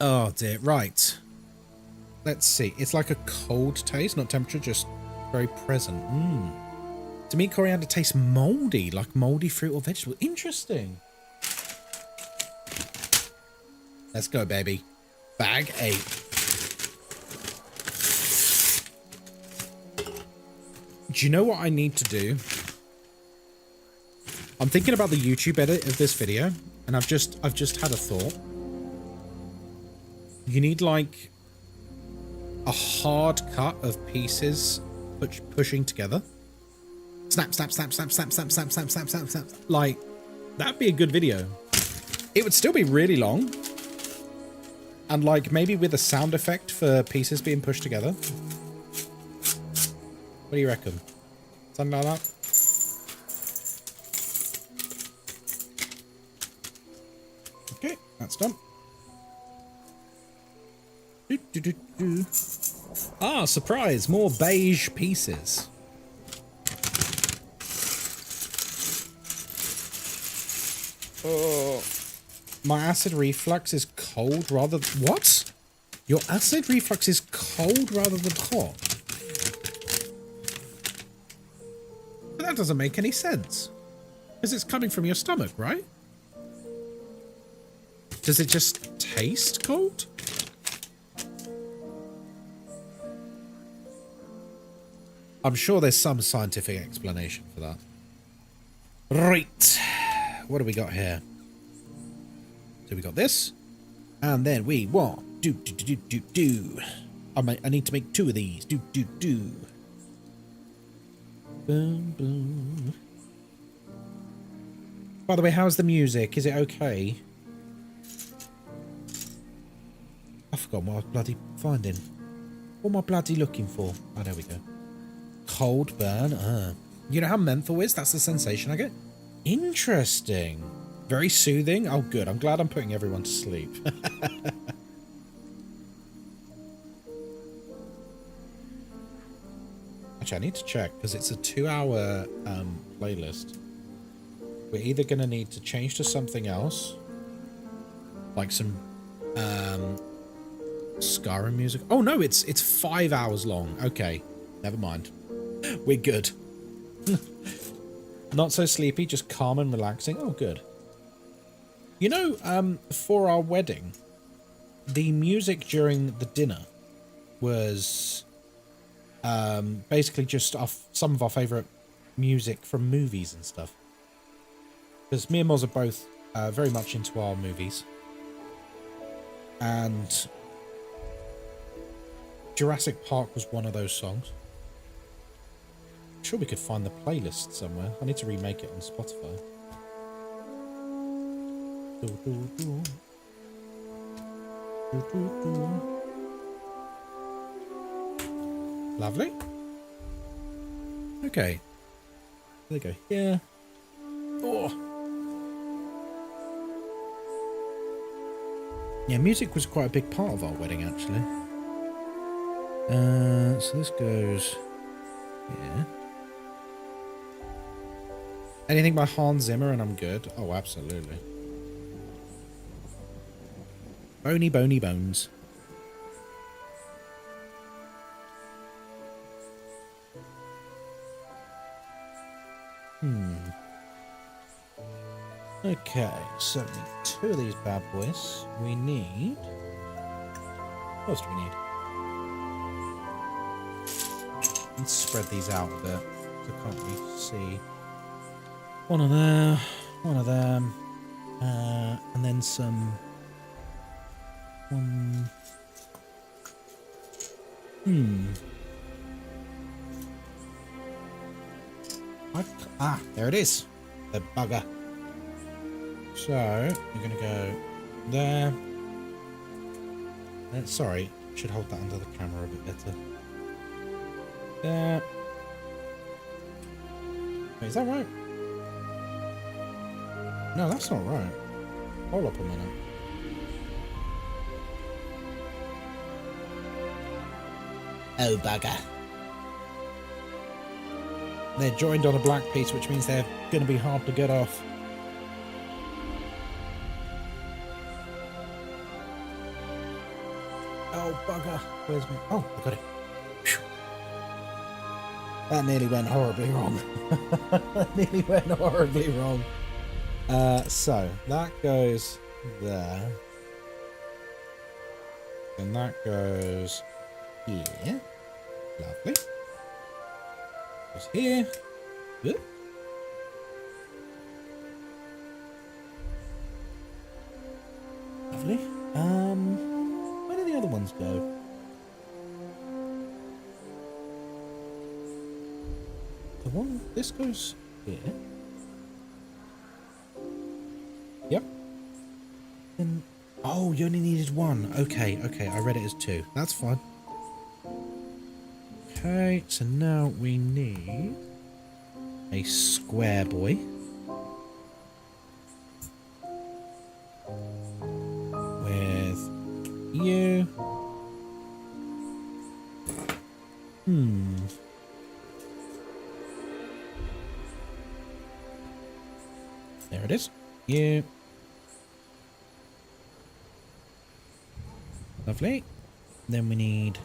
Oh, dear. Right. Let's see. It's like a cold taste, not temperature, just very present. To me, coriander tastes moldy, like moldy fruit or vegetable. Interesting. Let's go, baby. Bag 8. Do you know what I need to do? I'm thinking about the YouTube edit of this video, and I've just had a thought. You need like a hard cut of pieces pushing together. Snap, snap, snap, snap, snap, snap, snap, snap, snap, snap, snap. Like, that'd be a good video. It would still be really long. And like maybe with a sound effect for pieces being pushed together. What do you reckon? Something like that? Okay, that's done. Ah, surprise! More beige pieces. Oh, my acid reflux is cold rather than... What? Your acid reflux is cold rather than hot? But that doesn't make any sense. Because it's coming from your stomach, right? Does it just taste cold? I'm sure there's some scientific explanation for that. Right. What do we got here? So we got this. And then we want... I need to make 2 of these. Boom, boom. By the way, how's the music? Is it okay? I forgot what I was bloody finding. What am I bloody looking for? Oh, there we go. Cold burn. You know how menthol is? That's the sensation I get. Interesting. Very soothing. Oh, good. I'm glad I'm putting everyone to sleep. Actually, I need to check because it's a 2-hour playlist. We're either going to need to change to something else, like some Skyrim music. Oh no, it's 5 hours long. Okay, never mind. We're good. Not so sleepy, just calm and relaxing. Oh, good. You know, for our wedding, the music during the dinner was basically just some of our favourite music from movies and stuff. Because me and Moz are both very much into our movies. And Jurassic Park was one of those songs. I'm sure we could find the playlist somewhere. I need to remake it on Spotify. Lovely. Okay. There we go. Yeah. Oh. Yeah, music was quite a big part of our wedding, actually. So this goes... Yeah. Anything by Hans Zimmer and I'm good. Oh, absolutely. Bony, bony bones. Okay, so we need 2 of these bad boys. We need... What else do we need? Let's spread these out a bit. So I can't really see. One of there, one of them, and then some... There it is. The bugger. So, you're going to go there. Sorry, should hold that under the camera a bit better. There. Wait, is that right? No, that's not right. Hold up a minute. Oh, bugger. They're joined on a black piece, which means they're going to be hard to get off. Oh, bugger. Where's my... Oh, I got it. Phew. That nearly went horribly wrong. That nearly went horribly wrong. So, that goes there. And that goes here. Lovely. Goes here. Good. Lovely. Where do the other ones go? The one, this goes here. Yep. Then, oh, you only needed one. Okay, I read it as two. That's fine. Okay, so now we need a square boy. With you. There it is. You. Lovely. Then we need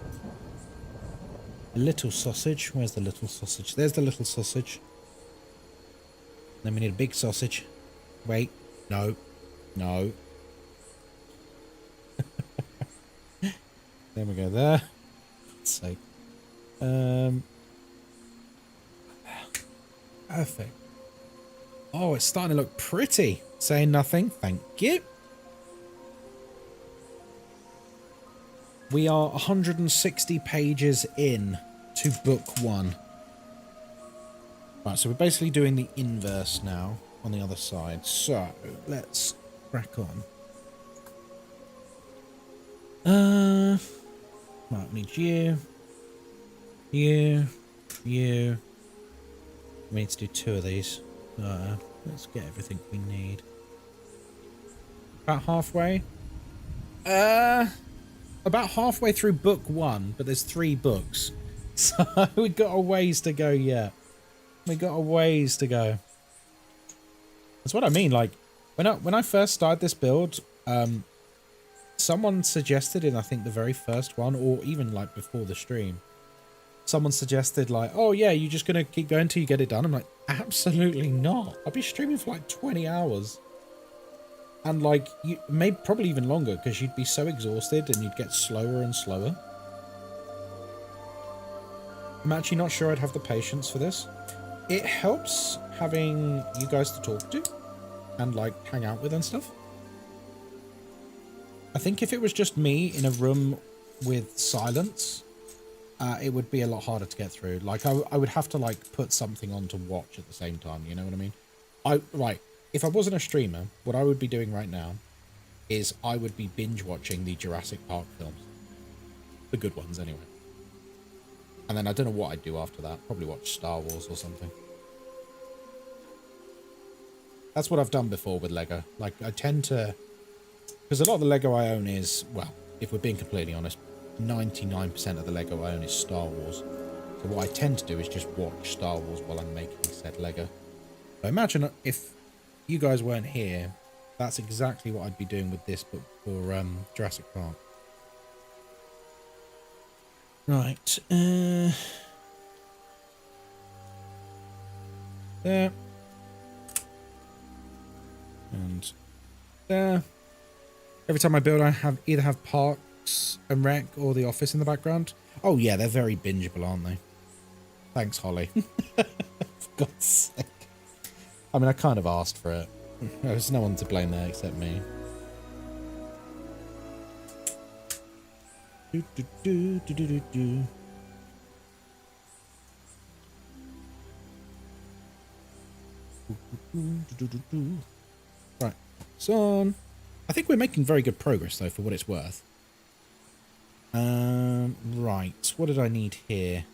a little sausage. Where's the little sausage? There's the little sausage. Then we need a big sausage. Wait. No. No. There we go there. For sake. Perfect. Oh, it's starting to look pretty. Saying nothing. Thank you. We are 160 pages in to book one. Right, so we're basically doing the inverse now on the other side. So, let's crack on. Right, we need you. You. You. We need to do two of these. Let's get everything we need. About halfway? About halfway through book one, but there's 3 books. So we got a ways to go yet. We got a ways to go. That's what I mean. Like, when I first started this build, someone suggested in, I think, the very first one, or even like before the stream, someone suggested like, oh yeah, you're just going to keep going till you get it done. I'm like, absolutely not. I'll be streaming for like 20 hours. And like, you maybe probably even longer, because you'd be so exhausted and you'd get slower and slower. I'm actually not sure I'd have the patience for this. It helps having you guys to talk to and like hang out with and stuff. I think if it was just me in a room with silence, it would be a lot harder to get through. Like I would have to like put something on to watch at the same time. You know what I mean? Right. If I wasn't a streamer, what I would be doing right now is I would be binge watching the Jurassic Park films. The good ones, anyway. And then I don't know what I'd do after that. Probably watch Star Wars or something. That's what I've done before with Lego. Like, I tend to... Because a lot of the Lego I own is... Well, if we're being completely honest, 99% of the Lego I own is Star Wars. So what I tend to do is just watch Star Wars while I'm making said Lego. But imagine if you guys weren't here, that's exactly what I'd be doing with this book for Jurassic Park. Right. There. And there. Every time I build, I either have Parks and Rec or The Office in the background. Oh yeah, they're very bingeable, aren't they? Thanks, Holly. For God's sake. I mean, I kind of asked for it. There's no one to blame there except me. Right, it's on. I think we're making very good progress, though, for what it's worth. Right, what did I need here?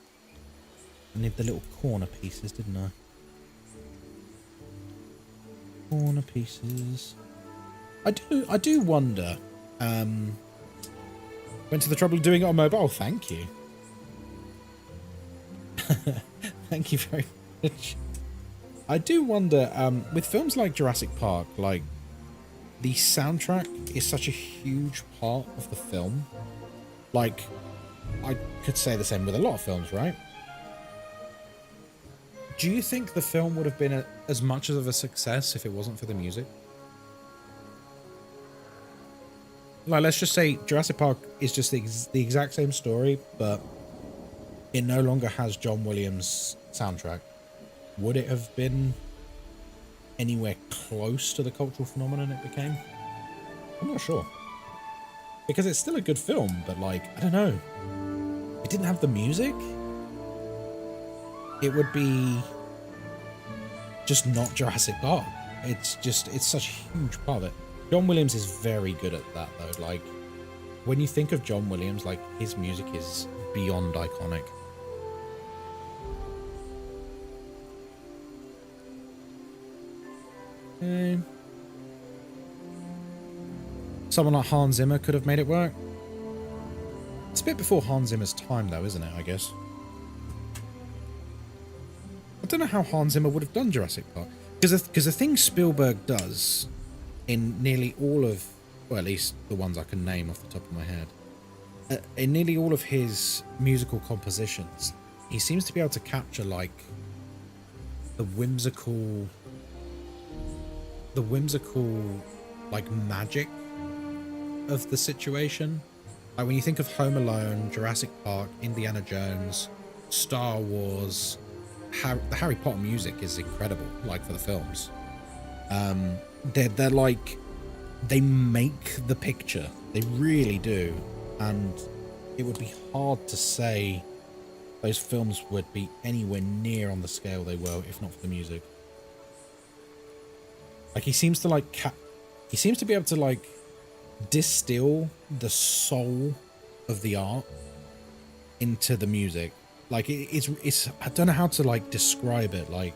I need the little corner pieces, didn't I? Corner pieces. I do wonder. Went to the trouble of doing it on mobile. Thank you. Thank you very much. I do wonder, with films like Jurassic Park, like, the soundtrack is such a huge part of the film. Like, I could say the same with a lot of films, right? Do you think the film would have been as much of a success if it wasn't for the music? Like, let's just say Jurassic Park is just the exact same story, but it no longer has John Williams' soundtrack. Would it have been anywhere close to the cultural phenomenon it became? I'm not sure. Because it's still a good film, but, like, I don't know. If it didn't have the music, it would be just not Jurassic Park. It's such a huge part of it. John Williams is very good at that, though. Like, when you think of John Williams, like, his music is beyond iconic. Someone like Hans Zimmer could have made it work. It's a bit before Hans Zimmer's time, though, isn't it, I guess? I don't know how Hans Zimmer would have done Jurassic Park. Because the thing Spielberg does in nearly all of, well, at least the ones I can name off the top of my head, in nearly all of his musical compositions, he seems to be able to capture, like, the whimsical, like, magic of the situation. Like, when you think of Home Alone, Jurassic Park, Indiana Jones, Star Wars, the Harry Potter music is incredible, like, for the films. They're like, they make the picture. They really do. And it would be hard to say those films would be anywhere near on the scale they were if not for the music. Like, he seems to, like, he seems to be able to, like, distill the soul of the art into the music. Like, it's I don't know how to, like, describe it. Like,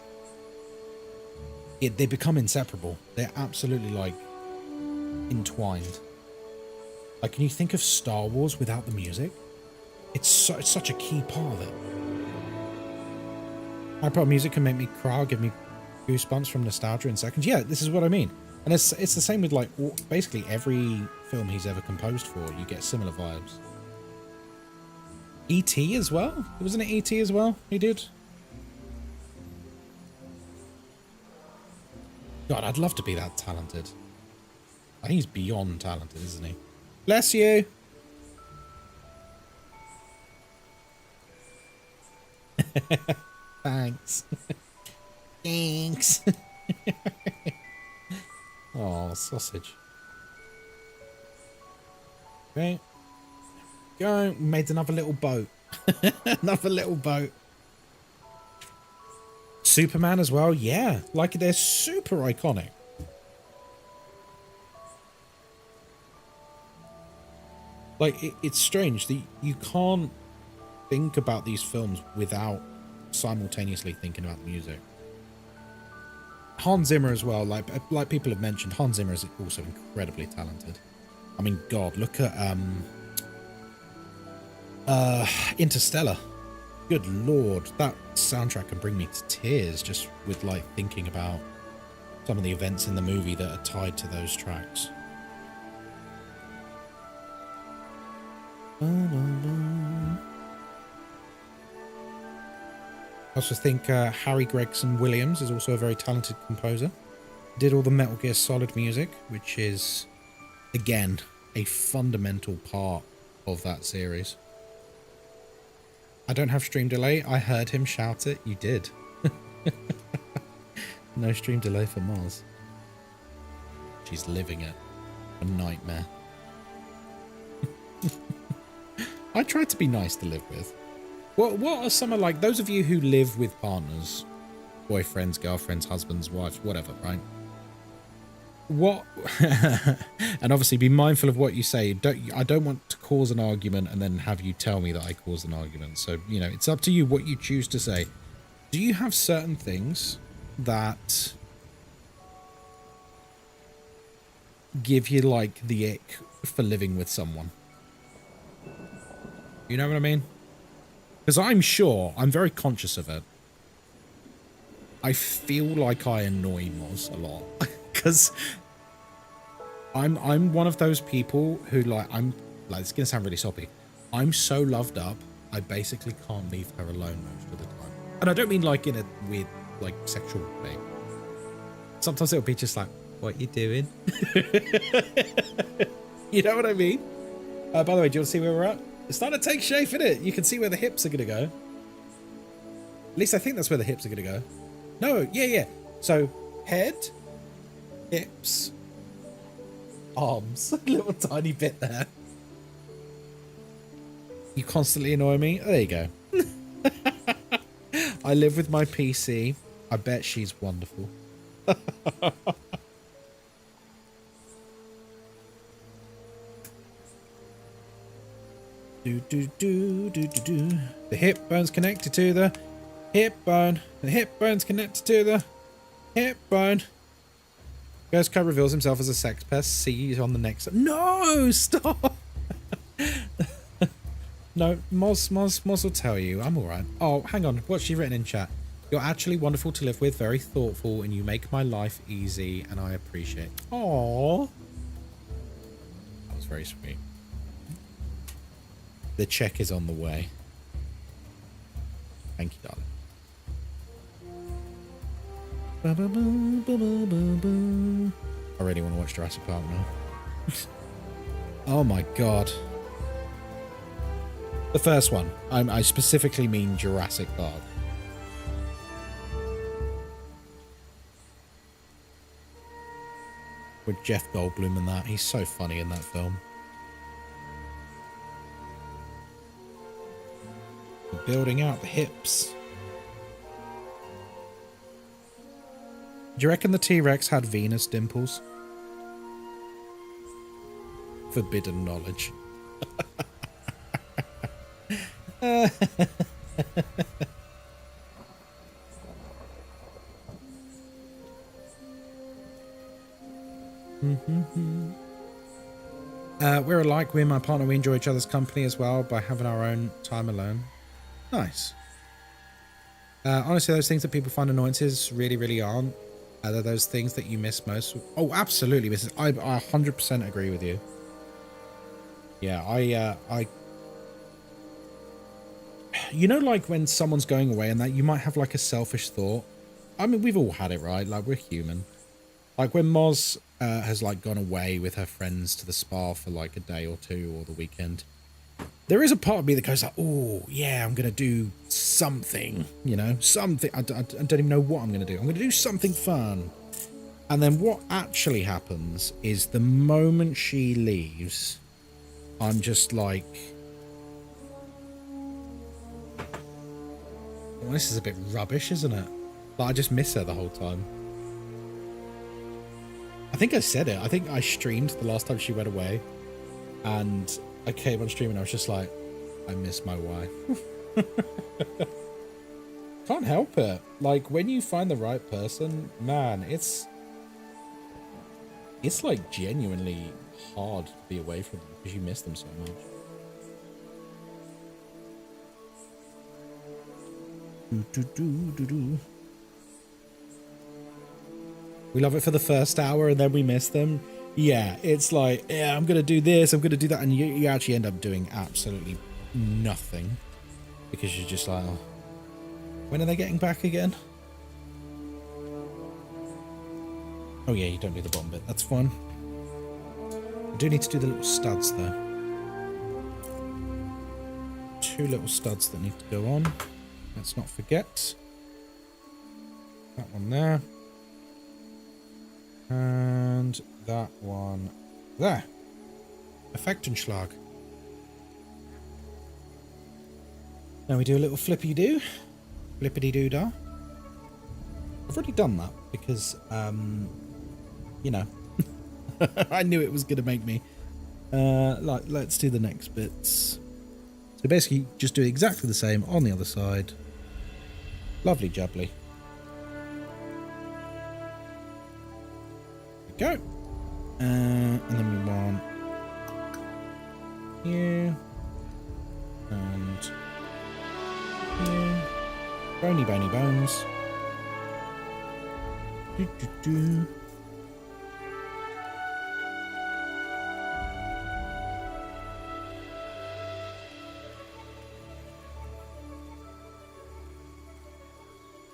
they become inseparable. They're absolutely, like, entwined. Like, can you think of Star Wars without the music? It's such a key part of it. Harry Potter music can make me cry, give me goosebumps from nostalgia in seconds. Yeah, this is what I mean. And it's the same with, like, basically every film he's ever composed for. You get similar vibes. E.T. as well? Wasn't it E.T. as well he did? God, I'd love to be that talented. I think he's beyond talented, isn't he? Bless you! Thanks. Thanks. Oh, sausage. Okay. Go. Made another little boat. Another little boat. Superman as well. Yeah. Like, they're super iconic. Like, it's strange that you can't think about these films without simultaneously thinking about the music. Hans Zimmer as well, like people have mentioned, Hans Zimmer is also incredibly talented. I mean, God, look at Interstellar. Good Lord, that soundtrack can bring me to tears just with, like, thinking about some of the events in the movie that are tied to those tracks. I also think Harry Gregson Williams is also a very talented composer. Did all the Metal Gear Solid music, which is, again, a fundamental part of that series. I don't have stream delay. I heard him shout it. You did. No stream delay for Mars. She's living it. A nightmare. I try to be nice to live with. What are some of, like, those of you who live with partners, boyfriends, girlfriends, husbands, wives, whatever, right? What? And obviously be mindful of what you say. I don't want to cause an argument and then have you tell me that I caused an argument. So, you know, it's up to you what you choose to say. Do you have certain things that give you like the ick for living with someone? You know what I mean? Because I'm sure, I'm very conscious of it. I feel like I annoy Moz a lot. Because I'm one of those people who like, it's gonna sound really soppy. I'm so loved up, I basically can't leave her alone most of the time. And I don't mean like in a weird, like sexual way. Sometimes it'll be just like, what you doing? You know what I mean? By the way, do you want to see where we're at? It's starting to take shape, isn't it? You can see where the hips are going to go. At least I think that's where the hips are going to go. No, yeah. So, head, hips, arms. A little tiny bit there. You constantly annoy me. Oh, there you go. I live with my PC. I bet she's wonderful. The hip bone's connected to the hip bone. The hip bone's connected to the hip bone. Ghostkai reveals himself as a sex pest. See you on the next. No, stop. No, Moz will tell you. I'm all right. Oh, hang on. What's she written in chat? You're actually wonderful to live with, very thoughtful, and you make my life easy, and I appreciate. Aww. That was very sweet. The check is on the way. Thank you, darling. I really want to watch Jurassic Park now. Oh my god. The first one. I specifically mean Jurassic Park. With Jeff Goldblum and that. He's so funny in that film. Building out the hips. Do you reckon the T-Rex had Venus dimples? Forbidden knowledge. We're alike. We and my partner, we enjoy each other's company as well by having our own time alone. Nice. Honestly, those things that people find annoyances really, really aren't. They're those things that you miss most. Oh, absolutely, Mrs. I 100% agree with you. Yeah, I you know, like when someone's going away and that you might have like a selfish thought. I mean, we've all had it, right? Like, we're human. Like when Moz has like gone away with her friends to the spa for like a day or two or the weekend. There is a part of me that goes like, oh, yeah, I'm going to do something, you know, something. I don't even know what I'm going to do. I'm going to do something fun. And then what actually happens is the moment she leaves, I'm just like, well, this is a bit rubbish, isn't it? Like, I just miss her the whole time. I think I said it. I think I streamed the last time she went away. And I came on stream and I was just like, I miss my wife. Can't help it. Like, when you find the right person, man, it's like genuinely hard to be away from them because you miss them so much. We love it for the first hour and then we miss them. Yeah, it's like, yeah, I'm going to do this, I'm going to do that. And you actually end up doing absolutely nothing. Because you're just like, oh, when are they getting back again? Oh yeah, you don't do the bottom bit. That's fine. I do need to do the little studs though. 2 little studs that need to go on. Let's not forget. That one there. And that one there. Effektenschlag. Now we do a little flippy-doo. Flippity-doo-dah. I've already done that because, you know, I knew it was going to make me. Let's do the next bits. So basically, just do exactly the same on the other side. Lovely jubbly. There we go. And then we want here and here. Bony bones. Do, do, do.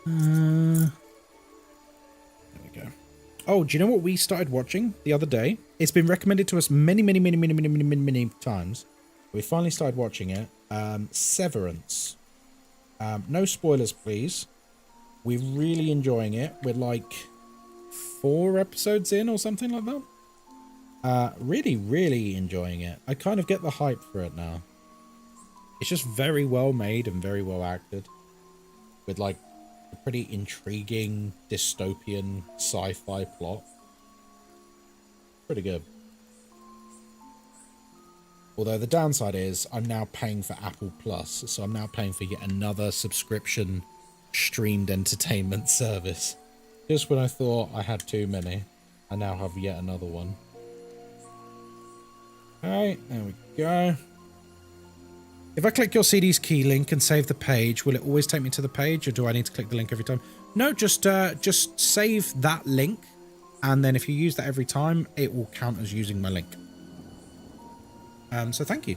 There we go. Oh, do you know what we started watching the other day? It's been recommended to us many times. We finally started watching it. Severance. No spoilers, please. We're really enjoying it. We're like 4 episodes in or something like that. Really enjoying it. I kind of get the hype for it now. It's just very well made and very well acted. With like a pretty intriguing dystopian sci-fi plot. Pretty good. Although the downside is I'm now paying for Apple Plus, so I'm now paying for yet another subscription streamed entertainment service. Just when I thought I had too many, I now have yet another one. Alright, there we go. If I click your CD's key link and save the page, will it always take me to the page, or do I need to click the link every time? No, just save that link, and then if you use that every time, it will count as using my link. So thank you.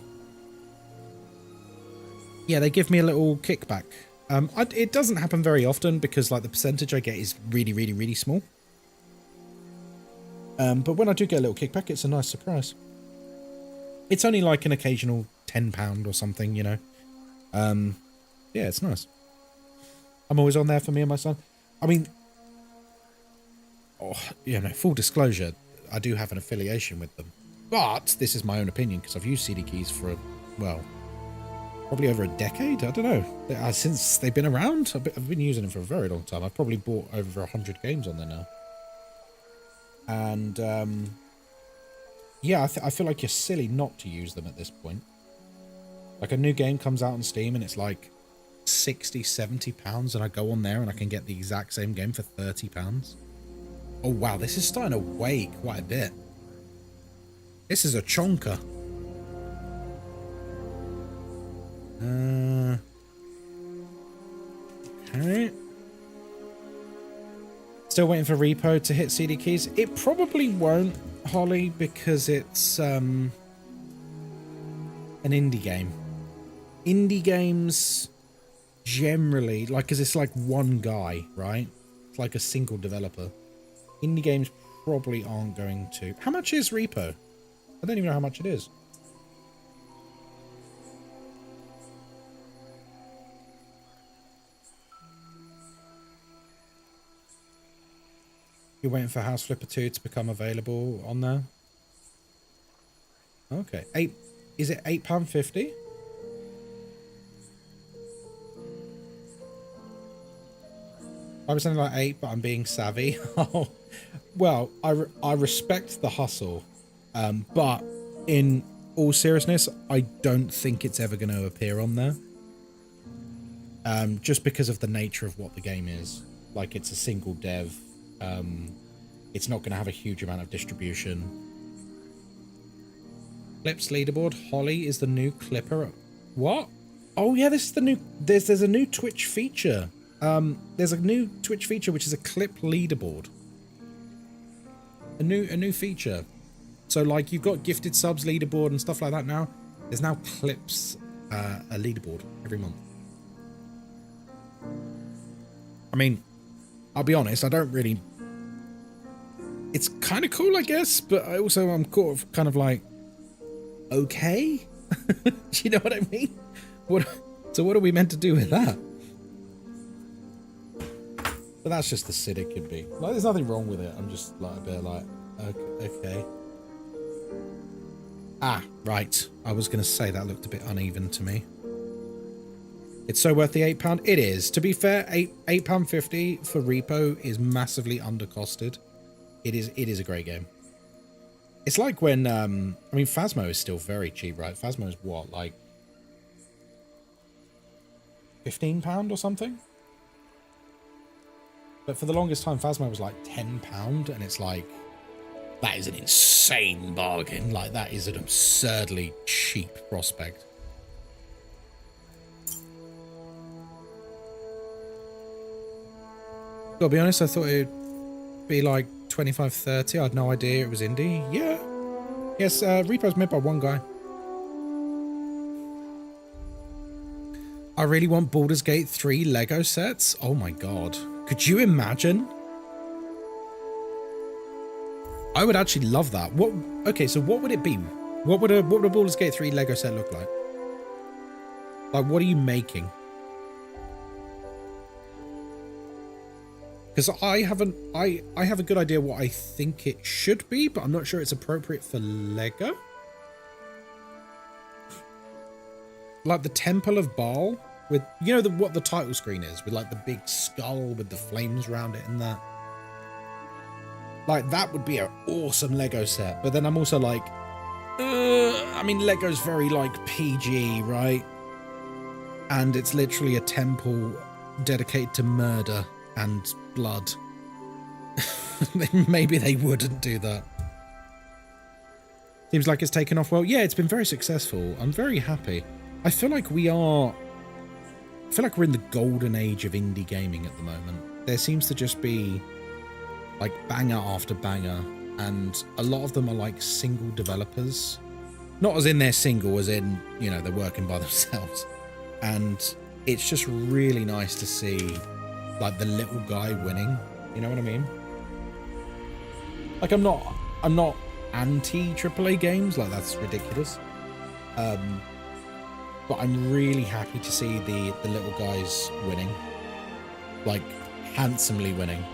Yeah, they give me a little kickback. It doesn't happen very often because like the percentage I get is really small. But when I do get a little kickback, it's a nice surprise. It's only like an occasional £10 or something, you know. Yeah, it's nice. I'm always on there for me and my son. I mean, you know, full disclosure, I do have an affiliation with them. But this is my own opinion because I've used CD keys for, well, probably over a decade. I don't know. Since they've been around, I've been using them for a very long time. I've probably bought over 100 games on there now. And, yeah, I feel like you're silly not to use them at this point. Like a new game comes out on Steam and it's like 60, 70 pounds, and I go on there and I can get the exact same game for 30 pounds. Oh wow, this is starting to weigh quite a bit. This is a chonker. Okay. Still waiting for Repo to hit CD keys. It probably won't, Holly, because it's an indie game. Indie games generally, like, because it's like one guy, right? It's like a single developer. Indie games probably aren't going to. How much is Repo? I don't even know how much it is. You're waiting for House Flipper 2 to become available on there? Okay. Is it £8.50? I was saying like 8, but I'm being savvy. Oh, well, I respect the hustle, but in all seriousness, I don't think it's ever going to appear on there. Just because of the nature of what the game is. Like, it's a single dev. It's not going to have a huge amount of distribution. Clips leaderboard. Holly is the new Clipper. What? Oh yeah, this is the new. There's a new Twitch feature. There's a new Twitch feature which is a clip leaderboard. A new feature. So like you've got gifted subs leaderboard and stuff like that now. There's now clips a leaderboard every month. I mean, I'll be honest, I don't really. It's kind of cool, I guess, but I also I'm kind of like, okay. Do you know what I mean? So what are we meant to do with that? But that's just the Sid it could be. Like, there's nothing wrong with it. I'm just like a bit like, okay. Ah, right. I was going to say that looked a bit uneven to me. It's so worth the £8. It is. To be fair, £8.50 for Repo is massively undercosted. It is a great game. It's like when I mean, Phasmo is still very cheap, right? Phasmo is what, like £15 or something? But for the longest time, Phasmo was like £10, and it's like, that is an insane bargain. Like, that is an absurdly cheap prospect. Gotta be honest, I thought it'd be like 25, 30. I had no idea it was indie. Yeah. Yes, Repo's made by one guy. I really want Baldur's Gate 3 Lego sets. Oh my god. Could you imagine? I would actually love that. What? Okay, so what would it be? What would a Baldur's Gate 3 Lego set look like? Like, what are you making? Because I have a good idea what I think it should be, but I'm not sure it's appropriate for Lego. Like the Temple of Baal with, you know, what the title screen is, with like the big skull with the flames around it and that. Like, that would be an awesome Lego set. But then I'm also like, I mean, Lego's very like PG, right? And it's literally a temple dedicated to murder and blood. Maybe they wouldn't do that. Seems like it's taken off well. Yeah, it's been very successful. I'm very happy. I feel like we're in the golden age of indie gaming at the moment. There seems to just be like banger after banger, and a lot of them are like single developers. Not as in they're single, as in, you know, they're working by themselves. And it's just really nice to see like the little guy winning, you know what I mean? Like, I'm not anti AAA games, like that's ridiculous. But I'm really happy to see the little guys winning, like handsomely winning.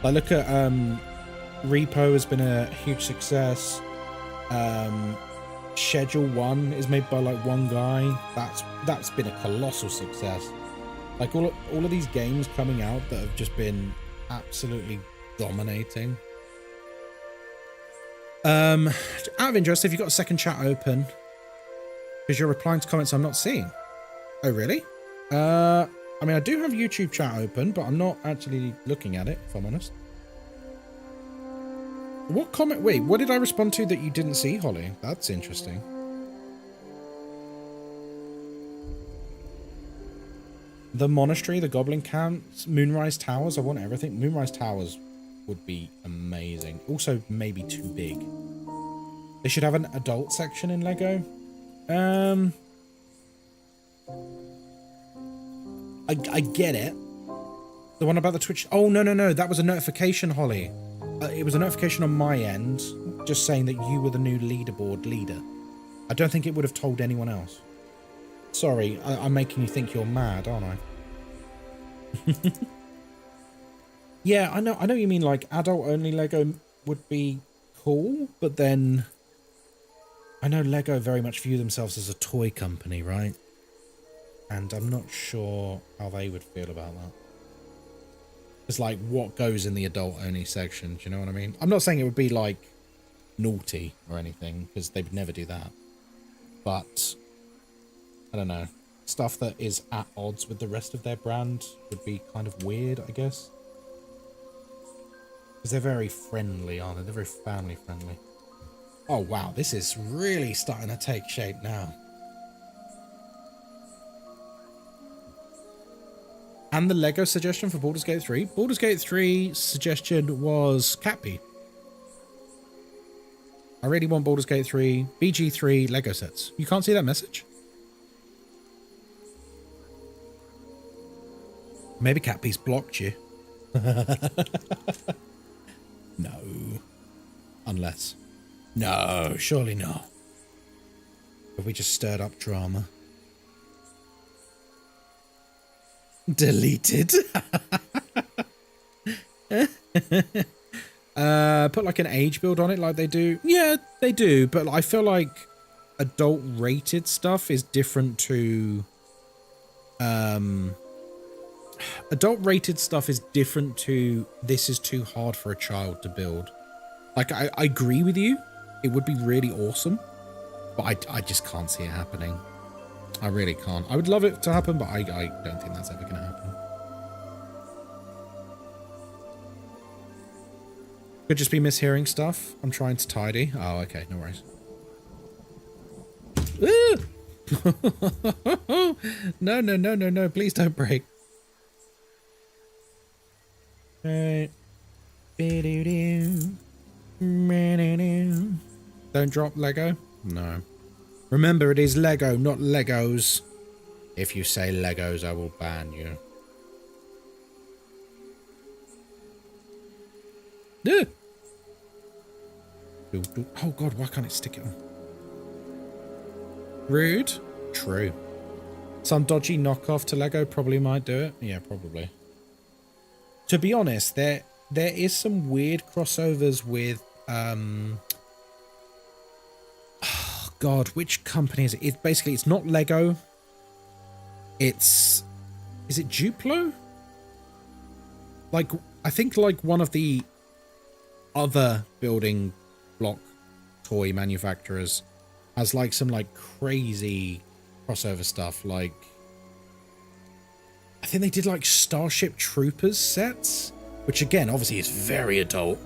Like, look at Repo has been a huge success. Schedule 1 is made by like one guy. That's been a colossal success. Like, all of these games coming out that have just been absolutely dominating. Out of interest, have you got a second chat open? Because you're replying to comments I'm not seeing. Oh, really? I mean, I do have YouTube chat open, but I'm not actually looking at it, if I'm honest. What comment? Wait, what did I respond to that you didn't see, Holly? That's interesting. The monastery, the goblin camps, Moonrise Towers. I want everything. Moonrise Towers would be amazing. Also, maybe too big. They should have an adult section in Lego. I get it. The one about the Twitch. Oh, no. That was a notification, Holly. It was a notification on my end, just saying that you were the new leaderboard leader. I don't think it would have told anyone else. Sorry, I'm making you think you're mad, aren't I? Yeah, I know what you mean, like, adult-only Lego would be cool, but then I know Lego very much view themselves as a toy company, right? And I'm not sure how they would feel about that. It's like, what goes in the adult-only section, do you know what I mean? I'm not saying it would be, like, naughty or anything, because they would never do that. But I don't know. Stuff that is at odds with the rest of their brand would be kind of weird, I guess. Because they're very friendly, aren't they? They're very family friendly. Oh, wow. This is really starting to take shape now. And the Lego suggestion for Baldur's Gate 3? Baldur's Gate 3 suggestion was Catpy. I really want Baldur's Gate 3, BG3 Lego sets. You can't see that message? Maybe Catpy's blocked you. No. Unless. No, surely not. Have we just stirred up drama? Deleted. Put like an age build on it like they do. Yeah, they do. But I feel like adult rated stuff is different to adult rated stuff is different to this is too hard for a child to build. Like, I agree with you. It would be really awesome, but I just can't see it happening. I really can't. I would love it to happen, but I don't think that's ever going to happen. Could just be mishearing stuff. I'm trying to tidy. Oh, okay. No worries. No, no, no, no, no. Please don't break. Right. Don't drop Lego. No. Remember, it is Lego, not Legos. If you say Legos, I will ban you. Oh god, why can't it stick it on? Rude. True. Some dodgy knockoff to Lego probably might do it. Yeah, probably. To be honest, there is some weird crossovers with oh god, which company is it? It's basically, it's not Lego. Is it Duplo? Like, I think like one of the other building block toy manufacturers has like some like crazy crossover stuff. Like, I think they did like Starship Troopers sets, which again obviously is very adult.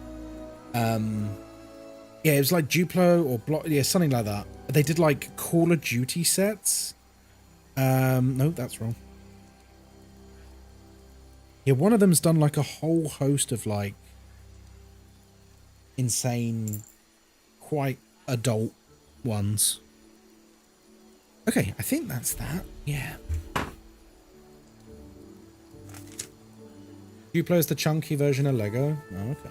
Yeah, it was like Duplo or block, yeah, something like that. They did like Call of Duty sets. No, that's wrong. Yeah, one of them's done like a whole host of like insane, quite adult ones. Okay, I think that's that. Yeah. Duplo is the chunky version of Lego. Oh, okay.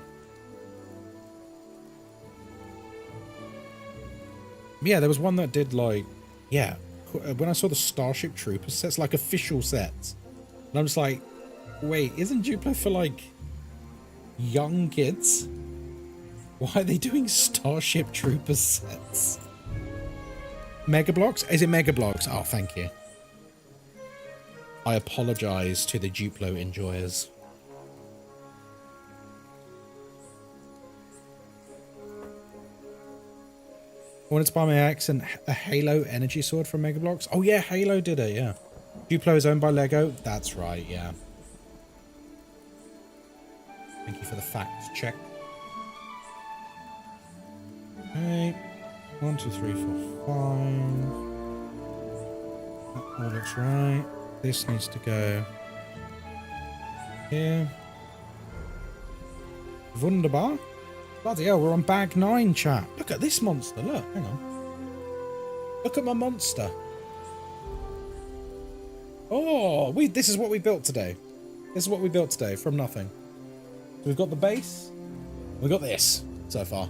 Yeah, there was one that did like, yeah, when I saw the Starship Troopers sets, like official sets, and I'm just like, wait, isn't Duplo for like young kids? Why are they doing Starship Troopers sets? Mega Bloks? Is it Mega Bloks? Oh, thank you. I apologize to the Duplo enjoyers. I wanted to buy my ex a Halo energy sword from Mega Bloks. Oh yeah, Halo did it, yeah. Duplo is owned by Lego. That's right, yeah. Thank you for the fact check. Okay. 1, 2, 3, 4, 5. That all looks right. This needs to go here. Wunderbar. Bloody hell, we're on bag 9, chat. Look at this monster. Look, hang on. Look at my monster. Oh, this is what we built today. This is what we built today from nothing. So we've got the base. We've got this so far.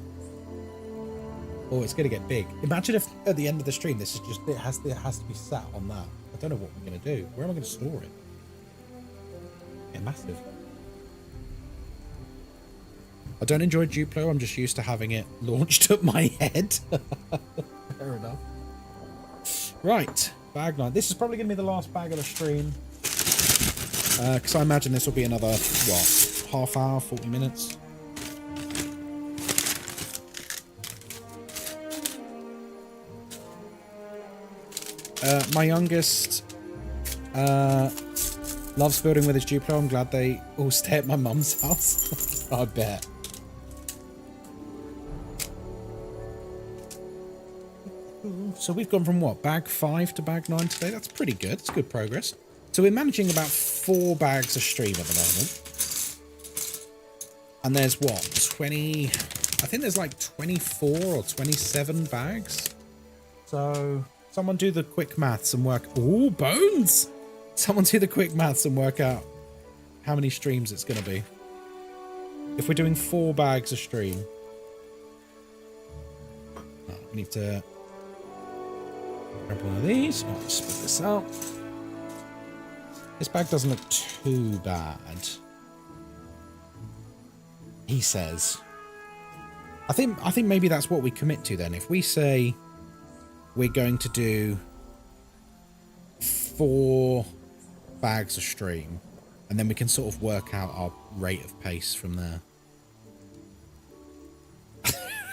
Oh, it's going to get big. Imagine if at the end of the stream, this is just, it has to be sat on that. I don't know what we're going to do. Where am I going to store it? Yeah, massive. I don't enjoy Duplo. I'm just used to having it launched at my head. Fair enough. Right, bag 9. This is probably going to be the last bag of the stream. Because I imagine this will be another, what, half hour, 40 minutes. My youngest loves building with his Duplo. I'm glad they all stay at my mum's house. I bet. So we've gone from what, bag 5 to bag 9 today? That's pretty good. It's good progress. So we're managing about 4 bags a stream at the moment. And there's what, 20... I think there's like 24 or 27 bags. So someone do the quick maths and work... Ooh, bones! Someone do the quick maths and work out how many streams it's going to be. If we're doing 4 bags a stream. Oh, we need to... grab one of these. Oh, let's split this out. This bag doesn't look too bad, he says. I think maybe that's what we commit to then. If we say we're going to do 4 bags a stream, and then we can sort of work out our rate of pace from there.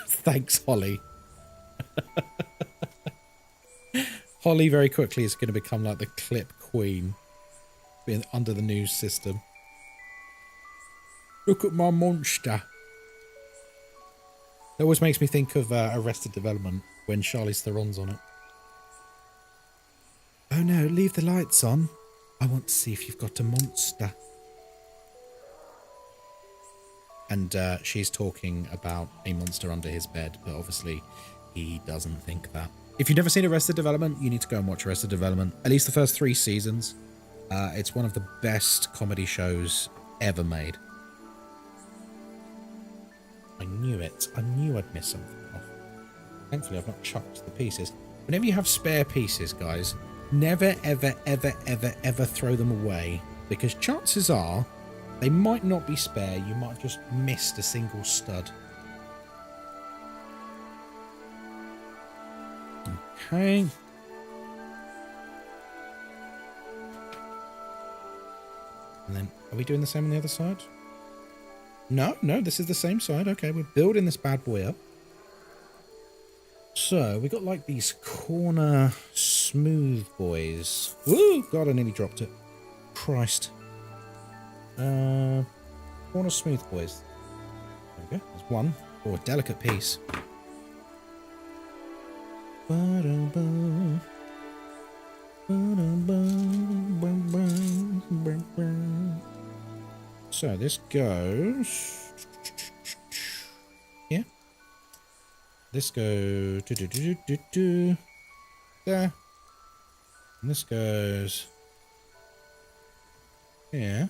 Thanks, Holly. Holly very quickly is going to become like the clip queen, being under the news system. Look at my monster. It always makes me think of Arrested Development when Charlize Theron's on it. Oh no, leave the lights on. I want to see if you've got a monster. And she's talking about a monster under his bed, but obviously he doesn't think that. If you've never seen Arrested Development, you need to go and watch Arrested Development. At least the first 3 seasons. It's one of the best comedy shows ever made. I knew it. I knew I'd miss something off. Thankfully, I've not chucked the pieces. Whenever you have spare pieces, guys, never, ever, ever, ever, ever throw them away. Because chances are, they might not be spare. You might have just missed a single stud. Okay. And then, are we doing the same on the other side? No, this is the same side. Okay, we're building this bad boy up. So, we got like these corner smooth boys. Woo! God, I nearly dropped it. Christ. Corner smooth boys. There we go. There's one. Oh, a delicate piece. So this goes here. This goes there. And this goes here.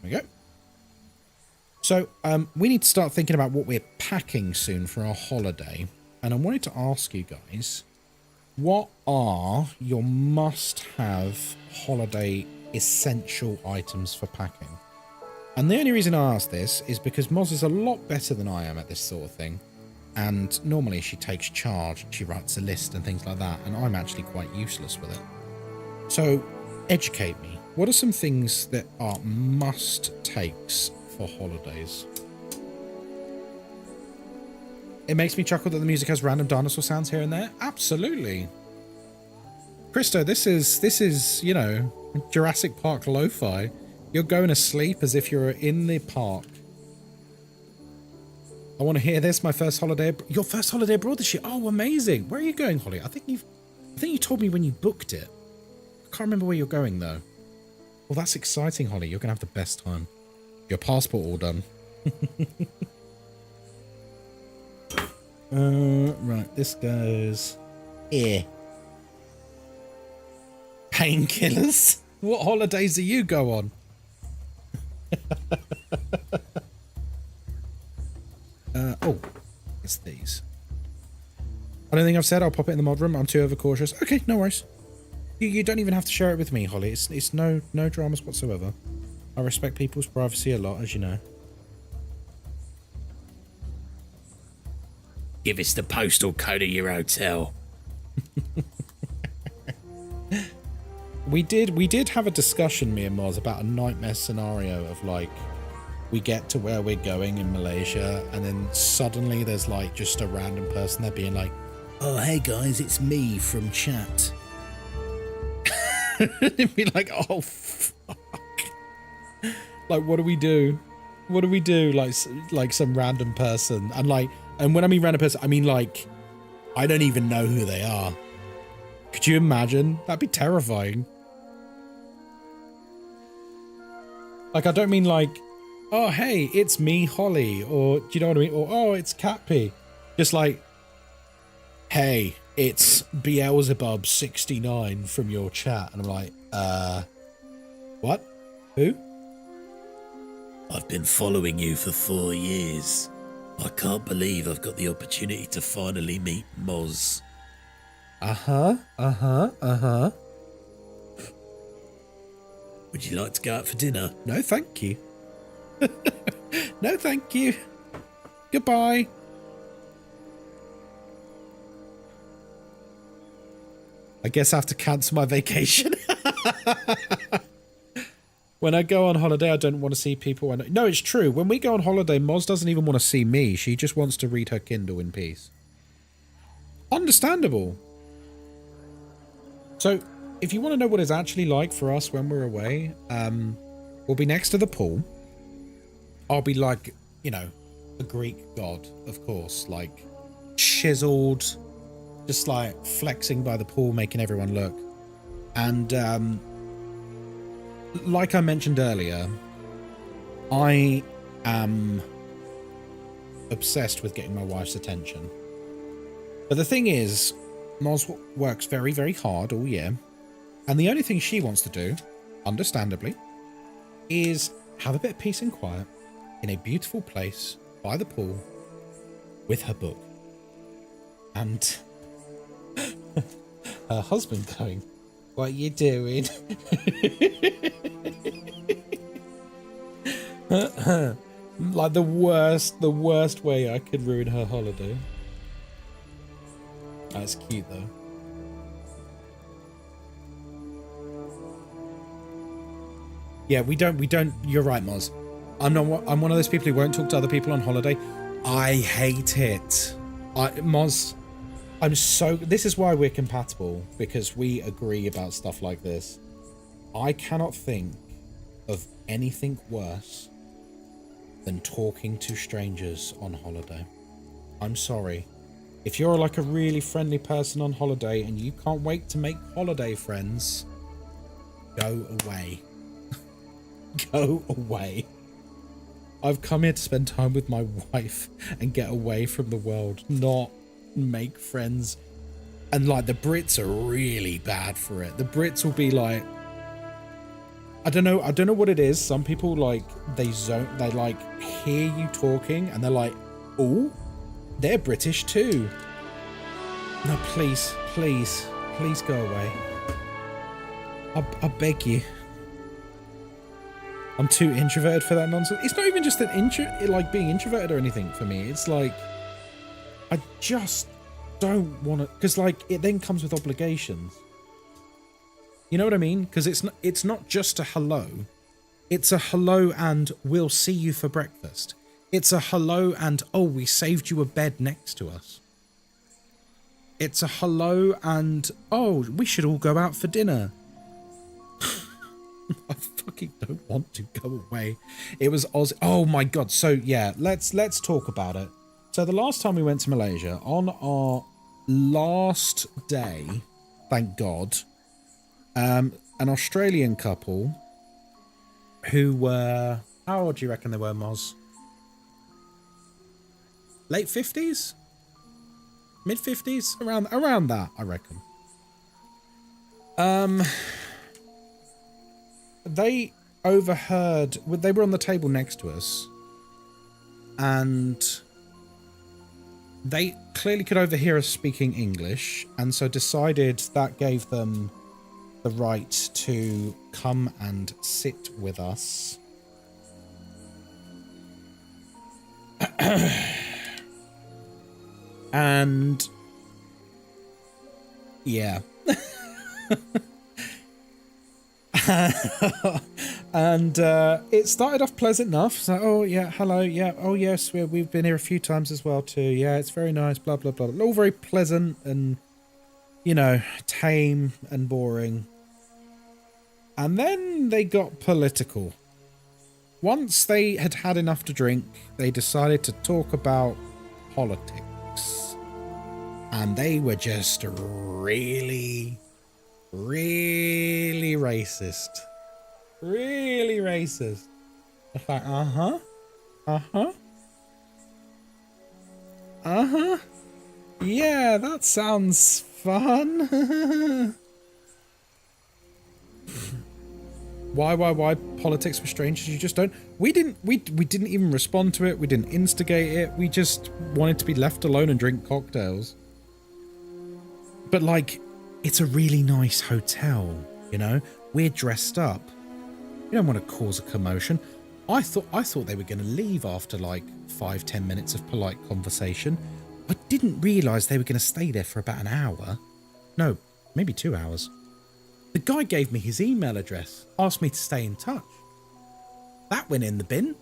There we go. So we need to start thinking about what we're packing soon for our holiday. And I wanted to ask you guys, what are your must-have holiday essential items for packing? And the only reason I ask this is because Moz is a lot better than I am at this sort of thing. And normally she takes charge, she writes a list and things like that, and I'm actually quite useless with it. So, educate me. What are some things that are must-takes for holidays? It makes me chuckle that the music has random dinosaur sounds here and there. Absolutely. Christo, this is, you know, Jurassic Park lo-fi. You're going to sleep as if you're in the park. I want to hear this. My first holiday. Your first holiday abroad this year. Oh, amazing. Where are you going, Holly? I think you told me when you booked it. I can't remember where you're going though. Well, that's exciting, Holly. You're going to have the best time. Your passport all done. Right, this goes here. Painkillers? What holidays do you go on? Oh, it's these. I don't think I've said I'll pop it in the mod room. I'm too overcautious. Okay, no worries. You don't even have to share it with me, Holly. It's no dramas whatsoever. I respect people's privacy a lot, as you know. Give us the postal code of your hotel. We did have a discussion, me and Moz, about a nightmare scenario of like, we get to where we're going in Malaysia, and then suddenly there's like just a random person there being like, "Oh, hey guys, it's me from chat." It'd be like, "Oh, fuck." Like, what do we do? What do we do? Like some random person, and when I mean random person, I mean like, I don't even know who they are. Could you imagine? That'd be terrifying. Like, I don't mean like, "Oh, hey, it's me, Holly," or do you know what I mean? Or, "Oh, it's Catpy." Just like, "Hey, it's Beelzebub 69 from your chat." And I'm like, what? Who? I've been following you for 4 years. I can't believe I've got the opportunity to finally meet Moz. Would you like to go out for dinner? No, thank you. No, thank you. Goodbye. I guess I have to cancel my vacation. When I go on holiday, I don't want to see people. No, it's true. When we go on holiday, Moz doesn't even want to see me. She just wants to read her Kindle in peace. Understandable. So, if you want to know what it's actually like for us when we're away, we'll be next to the pool. I'll be like, you know, a Greek god, of course, like chiseled, just like flexing by the pool, making everyone look. And like I mentioned earlier, I am obsessed with getting my wife's attention. But the thing is, Moz works very, very hard all year. And the only thing she wants to do, understandably, is have a bit of peace and quiet in a beautiful place by the pool with her book. And her husband going, "What you doing?" Like the worst way I could ruin her holiday. That's cute though. Yeah, we don't, you're right, Moz. I'm one of those people who won't talk to other people on holiday. I hate it. Moz, this is why we're compatible, because we agree about stuff like this. I cannot think of anything worse than talking to strangers on holiday. I'm sorry. If you're like a really friendly person on holiday and you can't wait to make holiday friends, go away. Go away. I've come here to spend time with my wife and get away from the world, not make friends. And like the Brits are really bad for it. The Brits will be like, I don't know what it is. Some people like they like hear you talking and they're like, "Oh, they're British too." No, please go away. I beg you. I'm too introverted for that nonsense. It's not even just like being introverted or anything for me. It's like, I just don't want to, because like it then comes with obligations. You know what I mean? Because it's not just a hello. It's a hello and we'll see you for breakfast. It's a hello and, oh, we saved you a bed next to us. It's a hello and, oh, we should all go out for dinner. I fucking don't want to go away. It was Oz. Oh my god. So yeah, let's talk about it. So the last time we went to Malaysia, on our last day, thank God, an Australian couple who were, how old do you reckon they were, Moz? Late 50s? Mid 50s? Around that, I reckon. They overheard, they were on the table next to us, and they clearly could overhear us speaking English, and so decided that gave them the right to come and sit with us. And yeah. And it started off pleasant enough. So, oh yeah, hello, yeah, oh yes, we've been here a few times as well too. Yeah, it's very nice, blah blah blah. All very pleasant and, you know, tame and boring. And then they got political. Once they had had enough to drink, they decided to talk about politics. And they were just really racist. Really racist. It's like, yeah, that sounds fun. Why politics with strangers? You just don't. We didn't even respond to it. We didn't instigate it. We just wanted to be left alone and drink cocktails. But like, it's a really nice hotel, you know? We're dressed up. We don't want to cause a commotion. I thought they were going to leave after like 5-10 minutes of polite conversation. I didn't realise they were going to stay there for about an hour. No, maybe 2 hours. The guy gave me his email address, asked me to stay in touch. That went in the bin.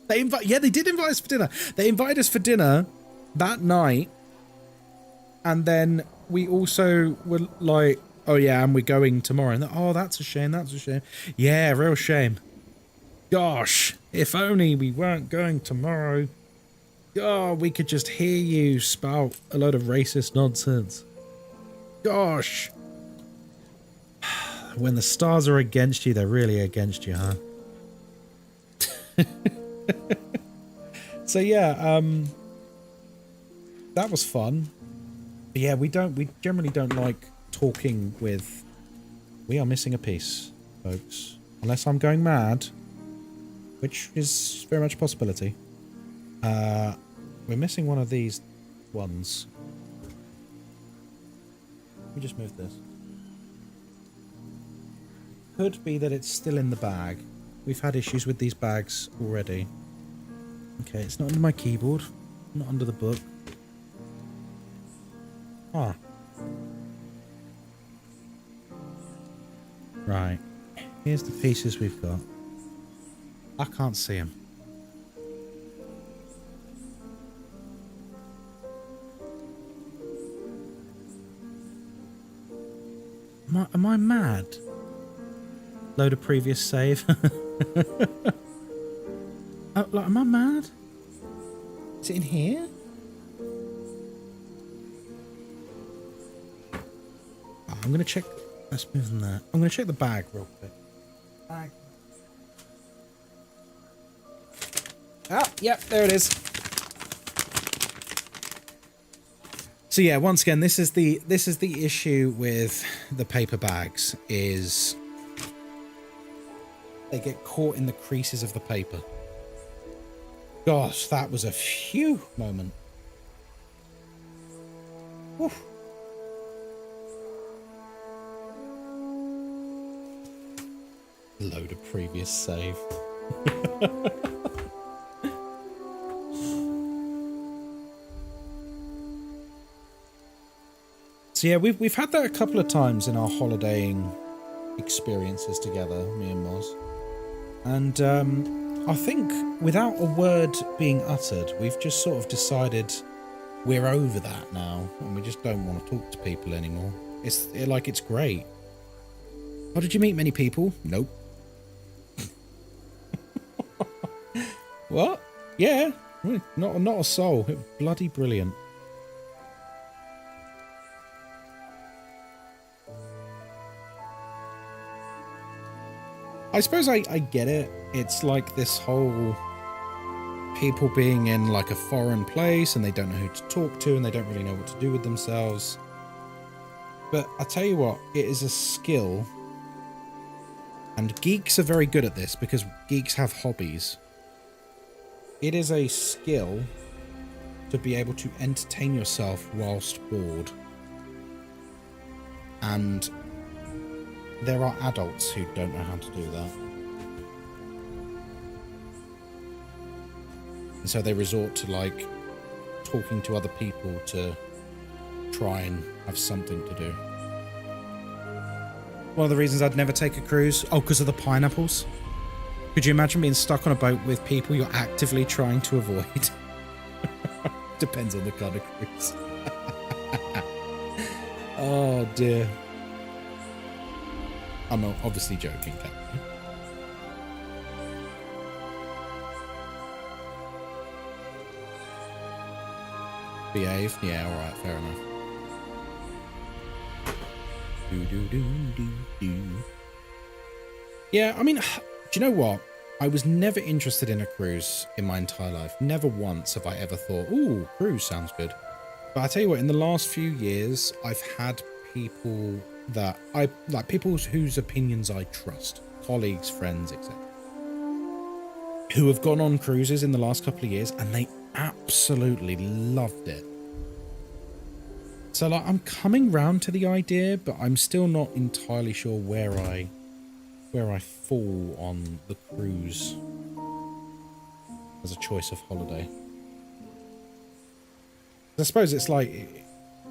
They did invite us for dinner. They invited us for dinner that night. And then we also were like, oh yeah, and we're going tomorrow. And oh, that's a shame. That's a shame. Yeah, real shame. Gosh, if only we weren't going tomorrow. Oh, we could just hear you spout a load of racist nonsense. Gosh. When the stars are against you, they're really against you, huh? So yeah, that was fun. But yeah, we generally don't like talking with... We are missing a piece, folks. Unless I'm going mad, which is very much a possibility. We're missing one of these ones. Let me just move this. Could be that it's still in the bag. We've had issues with these bags already. Okay, it's not under my keyboard. Not under the book. Ah. Right. Here's the pieces we've got. I can't see them. Am I mad? Load of previous save. Like, am I mad? Is it in here? Oh, I'm gonna check. Let's move them there. I'm gonna check the bag real quick. Bag. Ah, yep, there it is. So yeah, once again, this is the issue with the paper bags is they get caught in the creases of the paper. Gosh, that was a phew moment. Whew. Load of previous save. So yeah, we've had that a couple of times in our holidaying experiences together, me and Moz. And I think without a word being uttered, we've just sort of decided we're over that now, and we just don't want to talk to people anymore. It's great. Oh, did you meet many people? Nope. What? Yeah, not a soul. It was bloody brilliant. I suppose I get it. It's like this whole people being in like a foreign place and they don't know who to talk to and they don't really know what to do with themselves. But I tell you what, it is a skill. And geeks are very good at this because geeks have hobbies. It is a skill to be able to entertain yourself whilst bored. And there are adults who don't know how to do that. And so they resort to like talking to other people to try and have something to do. One of the reasons I'd never take a cruise, because of the pineapples. Could you imagine being stuck on a boat with people you're actively trying to avoid? Depends on the kind of cruise. Oh dear. I'm obviously joking, Captain. Behave? Yeah, alright, fair enough. Yeah, I mean, do you know what? I was never interested in a cruise in my entire life. Never once have I ever thought, ooh, cruise sounds good. But I tell you what, in the last few years, I've had people that I like, people whose opinions I trust, colleagues, friends, etc., who have gone on cruises in the last couple of years and they absolutely loved it. So like, I'm coming round to the idea, but I'm still not entirely sure where I fall on the cruise as a choice of holiday. I suppose it's like,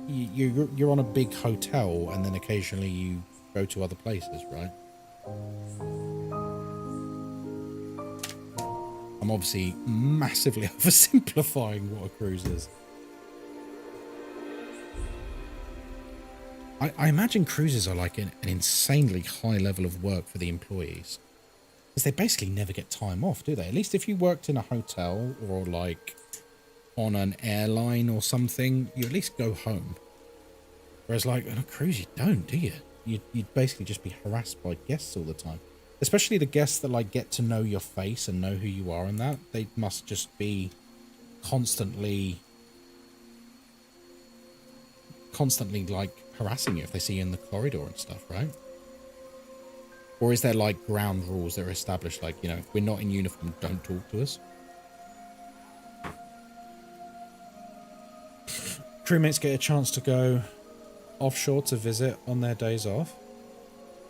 you're on a big hotel, and then occasionally you go to other places, right? I'm obviously massively oversimplifying what a cruise is. I imagine cruises are like an insanely high level of work for the employees. Because they basically never get time off, do they? At least if you worked in a hotel or like on an airline or something, you at least go home. Whereas like on a cruise, you don't, do you? You'd basically just be harassed by guests all the time. Especially the guests that like get to know your face and know who you are and that. They must just be constantly like harassing you if they see you in the corridor and stuff, right? Or is there like ground rules that are established, like, you know, if we're not in uniform, don't talk to us? Crewmates get a chance to go offshore to visit on their days off.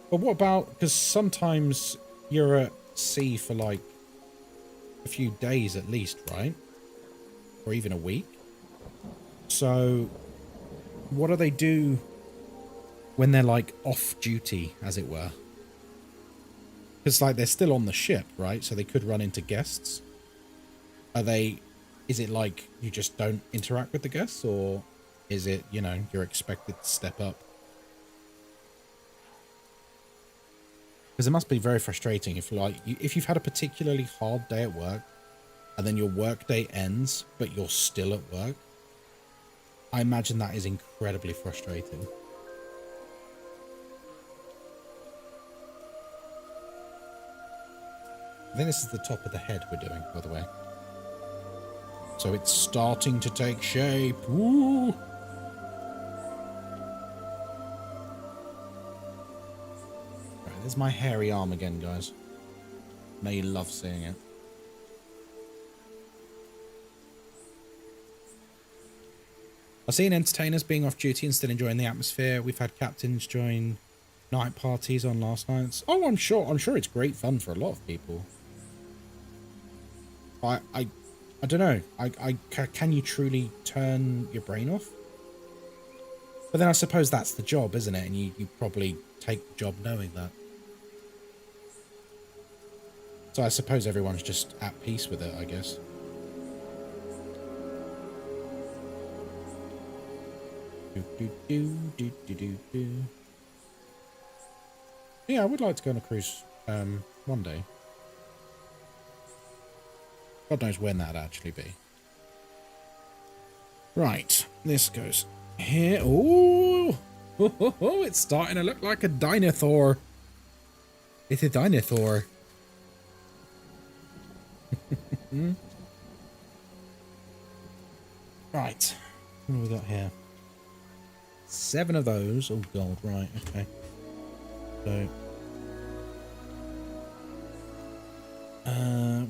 But what about, because sometimes you're at sea for like a few days at least, right? Or even a week. So what do they do when they're like off duty, as it were? Because like they're still on the ship, right? So they could run into guests. Is it like you just don't interact with the guests, or is it, you know, you're expected to step up? Because it must be very frustrating if if you've had a particularly hard day at work and then your work day ends, but you're still at work. I imagine that is incredibly frustrating. I think this is the top of the head we're doing, by the way. So it's starting to take shape. Woo! Right, there's my hairy arm again, guys. I know you love seeing it. I've seen entertainers being off duty and still enjoying the atmosphere. We've had captains join night parties on last nights. Oh, I'm sure it's great fun for a lot of people. I don't know. Can you truly turn your brain off? But then I suppose that's the job, isn't it? And you probably take the job knowing that. So I suppose everyone's just at peace with it, I guess. Yeah, I would like to go on a cruise one day. God knows when that'd actually be. Right, this goes here. Oh, it's starting to look like a dinosaur. It's a dinosaur. Right, what have we got here? 7 of those. Oh god, right, okay. So,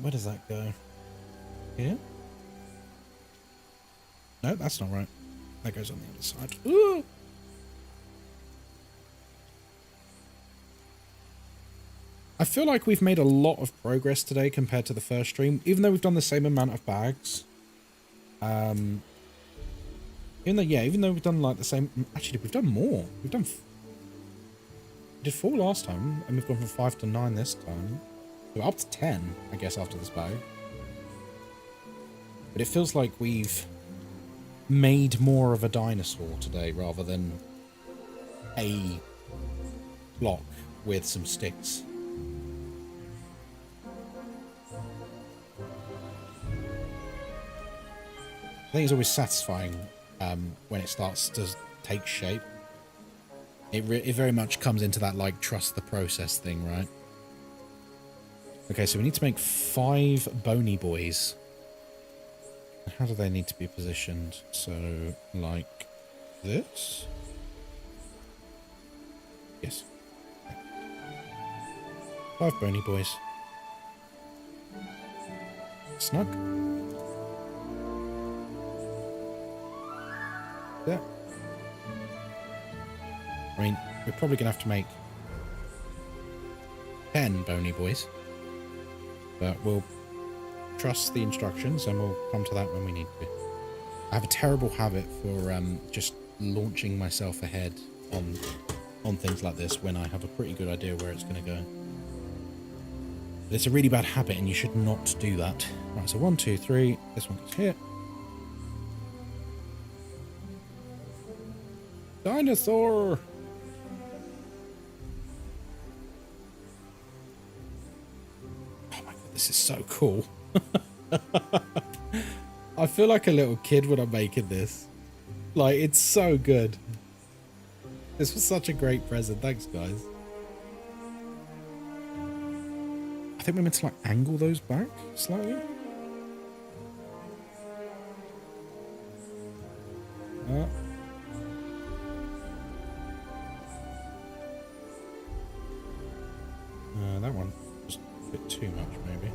where does that go? Here? No, that's not right. That goes on the other side. Ooh! I feel like we've made a lot of progress today compared to the first stream, even though we've done the same amount of bags. Even though we've done like the same. Actually, we've done more. We did 4 last time, and we've gone from 5 to 9 this time. So up to 10, I guess, after this bag. But it feels like we've made more of a dinosaur today rather than a block with some sticks. I think it's always satisfying when it starts to take shape. It very much comes into that, like, trust the process thing, right? Okay, so we need to make 5 bony boys. How do they need to be positioned? So, like this? Yes. 5 bony boys. Snug. There. I mean, we're probably going to have to make 10 bony boys. But we'll trust the instructions and we'll come to that when we need to. I have a terrible habit for just launching myself ahead on things like this when I have a pretty good idea where it's going to go. But it's a really bad habit, and you should not do that. Right, so 1, 2, 3. This one goes here. Dinosaur! Oh my god, this is so cool. I feel like a little kid when I'm making this. Like, it's so good. This was such a great present. Thanks, guys. I think we're meant to, like, angle those back slightly. That one was a bit too much, maybe.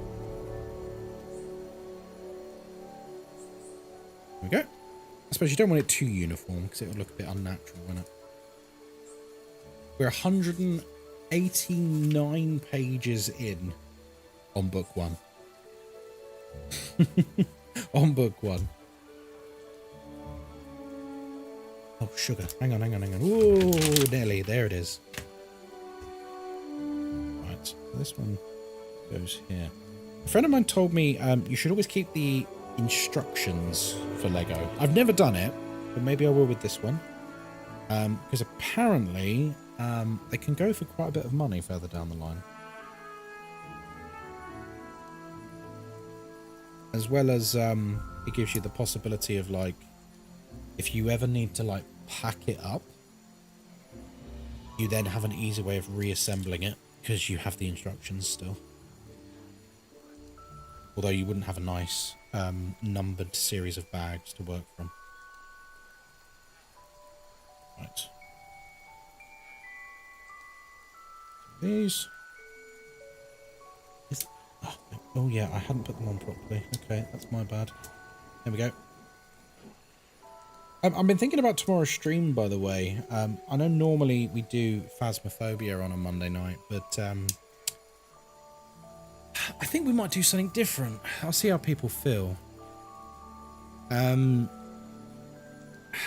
There we go. I suppose you don't want it too uniform because it would look a bit unnatural, wouldn't it? We're 189 pages in on book 1. On book 1. Oh, sugar. Hang on. Ooh, nearly. There it is. Right. This one goes here. A friend of mine told me you should always keep the instructions for Lego. I've never done it, but maybe I will with this one. Because apparently they can go for quite a bit of money further down the line. As well as it gives you the possibility of, like, if you ever need to, like, pack it up, you then have an easy way of reassembling it because you have the instructions still. Although you wouldn't have a nice numbered series of bags to work from. Right. These. Oh yeah, I hadn't put them on properly. Okay, that's my bad. There we go. I've been thinking about tomorrow's stream, by the way. I know normally we do Phasmophobia on a Monday night, but I think we might do something different. I'll see how people feel.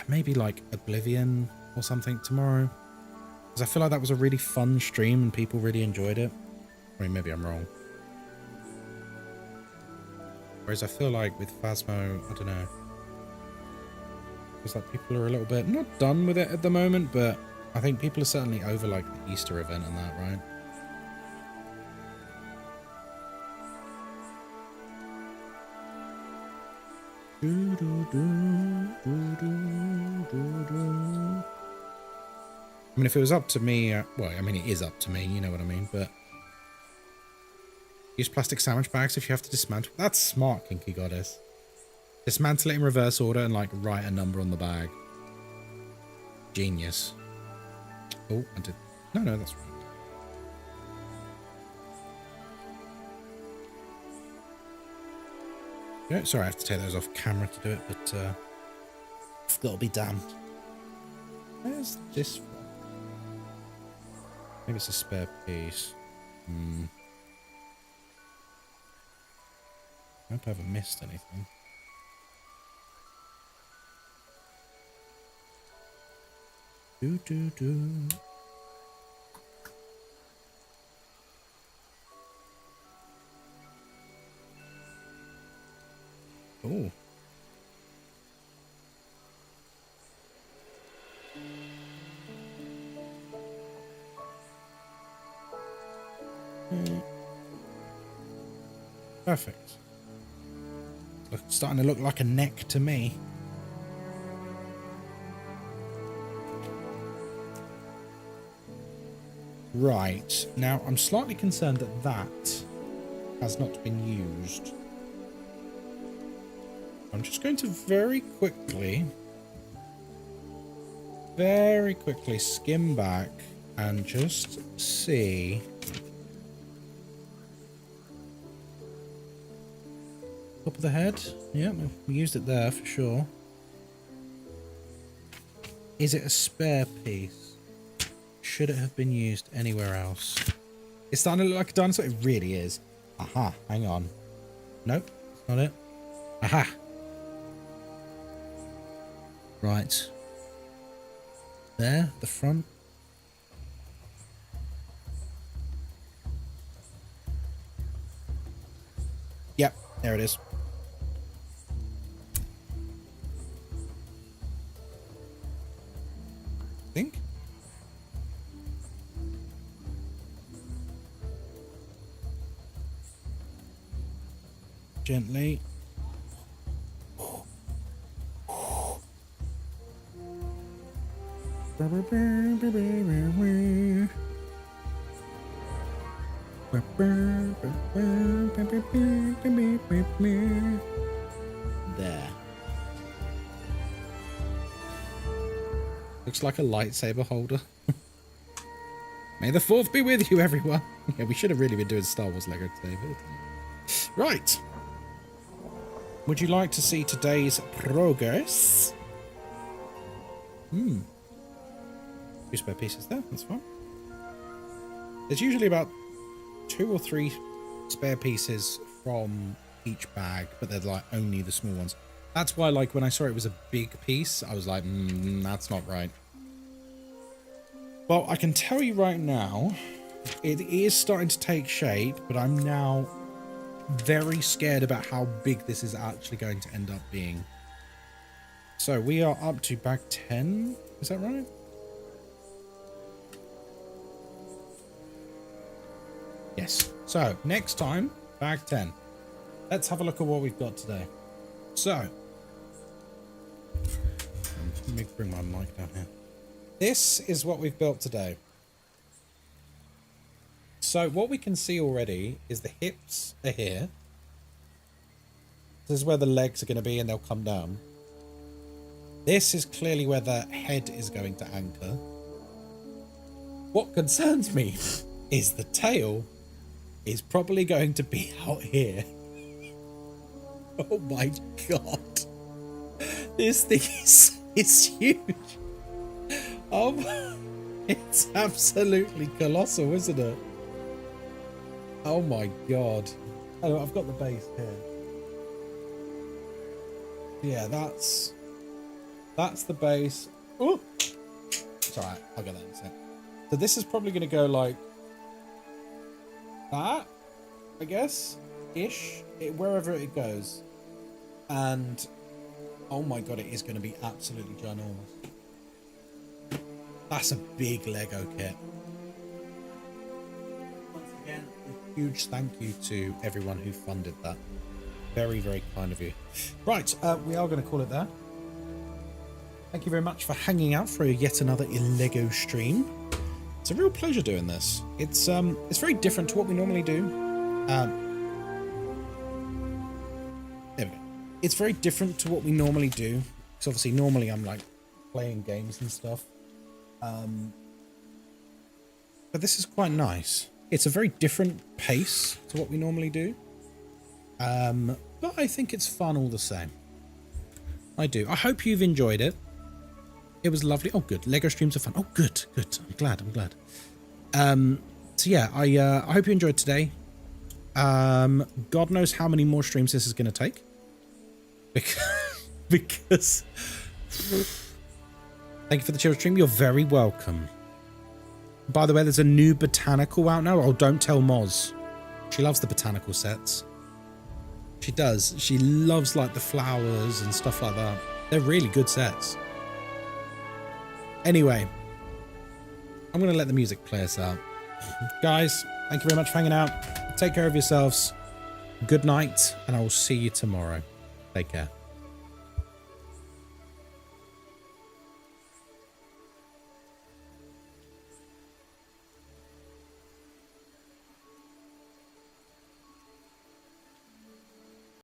Maybe like Oblivion or something tomorrow. Because I feel like that was a really fun stream and people really enjoyed it. I mean, maybe I'm wrong. Whereas I feel like with Phasmo, I don't know. It's like people are a little bit, not done with it at the moment, but I think people are certainly over like the Easter event and that, right? I mean, if it was up to me, well, I mean, it is up to me, you know what I mean, but use plastic sandwich bags if you have to dismantle. That's smart, Kinky Goddess. Dismantle it in reverse order and, like, write a number on the bag. Genius. Oh, I did. No, that's right. Yeah, sorry, I have to take those off camera to do it, but I've got to be damned. Where's this one? Maybe it's a spare piece. I hope I haven't missed anything. Do. Oh. Perfect. Starting to look like a neck to me. Right, now I'm slightly concerned that that has not been used. I'm just going to very quickly skim back and just see. Top of the head, yeah, we used it there for sure. Is it a spare piece? Should it have been used anywhere else? It's starting to look like a dinosaur. It really is. Aha, hang on. Nope, that's not it. Aha. Right. there, the front. Yep, there it is. Think. Gently. There. Looks like a lightsaber holder. May the 4th be with you, everyone. Yeah, we should have really been doing Star Wars Lego today. But... Right. Would you like to see today's progress? 2 spare pieces there. That's fine. There's usually about 2 or 3 spare pieces from each bag, but they're like only the small ones. That's why, like, when I saw it was a big piece, I was like, that's not right. Well, I can tell you right now, it is starting to take shape, but I'm now very scared about how big this is actually going to end up being. So we are up to bag 10. Is that right? Yes. So next time, bag 10. Let's have a look at what we've got today. So, let me bring my mic down here. This is what we've built today. So what we can see already is the hips are here. This is where the legs are going to be, and they'll come down. This is clearly where the head is going to anchor. What concerns me is the tail is probably going to be out here. Oh my god. This thing is huge. It's absolutely colossal, isn't it? Oh my god. Oh, I've got the base here. Yeah, that's the base. Oh, it's alright. I'll get that in a sec. So this is probably going to go like that, I guess, ish, wherever it goes. And oh my god, it is going to be absolutely ginormous. That's a big Lego kit. Once again, a huge thank you to everyone who funded that. Very, very kind of you. Right, we are going to call it there. Thank you very much for hanging out for yet another Lego stream. It's a real pleasure doing this. It's very different to what we normally do. There we go. It's very different to what we normally do. Because obviously normally I'm like playing games and stuff. But this is quite nice. It's a very different pace to what we normally do. But I think it's fun all the same. I do. I hope you've enjoyed it. It was lovely. Oh, good. Lego streams are fun. Oh, good. Good. I'm glad. So yeah, I hope you enjoyed today. God knows how many more streams this is going to take. Because thank you for the chill stream. You're very welcome. By the way, there's a new botanical out now. Oh, don't tell Moz. She loves the botanical sets. She does. She loves like the flowers and stuff like that. They're really good sets. Anyway, I'm going to let the music play us out. Guys, thank you very much for hanging out. Take care of yourselves. Good night, and I will see you tomorrow. Take care.